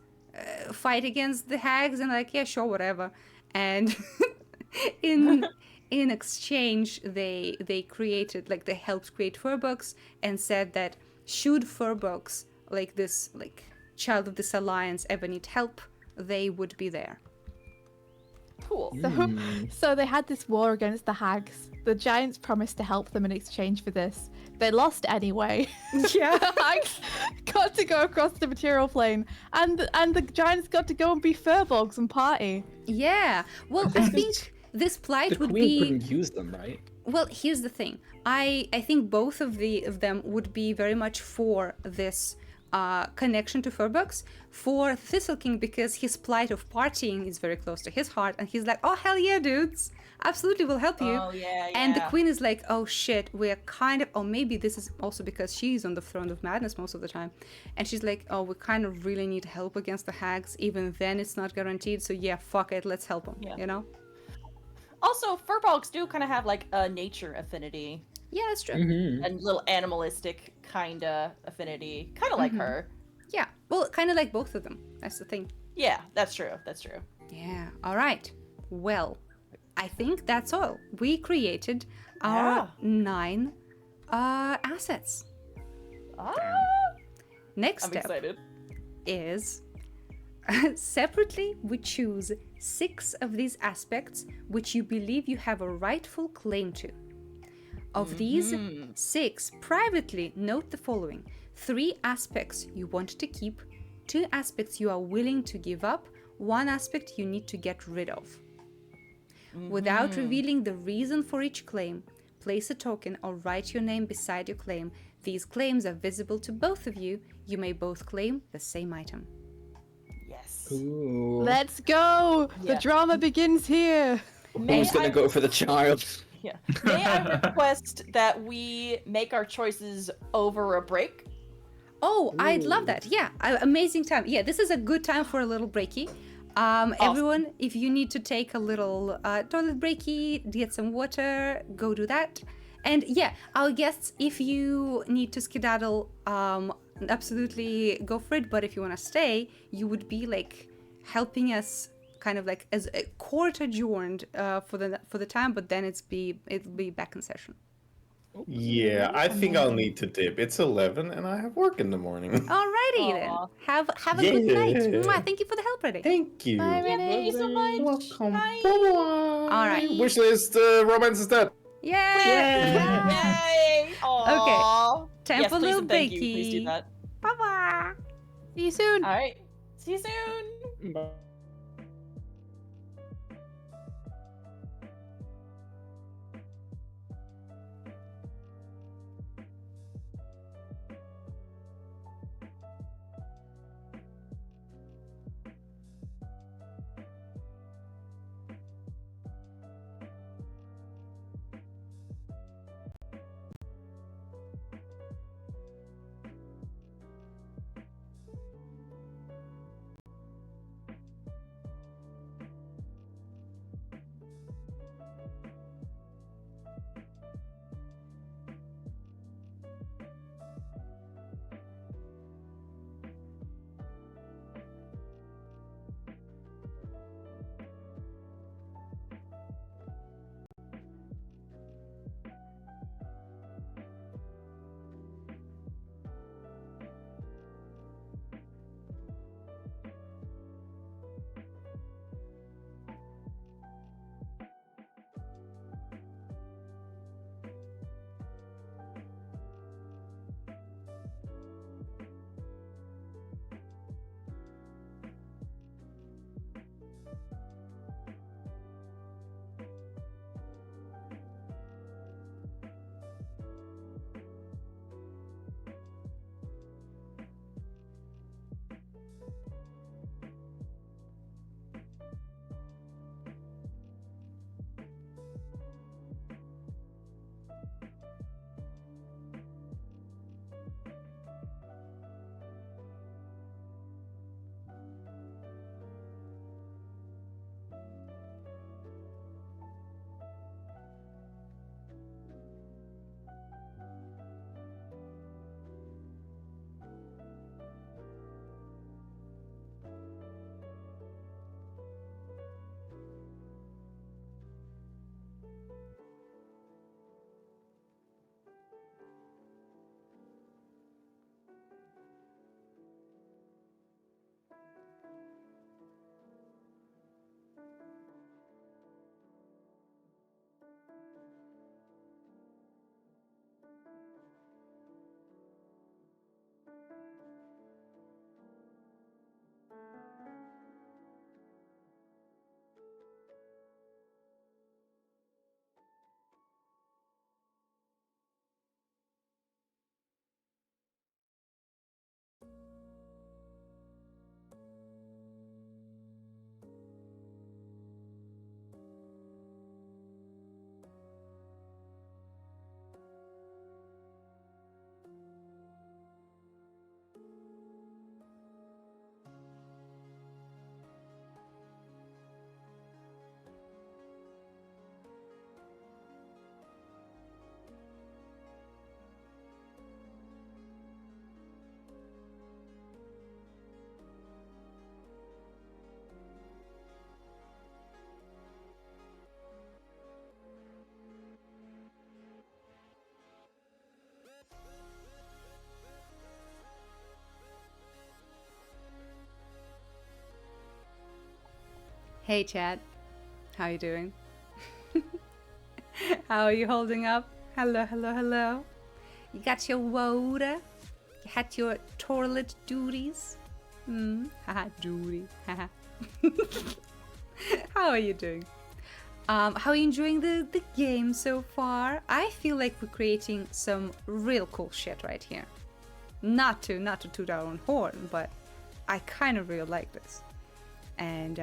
fight against the hags? And like, yeah, sure, whatever. And in exchange, they created, like, they helped create Furbolgs and said that should Furbolgs, like this, like, child of this alliance ever need help, they would be there. Cool. So they had this war against the hags. The giants promised to help them in exchange for this. They lost anyway. Yeah. The hags got to go across the material plane, and the giants got to go and be Furbolgs and party. Yeah. Well, I think this plight The would queen be... couldn't use them, right? Well, here's the thing. I think both of them would be very much for this connection to Furbucks, for Thistle King because his plight of partying is very close to his heart, and he's like, oh hell yeah, dudes, absolutely, we'll help you. Oh yeah, yeah. And the queen is like, oh shit, we're kind of, or maybe this is also because she's on the throne of madness most of the time, and she's like, oh, we kind of really need help against the hags, even then it's not guaranteed, so yeah, fuck it, let's help them, you know? Also, furbolgs do kind of have like a nature affinity. Yeah, that's true. And little animalistic kind of affinity. Kind of like her. Yeah, well, kind of like both of them, that's the thing. Yeah, that's true. That's true. Yeah, all right. Well, I think that's all. We created our 9 assets. Next I'm step excited. is separately we choose 6 of these aspects which you believe you have a rightful claim to. Of these 6, privately note the following: 3 aspects you want to keep, 2 aspects you are willing to give up, 1 aspect you need to get rid of. Without revealing the reason for each claim, place a token or write your name beside your claim. These claims are visible to both of you. You may both claim the same item. Yes. Ooh. Let's go! Yeah. The drama begins here. Who's gonna go for the child? Yeah. May I request that we make our choices over a break? Oh, I'd love that. Yeah, amazing time. Yeah, this is a good time for a little breaky. Everyone, if you need to take a little toilet breaky, get some water, go do that. And yeah, our guests, if you need to skedaddle, absolutely go for it. But if you want to stay, you would be like helping us, kind of like as a court adjourned for the time. But then it'll be back in session. Yeah, I think I'll need to dip. It's 11 and I have work in the morning. Alrighty then. Aw. Have a good night. Yeah. Mwah, thank you for the help, Reddy. Thank you. Bye, Yeah, Renee. thank you so much. Welcome. Bye. Bye. All right. Wish list romance is dead. Yay! Yay! Aww. Time Yes, for please little and thank you. breaky. Please do that. Bye bye. See you soon. All right. See you soon. Bye. Hey, Chad. How you doing? How are you holding up? Hello, hello, hello. You got your water? You had your toilet duties? Haha, duty. Haha. How are you doing? How are you enjoying the game so far? I feel like we're creating some real cool shit right here. Not to toot our own horn, but I kind of really like this. And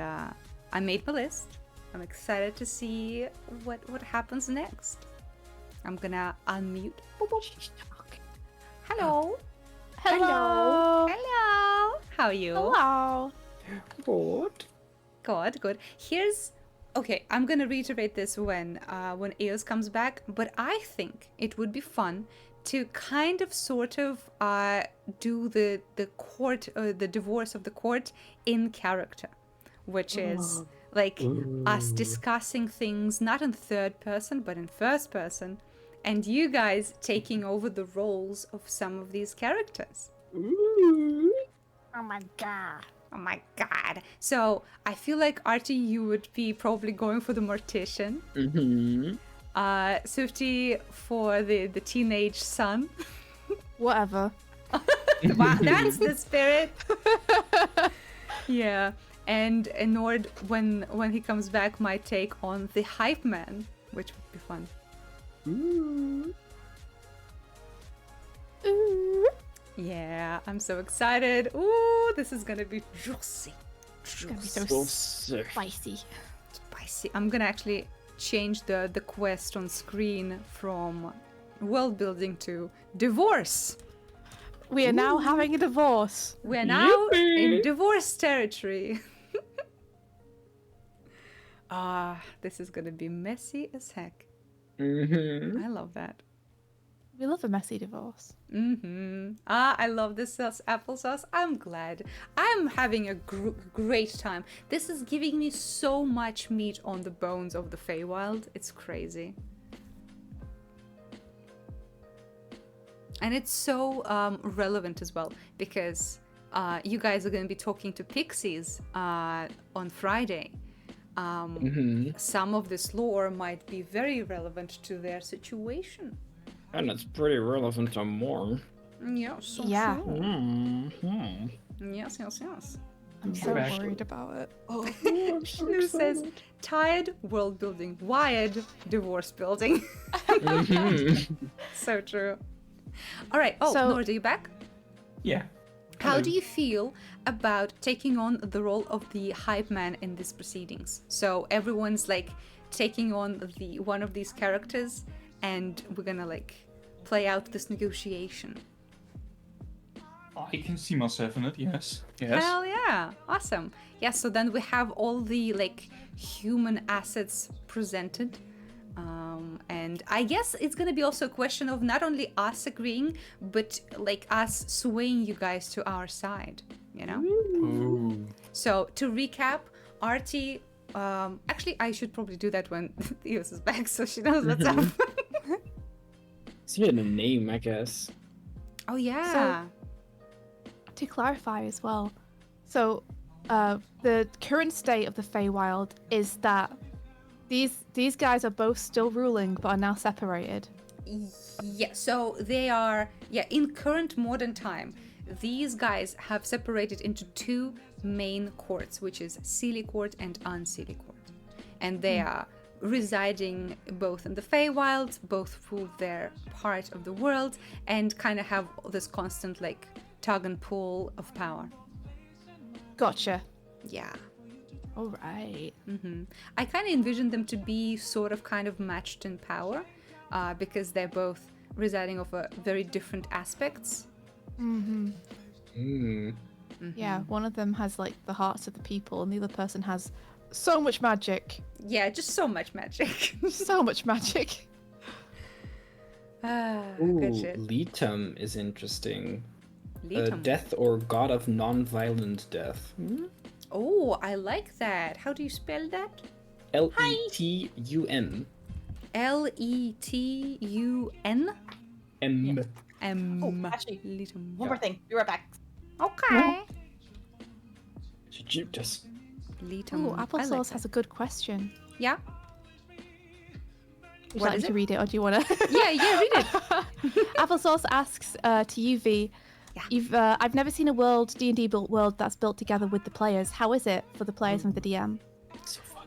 I made my list. I'm excited to see what happens next. I'm gonna unmute. Boop, boop. Hello. Hello. Hello. How are you? Hello. Good. Okay, I'm gonna reiterate this when Eos comes back, but I think it would be fun to kind of sort of do the court, the divorce of the court in character, which is like us discussing things not in third person but in first person, and you guys taking over the roles of some of these characters. Oh my god. Oh my god. So I feel like Artie, you would be probably going for the mortician. Swifty for the teenage son. Whatever. Wow, that's the spirit. Yeah. And Nord, when he comes back, might take on the hype man, which would be fun. Ooh. Yeah, I'm so excited. Ooh, this is gonna be juicy. It's gonna be so spicy. Spicy. I'm gonna actually change the quest on screen from world building to divorce. We are now having a divorce. We're now in divorce territory. This is gonna be messy as heck. I love that. We love a messy divorce. I love this applesauce. I'm glad. I'm having a great time. This is giving me so much meat on the bones of the Feywild. It's crazy. And it's so relevant as well, because you guys are going to be talking to pixies on Friday. Some of this lore might be very relevant to their situation. And it's pretty relevant to more. Yes. Yeah. Yes. I'm so worried about it. Who says tired world building, wired divorce building? So true. All right. Oh, So- Nord, are you back? Yeah. How do you feel about taking on the role of the hype man in these proceedings? So everyone's like taking on one of these characters, and we're gonna like play out this negotiation. I can see myself in it, yes. Yes. Hell yeah, awesome. Yeah, so then we have all the like human assets presented. And I guess it's gonna be also a question of not only us agreeing, but like us swaying you guys to our side, you know? Ooh. So to recap, Artie, actually I should probably do that when Eos is back so she knows what's up. It's even a name, I guess. Oh yeah. To clarify as well, so the current state of the Feywild is that these guys are both still ruling but are now separated. Yeah, so they are, in current modern time, these guys have separated into two main courts, which is Seelie Court and Unseelie Court. And they are residing both in the Feywild, both rule their part of the world, and kind of have this constant like tug and pull of power. Gotcha. Yeah. All right. I kind of envision them to be sort of kind of matched in power, because they're both residing over very different aspects. Yeah, one of them has like the hearts of the people, and the other person has so much magic. Yeah, just so much magic. So much magic. Good shit. Litum is interesting. Litum. Death or god of non-violent death. Oh, I like that. How do you spell that? Letun. Letun? M. Oh, actually, Litum. one more thing. Be right back. Okay. Judas. Litum. Ooh, I Applesauce like has that. a good question. Yeah. Would you What like is to it? read it, or do you want to? Yeah, read it. Applesauce asks to you, V. Yeah. I've never seen a D&D built world that's built together with the players. How is it for the players and the DM? So fun.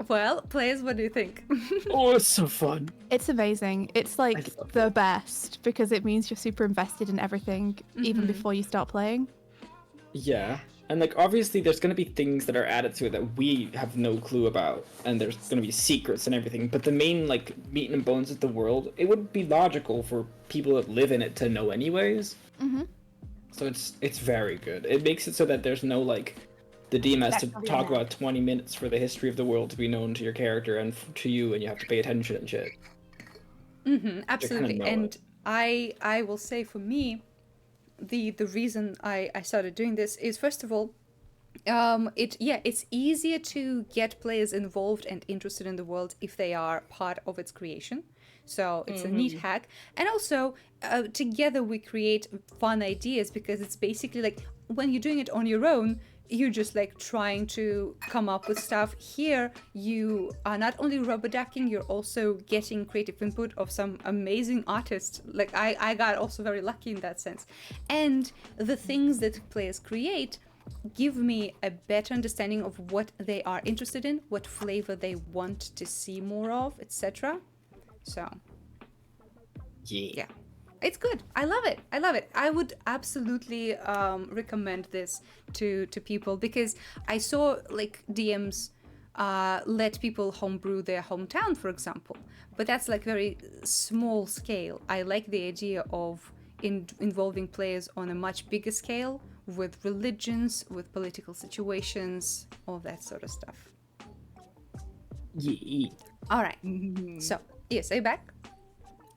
Well, players, what do you think? Oh, it's so fun. It's amazing. It's like love the best because it means you're super invested in everything even before you start playing. Yeah. And like obviously there's gonna be things that are added to it that we have no clue about, and there's gonna be secrets and everything. But the main like meat and bones of the world, it would be logical for people that live in it to know anyways. Mm-hmm. So it's very good. It makes it so that there's no like the DM has to talk about 20 minutes for the history of the world to be known to your character and to you, and you have to pay attention and shit. Absolutely. know And I will say for me, the reason I started doing this is, first of all, it's easier to get players involved and interested in the world if they are part of its creation. So it's a neat hack. And also, together we create fun ideas, because it's basically like when you're doing it on your own, you're just like trying to come up with stuff. Here, you are not only rubber ducking, you're also getting creative input of some amazing artists. Like I got also very lucky in that sense. And the things that players create give me a better understanding of what they are interested in, what flavor they want to see more of, etc. So, yeah. It's good. I love it. I would absolutely recommend this to people, because I saw like DMs let people homebrew their hometown, for example. But that's like very small scale. I like the idea of involving players on a much bigger scale, with religions, with political situations, all that sort of stuff. Yeah. All right. So, yes, are you back?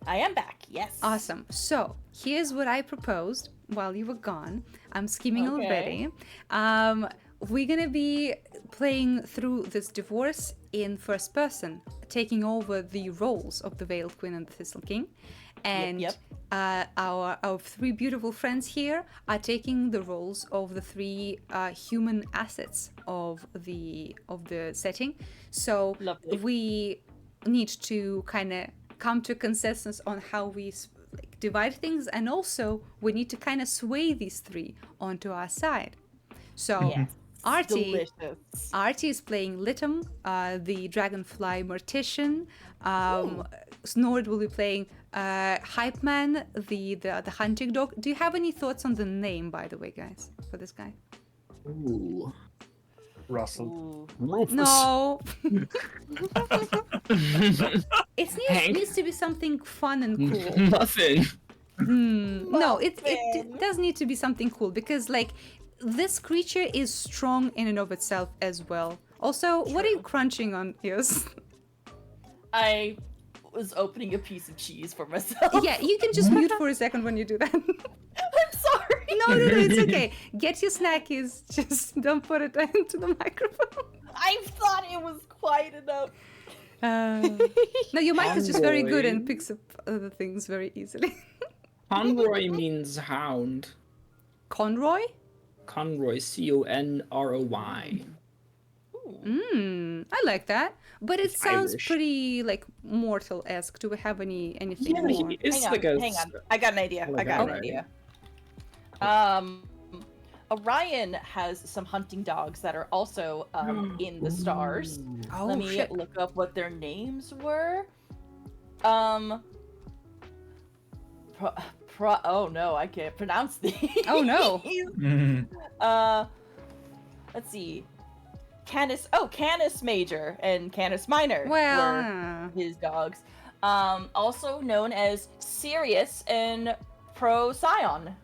I am back. Yes. Awesome. So here's what I proposed while you were gone. I'm scheming already. We're gonna be playing through this divorce in first person, taking over the roles of the Veiled Queen and the Thistle King, and our three beautiful friends here are taking the roles of the three human assets of the setting. So Lovely. we need to kind of come to a consensus on how we divide things, and also we need to kind of sway these three onto our side. So Artie is playing Litum, the dragonfly mortician. Snord will be playing Hype Man, the hunting dog. Do you have any thoughts on the name, by the way, guys, for this guy? Ooh. Russell. No. It needs to be something fun and cool. Muffin. No, it does need to be something cool, because like this creature is strong in and of itself as well. Also, what are you crunching on, Eos? I was opening a piece of cheese for myself. Yeah, you can just mute for a second when you do that. I'm sorry. No, it's okay. Get your snackies. Just don't put it into the microphone. I thought it was quiet enough. No, your mic is just very good and picks up other things very easily. Conroy means hound. Conroy? Conroy, Conroy. I like that. But it sounds Irish. pretty like mortal-esque. Do we have anything more? It's Hang like on, a hang on. I got an idea. like I got an a- idea. Orion has some hunting dogs that are also in the stars. Oh, Let me shit. look up what their names were. Oh no, I can't pronounce these. Oh, no. Let's see. Canis Major and Canis Minor Well, were his dogs. Also known as Sirius and Procyon.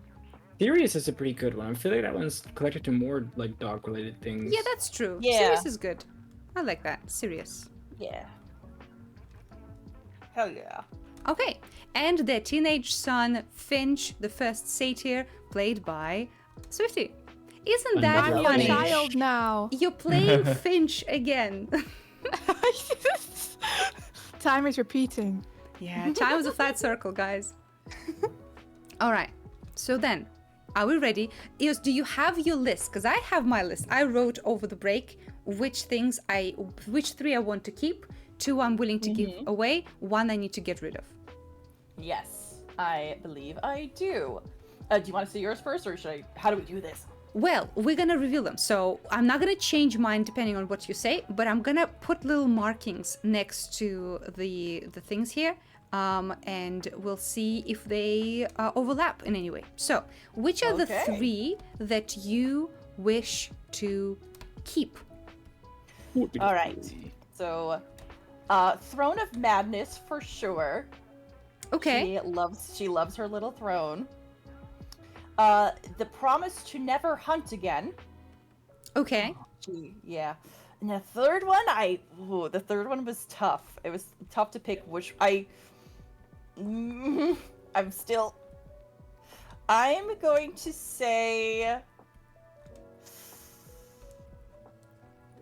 Sirius is a pretty good one. I feel like that one's collected to more like dog-related things. yeah, that's true. Yeah. Sirius is good. I like that. Sirius. Yeah. Hell yeah. Okay, and their teenage son, Finch, the first satyr, played by Swifty. Isn't that Another I'm your funny? child now. You're playing Finch again. Time is repeating. Yeah, time is a flat circle, guys. All right, so then, are we ready? Eos, do you have your list? Because I have my list. I wrote over the break which 3 I want to keep, 2 I'm willing to give away, 1 I need to get rid of. Yes, I believe I do. Do you want to say yours first, or how do we do this? Well, we're gonna reveal them. So I'm not gonna change mine depending on what you say, but I'm gonna put little markings next to the things here. And we'll see if they overlap in any way. So, which are the 3 that you wish to keep? All right. So, Throne of Madness for sure. Okay. She loves her little throne. The Promise to Never Hunt Again. Okay. Yeah. And the third one, the third one was tough. It was tough to pick which I'm going to say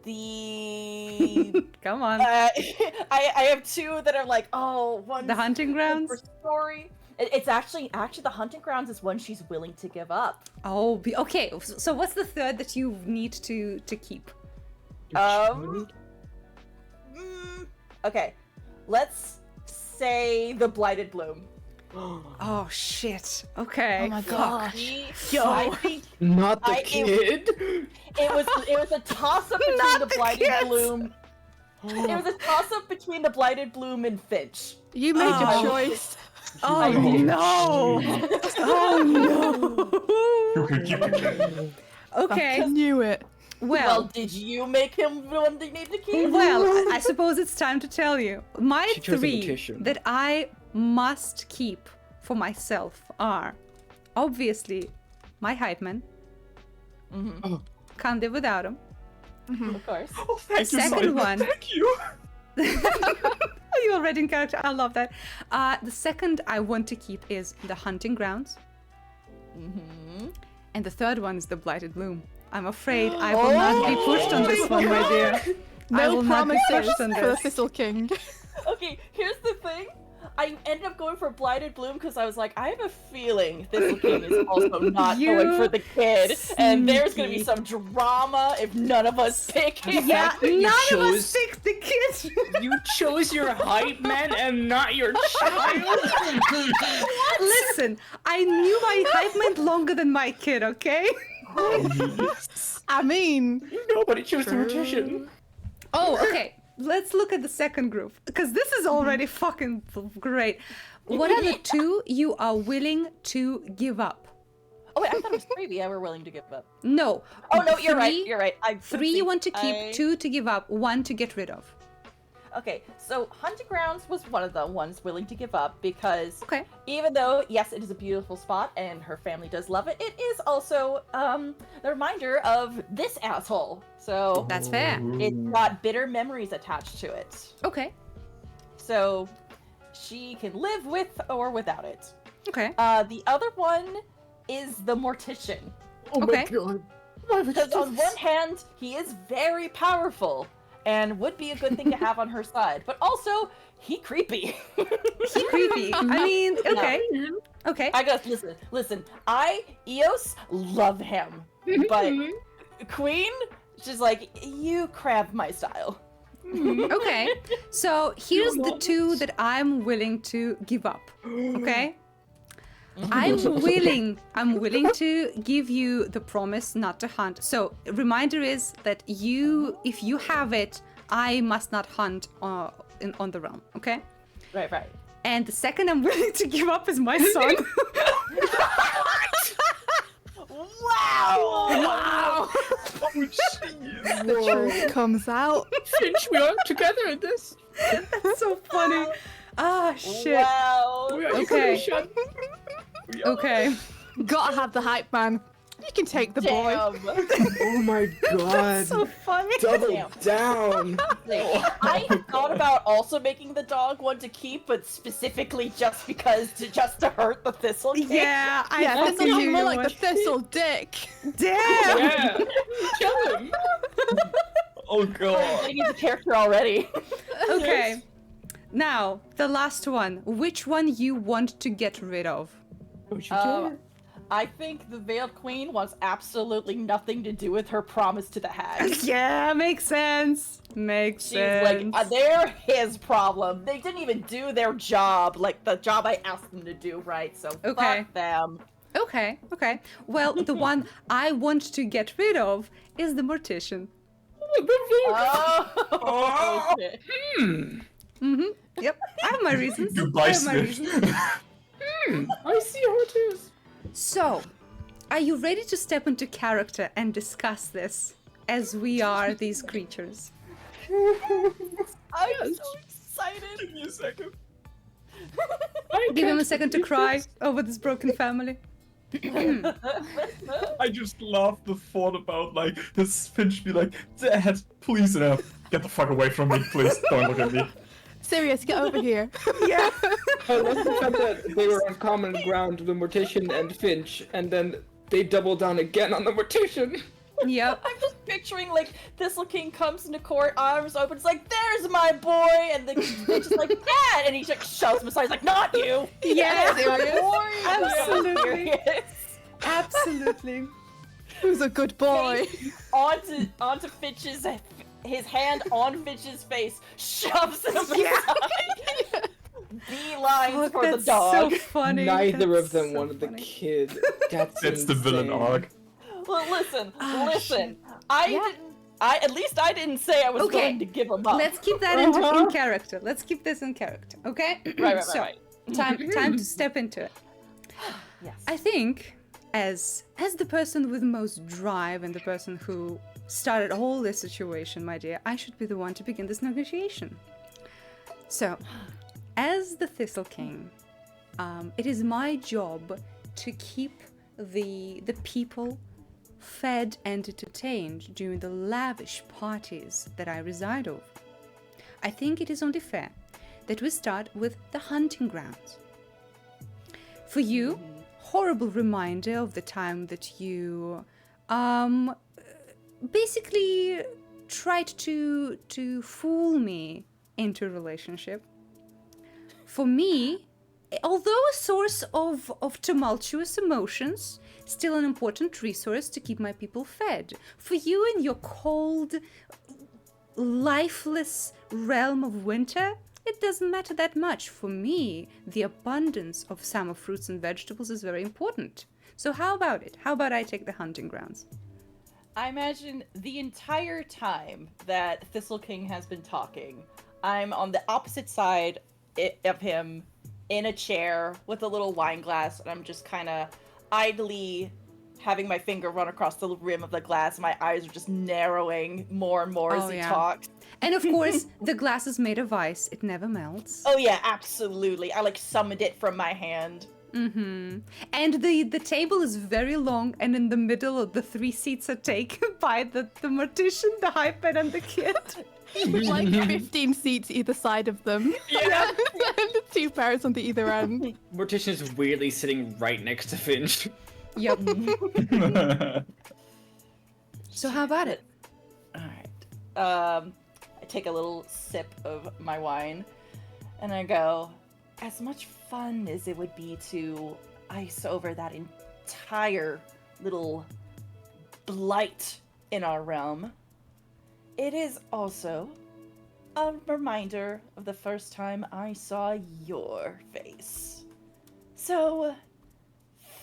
the Come on. I have 2 that are like, one The Hunting Grounds? for story. It's actually the Hunting Grounds is one she's willing to give up. Oh, okay. So what's the third that you need to keep? Okay, let's say the Blighted Bloom. Oh shit. Okay. Oh my god. I think Not the I- kid. it was a toss up between Not the the Blighted kids. Bloom. It was a toss up between the Blighted Bloom and Finch. You made Oh. your choice. Oh no. Oh You can keep the kid. no. Okay. I knew it. Well, Well, did you make him the one they need to keep? well, I suppose it's time to tell you. My She chose a 3 petition. that I must keep for myself are obviously my hype man. Can't live without him. Of course. Oh, thank you, Second Simon. one. Thank you. You already in character. I love that. The second I want to keep is the Hunting Grounds. And the third one is the Blighted Bloom. I'm afraid I will not be pushed on this one, my dear. I No will not be promises pushed on for the this. Thistle King. Okay, here's the thing. I ended up going for Blighted Bloom because I was like, I have a feeling Thistle King is also not You going for the kid, and there's gonna be sneaky. some drama if none of us pick it. Yeah, that you none of us chose- picked the kid. You chose your hype man and not your child. Listen, I knew my hype meant longer than my kid, okay? I mean, Nobody chose the magician. Oh, okay. Let's look at the second group, because this is already fucking great. What are the 2 you are willing to give up? Oh wait, I thought it was 3 we're willing to give up. No. Oh no, you're right. 3 You're right. 3 you want to keep, 2 to give up, 1 to get rid of. Okay, so Hunting Grounds was one of the ones willing to give up because Okay. even though, yes, it is a beautiful spot and her family does love it, it is also the reminder of this asshole. So That's fair. it's got bitter memories attached to it. Okay. So she can live with or without it. Okay. The other one is the Mortician. Oh Okay. my god. Because on one hand, he is very powerful and would be a good thing to have on her side, but also he creepy. He creepy. I mean, okay. Okay. I gotta listen. Eos, love him, but Queen, she's like, you crab my style. Okay. So here's the 2 that I'm willing to give up. Okay? I'm willing to give you the promise not to hunt. So reminder is that if you have it, I must not hunt on the realm. Okay? Right. And the second I'm willing to give up is my son. Wow! the truth comes out. Finch, we are together in this. That's so funny. Ah, shit. Wow! We are Okay. equation. Okay. Gotta have the hype man. You can take the boy. Damn. Oh my god. So funny. Double Damn. down. I thought about also making the dog one to keep, but specifically just to hurt the Thistle King. Yeah, I Yeah, fucking Thistle knew King you more like the would. Thistle Dick. Damn. Yeah. Kill him. Oh god. Getting into character already. Okay. Now, the last one. Which one you want to get rid of? Don't you dare. I think the Veiled Queen wants absolutely nothing to do with her promise to the hag. Yeah, makes sense. Makes She's sense. like, they're his problem. They didn't even do their job, like the job I asked them to do, right? So Okay. fuck them. Okay. Well, the one I want to get rid of is the mortician. Oh, shit. Yep, I have my reasons. Goodbye, I have my Swift. reasons. I see how it is. So, are you ready to step into character and discuss this as we are these creatures? I'm so excited. Give me a second. Give him a second to cry over this broken family. I just love the thought about like his Finch be like, Dad, please get the fuck away from me, please. Don't look at me. Sirius, get over here. Yeah. I love the fact that they were on common ground, the Mortician and Finch, and then they doubled down again on the Mortician. Yep. I'm just picturing like Thistle King comes into court, arms open, it's like, "There's my boy," and they're just like, "Dad," and he like shoves him aside, he's like, "Not you." Yeah. Serious? Absolutely. Absolutely. Who's a good boy? onto Fitch's his hand on Fitch's face, shoves him aside. Beelines Fuck, for the that's dog. so funny. Neither That's of them so wanted the funny. kid. That's the villain insane. arc. Well, listen. shit. At least I didn't say I was Okay. going to give him up. Let's keep that in character. Let's keep this in character, okay? Right. So, time to step into it. Yes. I think, as the person with most drive and the person who started all this situation, my dear, I should be the one to begin this negotiation. So, as the Thistle King, it is my job to keep the people fed and entertained during the lavish parties that I reside over. I think it is only fair that we start with the hunting grounds. For you, horrible reminder of the time that you basically tried to fool me into a relationship. For me, although a source of tumultuous emotions, still an important resource to keep my people fed. For you in your cold, lifeless realm of winter, it doesn't matter that much. For me, the abundance of summer fruits and vegetables is very important. So how about it? How about I take the hunting grounds? I imagine the entire time that Thistle King has been talking, I'm on the opposite side of him in a chair with a little wine glass, and I'm just kind of idly having my finger run across the rim of the glass. My eyes are just narrowing more and more as he talks. And of course, the glass is made of ice. It never melts. Oh yeah, absolutely. I like summoned it from my hand. Mm-hmm. And the table is very long, and in the middle of the 3 seats are taken by the mortician, the hyped, and the kid. With like 15 seats either side of them. Yeah. And the 2 parents on the either end. Mortician is weirdly sitting right next to Finch. Yep. So how about it? All right. I take a little sip of my wine, and I go, as much fun as it would be to ice over that entire little blight in our realm, it is also a reminder of the first time I saw your face. So,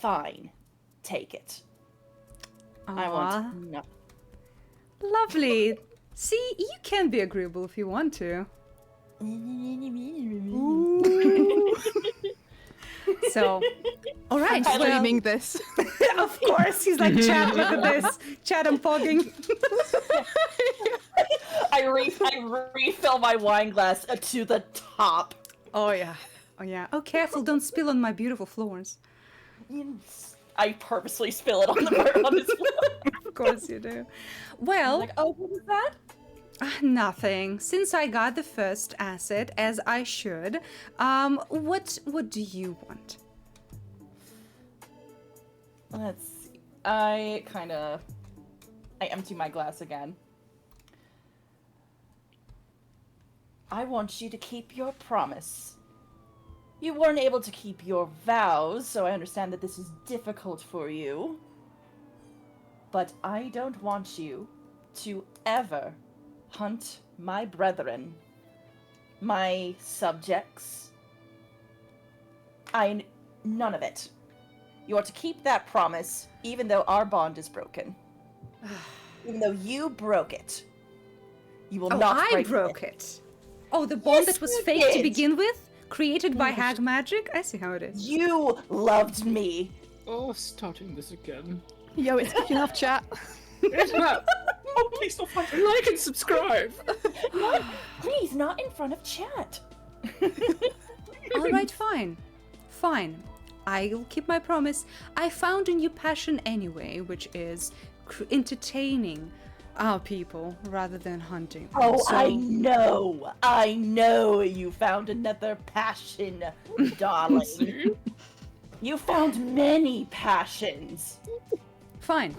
fine. Take it. I Aw, want nothing. lovely. See, you can be agreeable if you want to. So, all right. I'm Well, streaming this. of course, he's like, chat, look at this. Chat, I'm pogging. I refill my wine glass to the top. Oh, yeah. Oh, yeah. Oh, careful, don't spill on my beautiful floors. I purposely spill it on his floor. Of course you do. Well, Like, oh, what was that? nothing. Since I got the first asset, as I should, what do you want? Let's see. I empty my glass again. I want you to keep your promise. You weren't able to keep your vows, so I understand that this is difficult for you. But I don't want you to ever hunt my brethren, my subjects. None of it. You are to keep that promise, even though our bond is broken. Even though you broke it. You will not break it. I broke it. Oh, the bond Yes, that was you fake to did. begin with? Created by hag magic? I see how it is. You loved me. Oh, starting this again. Yo, it's kicking off chat. Oh, please don't fight. Like and subscribe. Please, not in front of chat. Alright, fine. Fine. I'll keep my promise. I found a new passion anyway, which is entertaining our people rather than hunting. Oh, So- I know you found another passion, darling. You found many passions. Fine.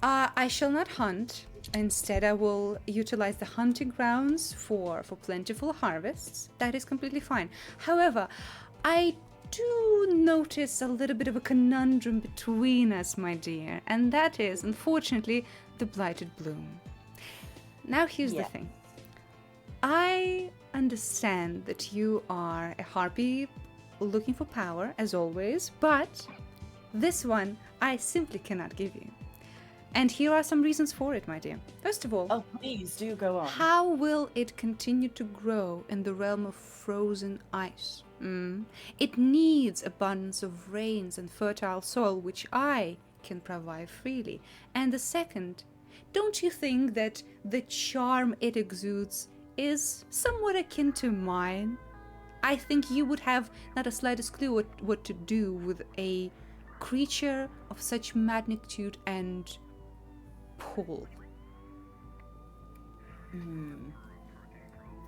I shall not hunt. Instead, I will utilize the hunting grounds for plentiful harvests. That is completely fine. However, I do notice a little bit of a conundrum between us, my dear, and that is, unfortunately, the blighted bloom. Now, here's the Yeah. thing. I understand that you are a harpy looking for power, as always, but this one I simply cannot give you. And here are some reasons for it, my dear. First of all, Oh, please do go on. how will it continue to grow in the realm of frozen ice? It needs abundance of rains and fertile soil, which I can provide freely. And the second, don't you think that the charm it exudes is somewhat akin to mine? I think you would have not a slightest clue what to do with a creature of such magnitude and pull.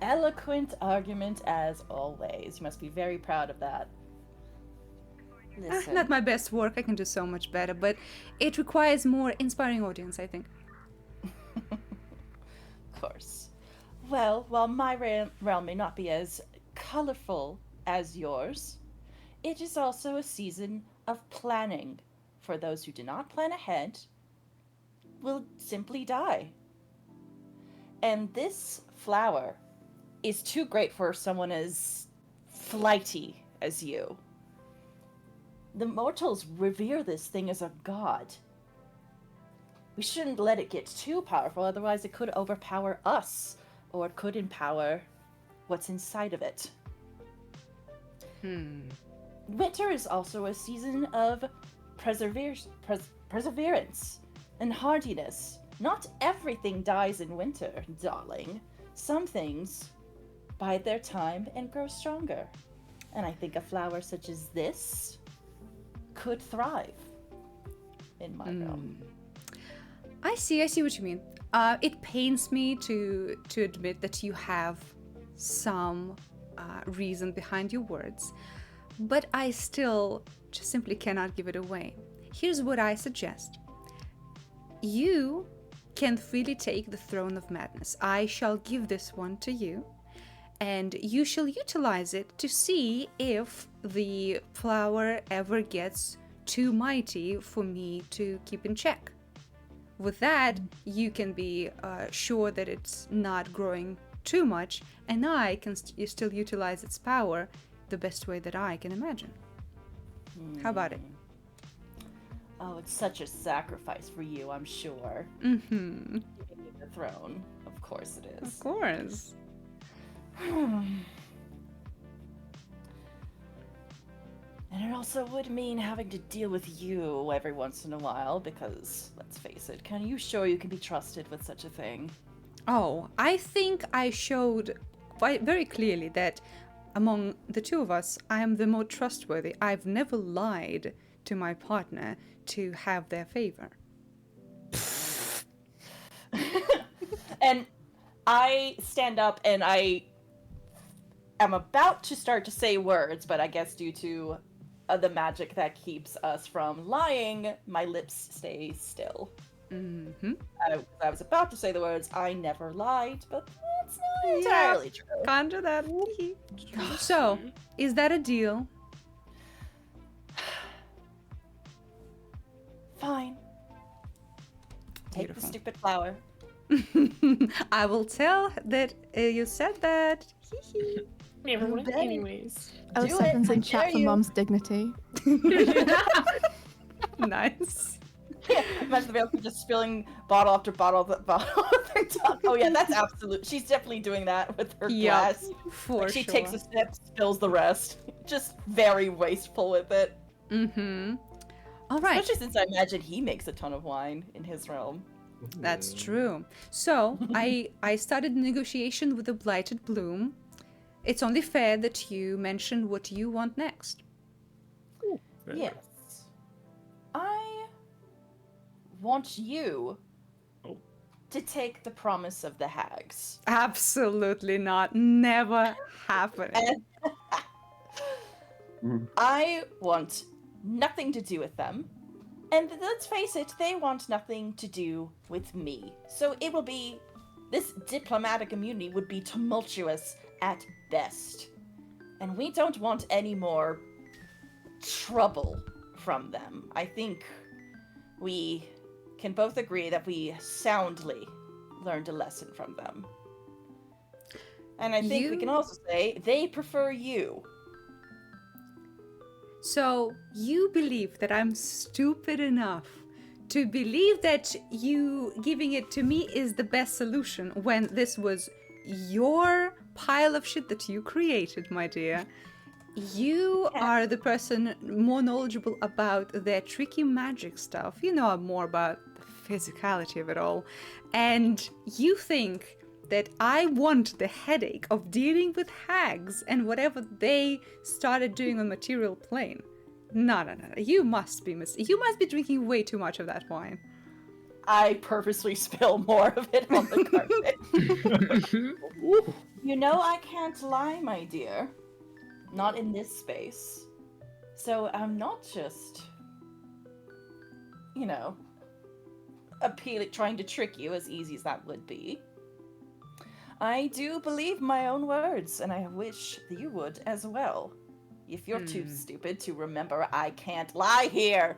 Eloquent argument as always. You must be very proud of that. Listen. Not my best work, I can do so much better, but it requires more inspiring audience, I think. Of course. Well, while my realm may not be as colorful as yours, it is also a season of planning. For those who do not plan ahead, will simply die. And this flower is too great for someone as flighty as you. The mortals revere this thing as a god. We shouldn't let it get too powerful, otherwise it could overpower us, or it could empower what's inside of it. Winter is also a season of perseverance and hardiness. Not everything dies in winter, darling. Some things bide their time and grow stronger. And I think a flower such as this could thrive in my realm. I see what you mean. It pains me to admit that you have some reason behind your words, but I still just simply cannot give it away. Here's what I suggest. You can freely take the throne of madness. I shall give this one to you, and you shall utilize it to see if the flower ever gets too mighty for me to keep in check. With that, you can be sure that it's not growing too much, and I can still utilize its power the best way that I can imagine. How about it? Oh, it's such a sacrifice for you, I'm sure. Mm-hmm. Giving you the throne. Of course it is. Of course. And it also would mean having to deal with you every once in a while, because, let's face it, can you sure you can be trusted with such a thing? Oh, I think I showed quite very clearly that among the two of us, I am the more trustworthy. I've never lied to my partner to have their favor. And I stand up and I am about to start to say words, but I guess due to the magic that keeps us from lying, my lips stay still. Mm-hmm. I was about to say the words, I never lied, but that's not entirely true. Can't do that. So, is that a deal? Fine. Take the Beautiful. stupid flower. I will tell that you said that. Anyways. Oh, Do seconds it, in I chat dare for you. Mom's dignity. Nice. Imagine the real just spilling bottle after bottle of bottle of their tongue. Oh yeah, that's absolute. She's definitely doing that with her glass. For Like, she sure. takes a sip, spills the rest. Just very wasteful with it. Mm-hmm. All right. Especially since I imagine he makes a ton of wine in his realm. That's true. So I started negotiation with the Blighted Bloom. It's only fair that you mention what you want next. Yes. I want you to take the promise of the hags. Absolutely not. Never happening. I want nothing to do with them. And let's face it, they want nothing to do with me. So it will be... This diplomatic immunity would be tumultuous at best. And we don't want any more trouble from them. I think we can both agree that we soundly learned a lesson from them. And I think we can also say they prefer you. So you believe that I'm stupid enough to believe that you giving it to me is the best solution when this was your pile of shit that you created, my dear. You are the person more knowledgeable about their tricky magic stuff. You know more about the physicality of it all. And you think that I want the headache of dealing with hags and whatever they started doing on material plane. No. You must be drinking way too much of that wine. I purposely spill more of it on the carpet. You know I can't lie, my dear. Not in this space. So I'm not just, trying to trick you as easy as that would be. I do believe my own words, and I wish that you would as well. If you're too stupid to remember, I can't lie here.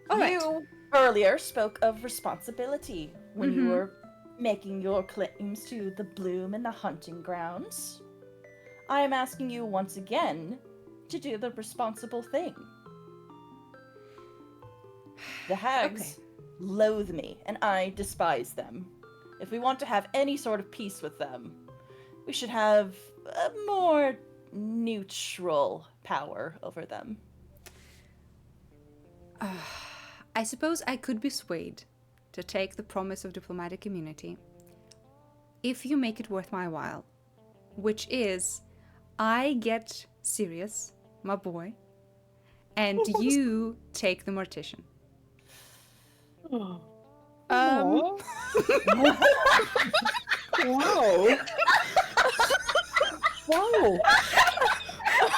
All right. You earlier spoke of responsibility when you were making your claims to the bloom and the hunting grounds. I am asking you once again to do the responsible thing. The hags loathe me, and I despise them. If we want to have any sort of peace with them, we should have a more neutral power over them. I suppose I could be swayed to take the promise of diplomatic immunity if you make it worth my while, which is I get Sirius, my boy, and you take the mortician. Wow. Wow.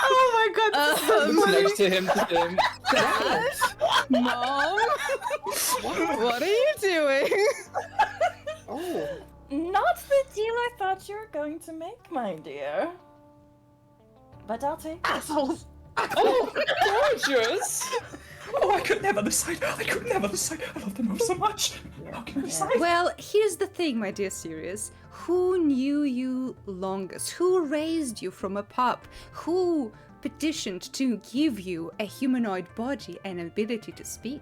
Oh my god, Who's next to him? Mom? What are you doing? Oh. Not the deal I thought you were going to make, my dear. But I'll take it. Assholes. Oh, gorgeous! Oh, I could never decide. I love the gnome so much. How can I decide? Well, here's the thing, my dear Sirius. Who knew you longest? Who raised you from a pup? Who petitioned to give you a humanoid body and ability to speak?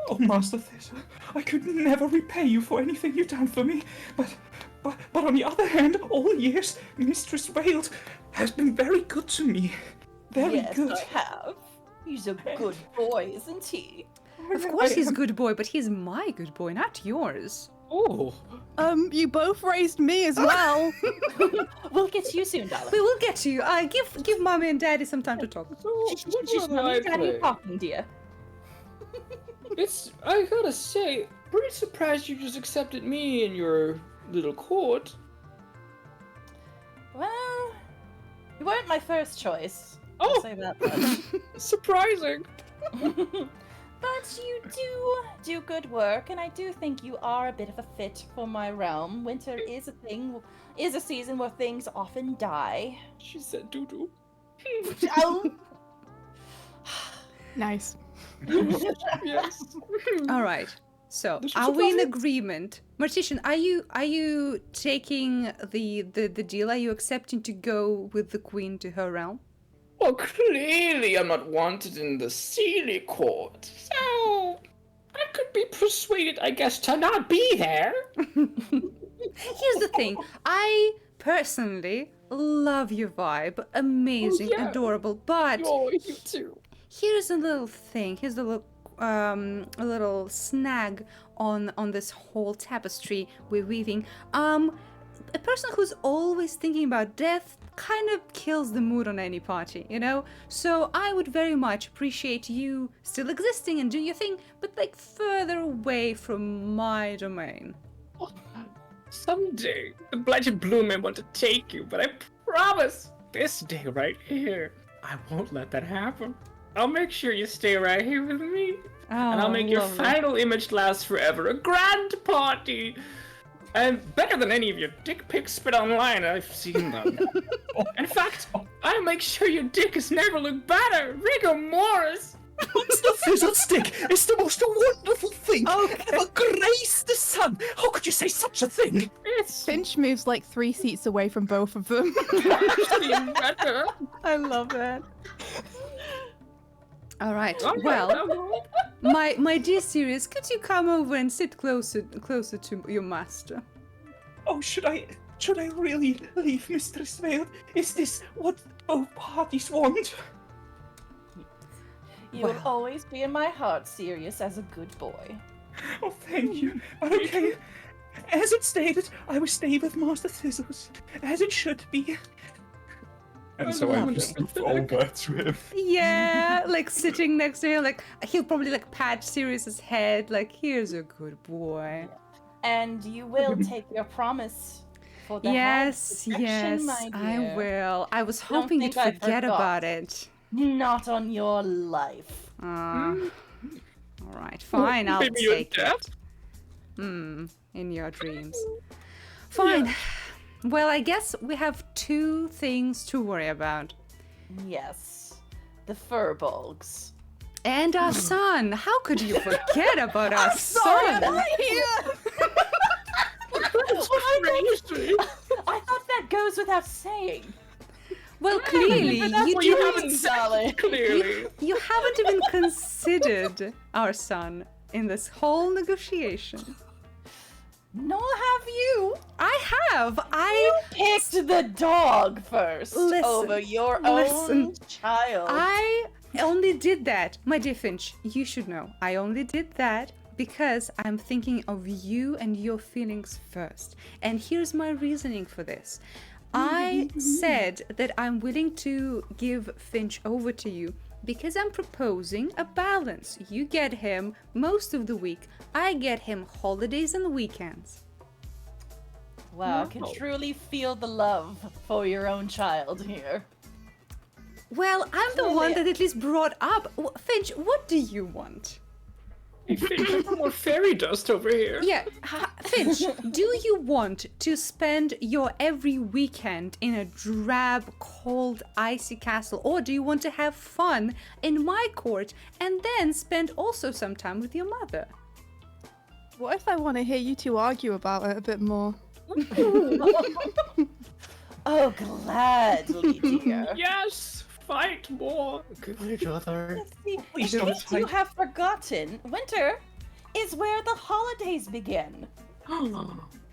Oh, Master Theta, I could never repay you for anything you've done for me. But on the other hand, all years, Mistress Wailed has been very good to me. Very Yes, good. I have. He's a good boy, isn't he? Of course he's a good boy, but he's my good boy, not yours. Oh, You both raised me as well. We'll get to you soon, darling. We will get to you. Give mommy and daddy some time to talk. Just mommy, daddy talking, dear. I gotta say, pretty surprised you just accepted me in your little court. Well, you weren't my first choice. I'll Oh, say that much. surprising. But you do good work, and I do think you are a bit of a fit for my realm. Winter is a season where things often die. She said doo-doo. Oh. Nice. Yes. All right. So, This was are a we in profit. agreement? Mortician, are you taking the deal? Are you accepting to go with the queen to her realm? Well, clearly I'm not wanted in the Sealy court, so I could be persuaded, I guess, to not be there. Here's the thing. I personally love your vibe. Amazing, yeah. adorable. But Oh, you too. here's a little thing. Here's a little snag on this whole tapestry we're weaving. A person who's always thinking about death kind of kills the mood on any party, you know? So I would very much appreciate you still existing and doing your thing, but like further away from my domain. Someday, the Blighted Bloom may want to take you, but I promise, this day right here, I won't let that happen. I'll make sure you stay right here with me. And I'll make your lovely. final image last forever. A grand party! And better than any of your dick pics spit online, I've seen them. In fact, I'll make sure your dick has never looked better. Rigor Morris! It's the fizzled stick! It's the most wonderful thing ever graced the sun! How could you say such a thing? It's Finch moves like 3 seats away from both of them. actually better. I love it. All right. All right, Well, my dear Sirius, could you come over and sit closer to your master? Oh, should I really leave Mistress Vale? Is this what both parties want? You will always be in my heart, Sirius, as a good boy. Oh, thank you. Okay. As it stated, I will stay with Master Thistles, as it should be. And so I just move over to him. Yeah, like sitting next to him, like he'll probably like pat Sirius's head, like here's a good boy. And you will take your promise for the Yes, house protection, yes, my I dear. will. I was Don't hoping you'd think I forget forgot. about it. Not on your life. All right, fine, I'll Maybe you're take dead? it. In your dreams. Fine. Well, I guess we have 2 things to worry about. Yes. The furbolgs. And our son. How could you forget about our son? I thought that goes without saying. Well, clearly, But that's you what you didn't. haven't, darling. Clearly. You haven't even considered our son in this whole negotiation. Nor have you. I have. I Picked the dog first Listen, over your listen. own child. only did that, my dear Finch. You should know. I only did that because I'm thinking of you and your feelings first. And here's my reasoning for this. I said that I'm willing to give Finch over to you because I'm proposing a balance. You get him most of the week. I get him holidays and weekends. Wow, I can truly feel the love for your own child here. Well, I'm the one that at least brought up. Finch, what do you want? Hey, Finch, I got more fairy dust over here. Yeah, Finch, do you want to spend your every weekend in a drab, cold, icy castle, or do you want to have fun in my court and then spend also some time with your mother? What if I want to hear you 2 argue about it a bit more? Oh, gladly, dear. Yes, fight more. Kill each other. See, Please I don't think you have forgotten, winter is where the holidays begin.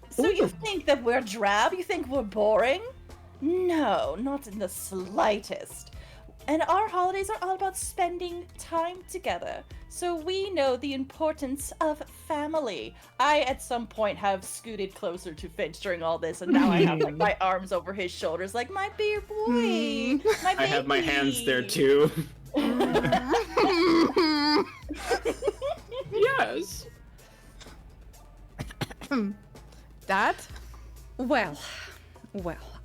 So you think that we're drab? You think we're boring? No, not in the slightest. And our holidays are all about spending time together. So we know the importance of family. I, at some point, have scooted closer to Finch during all this, and now I have like my arms over his shoulders, like my dear boy, my baby. I have my hands there too. Yes. Dad? Well,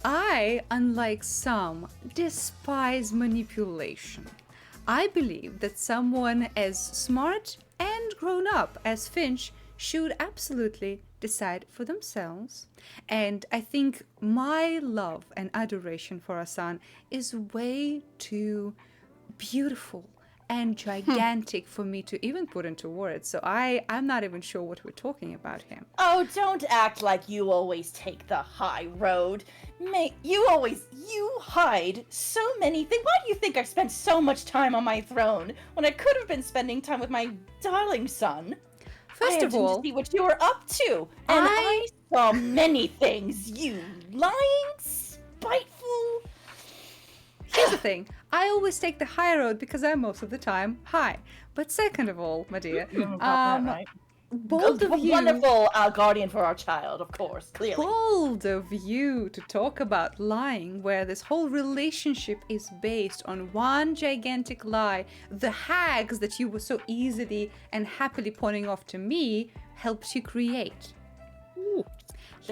I, unlike some, despise manipulation. I believe that someone as smart and grown up as Finch should absolutely decide for themselves. And I think my love and adoration for Asan is way too beautiful and gigantic for me to even put into words. So I'm not even sure what we're talking about here. Oh, don't act like you always take the high road. You hide so many things. Why do you think I spent so much time on my throne when I could have been spending time with my darling son? First of all, to see what you were up to, and I saw many things. You lying, spiteful. Here's the thing. I always take the high road because I'm most of the time high. But second of all, my dear, bold of you, wonderful guardian for our child, of course, clearly. bold of you to talk about lying, where this whole relationship is based on one gigantic lie. The hags that you were so easily and happily pointing off to me helped you create.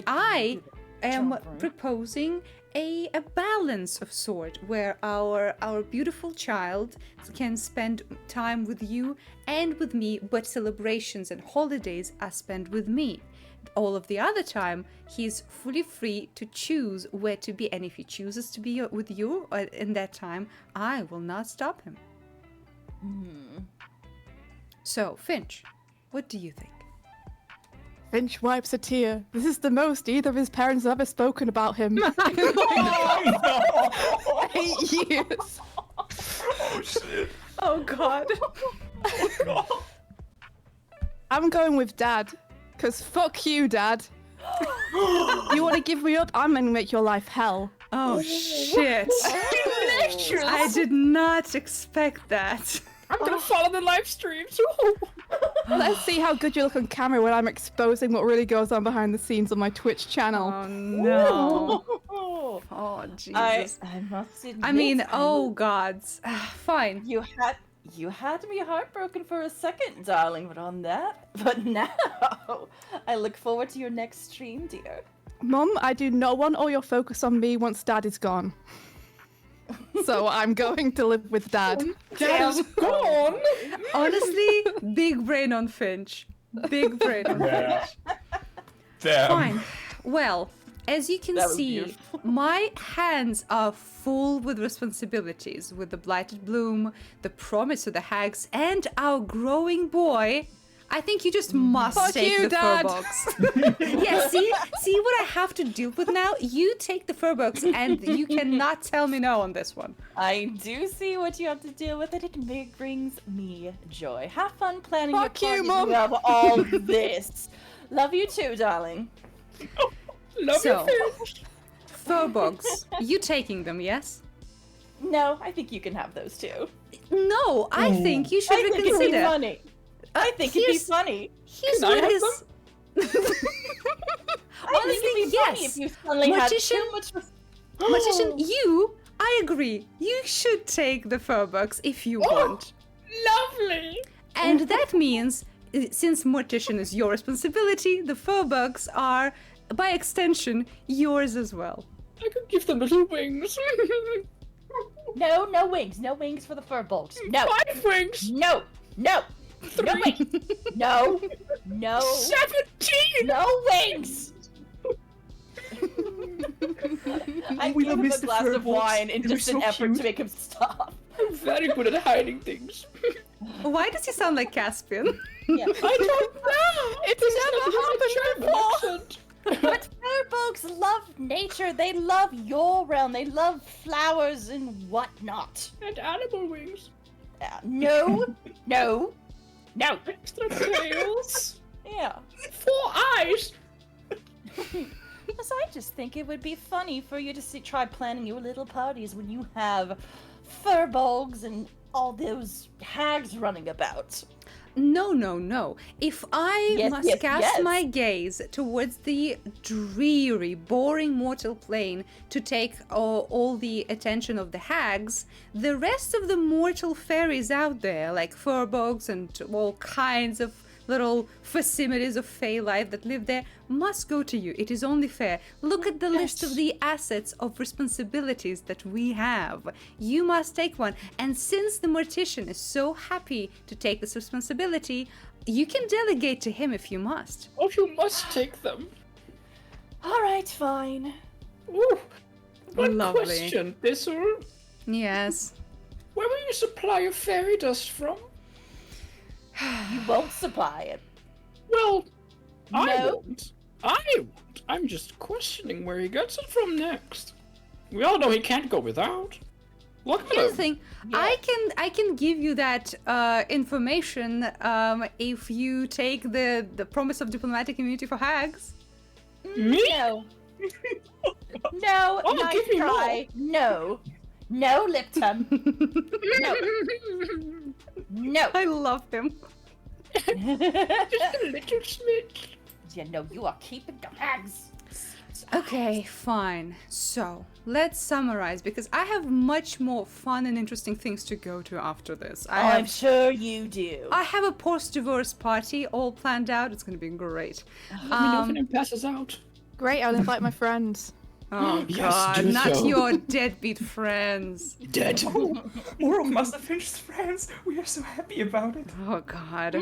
I am proposing a balance of sort where our beautiful child can spend time with you and with me, but celebrations and holidays are spent with me. All of the other time, he's fully free to choose where to be, and if he chooses to be with you in that time, I will not stop him. So, Finch, what do you think? Finch wipes a tear. This is the most either of his parents have ever spoken about him. 8 years. Oh shit. Oh God. I'm going with Dad. Because fuck you, Dad. You want to give me up? I'm going to make your life hell. Oh shit. I did not expect that. I'm gonna follow the live streams. Let's see how good you look on camera when I'm exposing what really goes on behind the scenes on my Twitch channel. Oh no. Oh Jesus. I must admit. I mean, oh gods. Fine. You had me heartbroken for a second, darling, but now I look forward to your next stream, dear. Mum, I do not want all your focus on me once Dad is gone. So I'm going to live with Dad. Dad's gone. Honestly, big brain on Finch. Big brain on Finch. Damn. Fine. Well, as you can That was see, beautiful. my hands are full with responsibilities, with the blighted bloom, the promise to the hags, and our growing boy. I think you just must Fuck take you, the fur Dad. box. Yeah, see what I have to deal with now? You take the fur box, and you cannot tell me no on this one. I do see what you have to deal with, and it brings me joy. Have fun planning Fuck your you, parties. Mum. Love all this. Love you too, darling. Love So, you, Finch. fur box, you taking them, yes? No, I think you can have those too. No, I think you should I think it'd be reconsider. funny. I think it'd be here's- funny. Here's Can I what have is. I think Honestly, it'd be funny yes. if you suddenly had Magician- too much. Magician, I agree. You should take the fur box if you want. Lovely. And that means, since Mortician is your responsibility, the fur bugs are, by extension, yours as well. I could give them little wings. No wings. No wings for the fur bulks. No. 5 wings. No. No wings. No. 17. No wings. I we gave love him a Mr. glass of Furbolgs. wine in They were just an so effort cute. to make him stop. I'm very good at hiding things. Why does he sound like Caspian? Yeah. I don't know. It's never happened Accent. But furbolgs love nature. They love your realm. They love flowers and whatnot. And animal wings. No. Extra tails. Yeah. 4 eyes. So I just think it would be funny for you to try planning your little parties when you have furbolgs and all those hags running about. No. If I Yes, must yes, cast yes. my gaze towards the dreary, boring mortal plane to take all the attention of the hags, the rest of the mortal fairies out there, like furbolgs and all kinds of little facilities of Fey life that live there must go to you. It is only fair. Look at the list of the assets of responsibilities that we have. You must take one. And since the mortician is so happy to take this responsibility, you can delegate to him if you must. Oh, you must take them. All right, fine. Ooh. One Lovely. question, Thistle. Yes. Where will you supply your fairy dust from? You won't supply it. Well, I No. won't. I won't. I'm just questioning where he gets it from next. We all know he can't go without. Look at Here's the him. thing. I can give you that information if you take the promise of diplomatic immunity for hags. Me? No. No, Oh, nice give me try. No. No, Lipton. No. No. I love him. Just a little smidge. Yeah, no, you are keeping the hags. Okay, fine. So, let's summarize because I have much more fun and interesting things to go to after this. I'm sure you do. I have a post-divorce party all planned out. It's going to be great. Let me know if anyone passes out. Great, I'll invite my friends. Oh Yes, god, do not so. your deadbeat friends. Dead. More of Master Finch's friends. We are so happy about it. Oh god.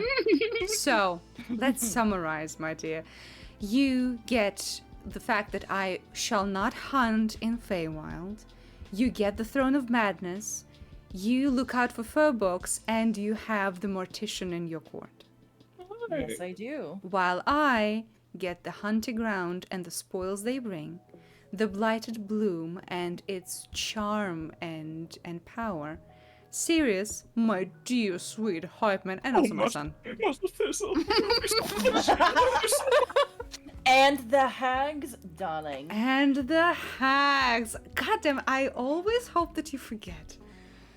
So, let's summarize, my dear. You get the fact that I shall not hunt in Feywild. You get the Throne of Madness. You look out for furbolgs, and you have the Mortician in your court. Yes, I do. While I get the hunting ground and the spoils they bring, the blighted bloom and its charm and power. Sirius, my dear sweet hype man, and also my son. Master Thistle. And the hags, darling. And the hags. Goddamn, I always hope that you forget.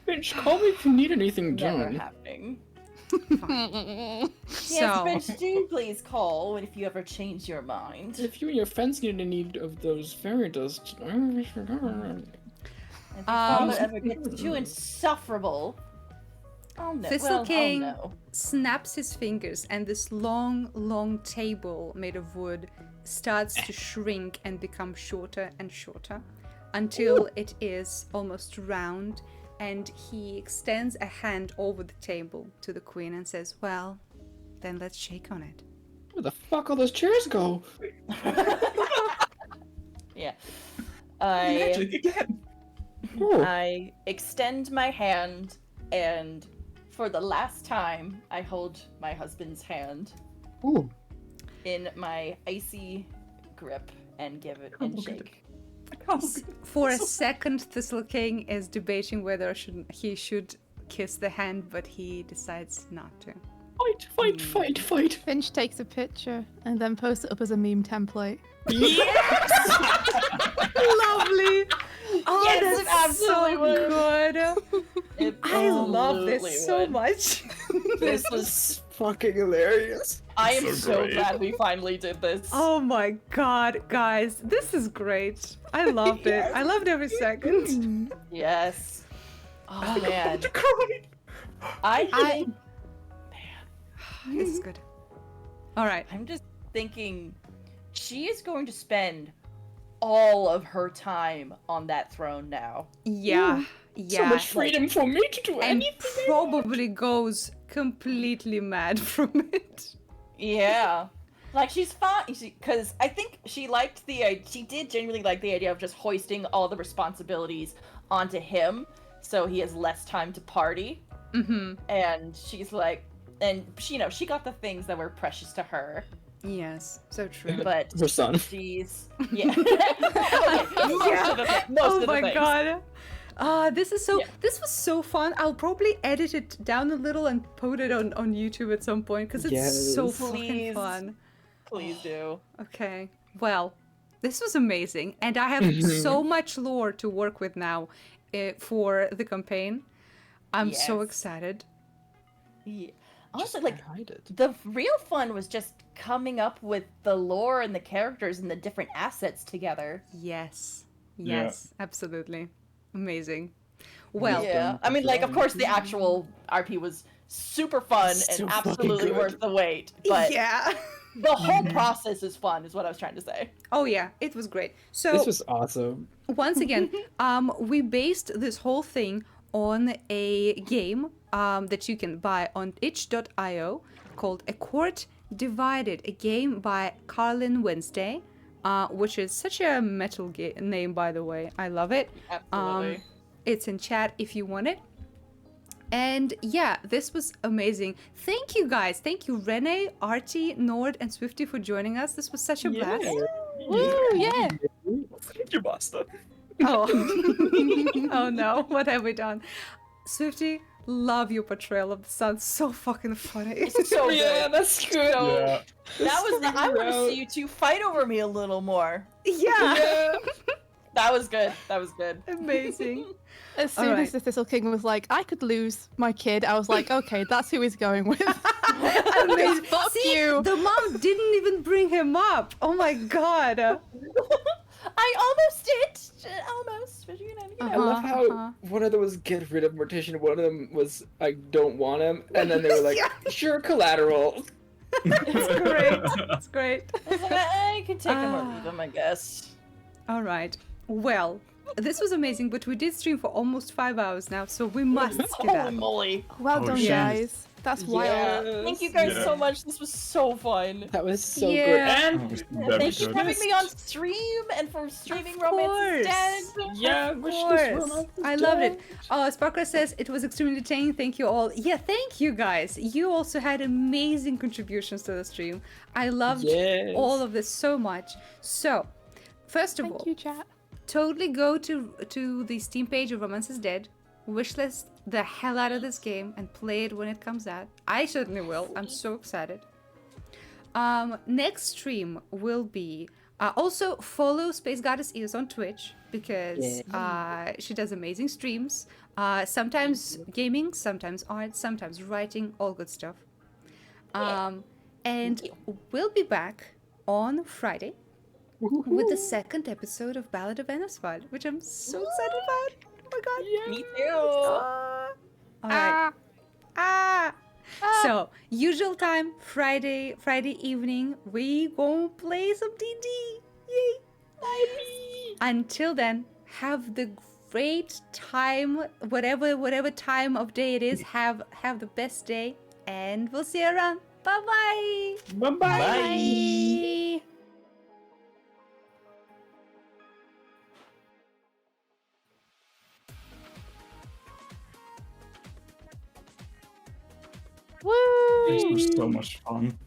Finch, call me if you need anything Never done. happening. So, Yes, Finch, do please call if you ever change your mind. If you and your friends need any of those fairy dust, If your father ever gets too insufferable. Oh no. Thistle King Oh no. snaps his fingers, and this long, long table made of wood starts to shrink and become shorter and shorter until it is almost round, and he extends a hand over the table to the queen and says, well, then let's shake on it. where the fuck all those chairs go? Yeah. Magic again. Oh, I extend my hand, and for the last time, I hold my husband's hand ooh. in my icy grip and give it and shake. For a second, Thistle King is debating whether he should kiss the hand, but he decides not to. Fight, fight, fight, fight. Finch takes a picture and then posts it up as a meme template. Lovely! Oh, Yes, that's it absolutely so would. good! It I love this absolutely so would. much. This was. Fucking hilarious. I am So so great. glad we finally did this. Oh my god, guys, this is great. I loved it. I loved every second. Yes. Oh man. To cry. I think This is good. All right. I'm just thinking she is going to spend all of her time on that throne now. Yeah. So Yeah. much freedom for me to do And anything. probably goes completely mad from it. Yeah. Like she's fine because I think she liked she did genuinely like the idea of just hoisting all the responsibilities onto him so he has less time to party. Mm-hmm. And she's like, and she, she got the things that were precious to her, Yes. So true. but Her son. she's most of the Oh things. my god. This is so. This was so fun. I'll probably edit it down a little and put it on YouTube at some point because it's so Yes. fucking Please. fun. Please do. Okay. Well, this was amazing, and I have so much lore to work with now for the campaign. I'm so Yes. excited. Yeah. Honestly, like hide it. the real fun was just coming up with the lore and the characters and the different assets together. Yes. Yeah. Yes. Absolutely. Amazing. Well, Yeah. I mean, like, of course, the actual RP was super fun So and fucking absolutely good. worth the wait. But Yeah. the whole process is fun, is what I was trying to say. Oh yeah, it was great. So This was awesome. once again, we based this whole thing on a game that you can buy on itch.io called A Court Divided, a game by Carlin Wednesday, which is such a metal name, by the way. I love it. Absolutely. It's in chat if you want it. And yeah, this was amazing. Thank you guys. Thank you, Rene, Artie, Nord, and Swifty for joining us. This was such a blast. Woo, yeah. Thank you, Master. Oh. Oh no, what have we done? Swifty, love your portrayal of the sun. So fucking funny. It's so good. Yeah, that's good. Yeah. That was the, I want to out. see you two fight over me a little more. Yeah. Yeah. That was good. That was good. Amazing. As soon Alright. as the Thistle King was like, I could lose my kid, I was like, okay, that's who he's going with. Amazing. Fuck See, you. the mom didn't even bring him up. Oh my god. I almost did. Almost. But you know. I love how one of them was get rid of Mortician, one of them was I don't want him, and then they were like, Yeah. sure, collateral. It's great. It's great. I was like, I can take him or leave him, I guess. All right. Well, this was amazing, but we did stream for almost 5 hours now, so we must Holy skedaddle. moly. Well done, shit. guys. That's wild. Yes. Thank you guys Yeah. so much. This was so fun. That was so Yeah. good. That And was very Thank you good. for having me on stream and for streaming Of Romance course. is Dead. yeah, Of wish this course. romance was I loved dead. it. Sparkler says it was extremely entertaining. Thank you all. Yeah, thank you guys. You also had amazing contributions to the stream. I loved Yes. all of this so much. So, first of all, Thank you, chat. totally go to the Steam page of Romance is Dead, wishlist the hell out of this game, and play it when it comes out. I certainly will. I'm so excited. Next stream will be also follow SpaceGoddessEos on Twitch because she does amazing streams. Sometimes gaming, sometimes art, sometimes writing, all good stuff. And we'll be back on Friday with the second episode of Ballad of Ennersval, which I'm so excited about. Oh my god. Me too. All right. So, usual time, Friday evening, we gon' play some D&D. Yay. Until then, have the great time, whatever time of day it is, have the best day, and we'll see you around. Bye-bye. Bye-bye. Bye. Woo! This was so much fun.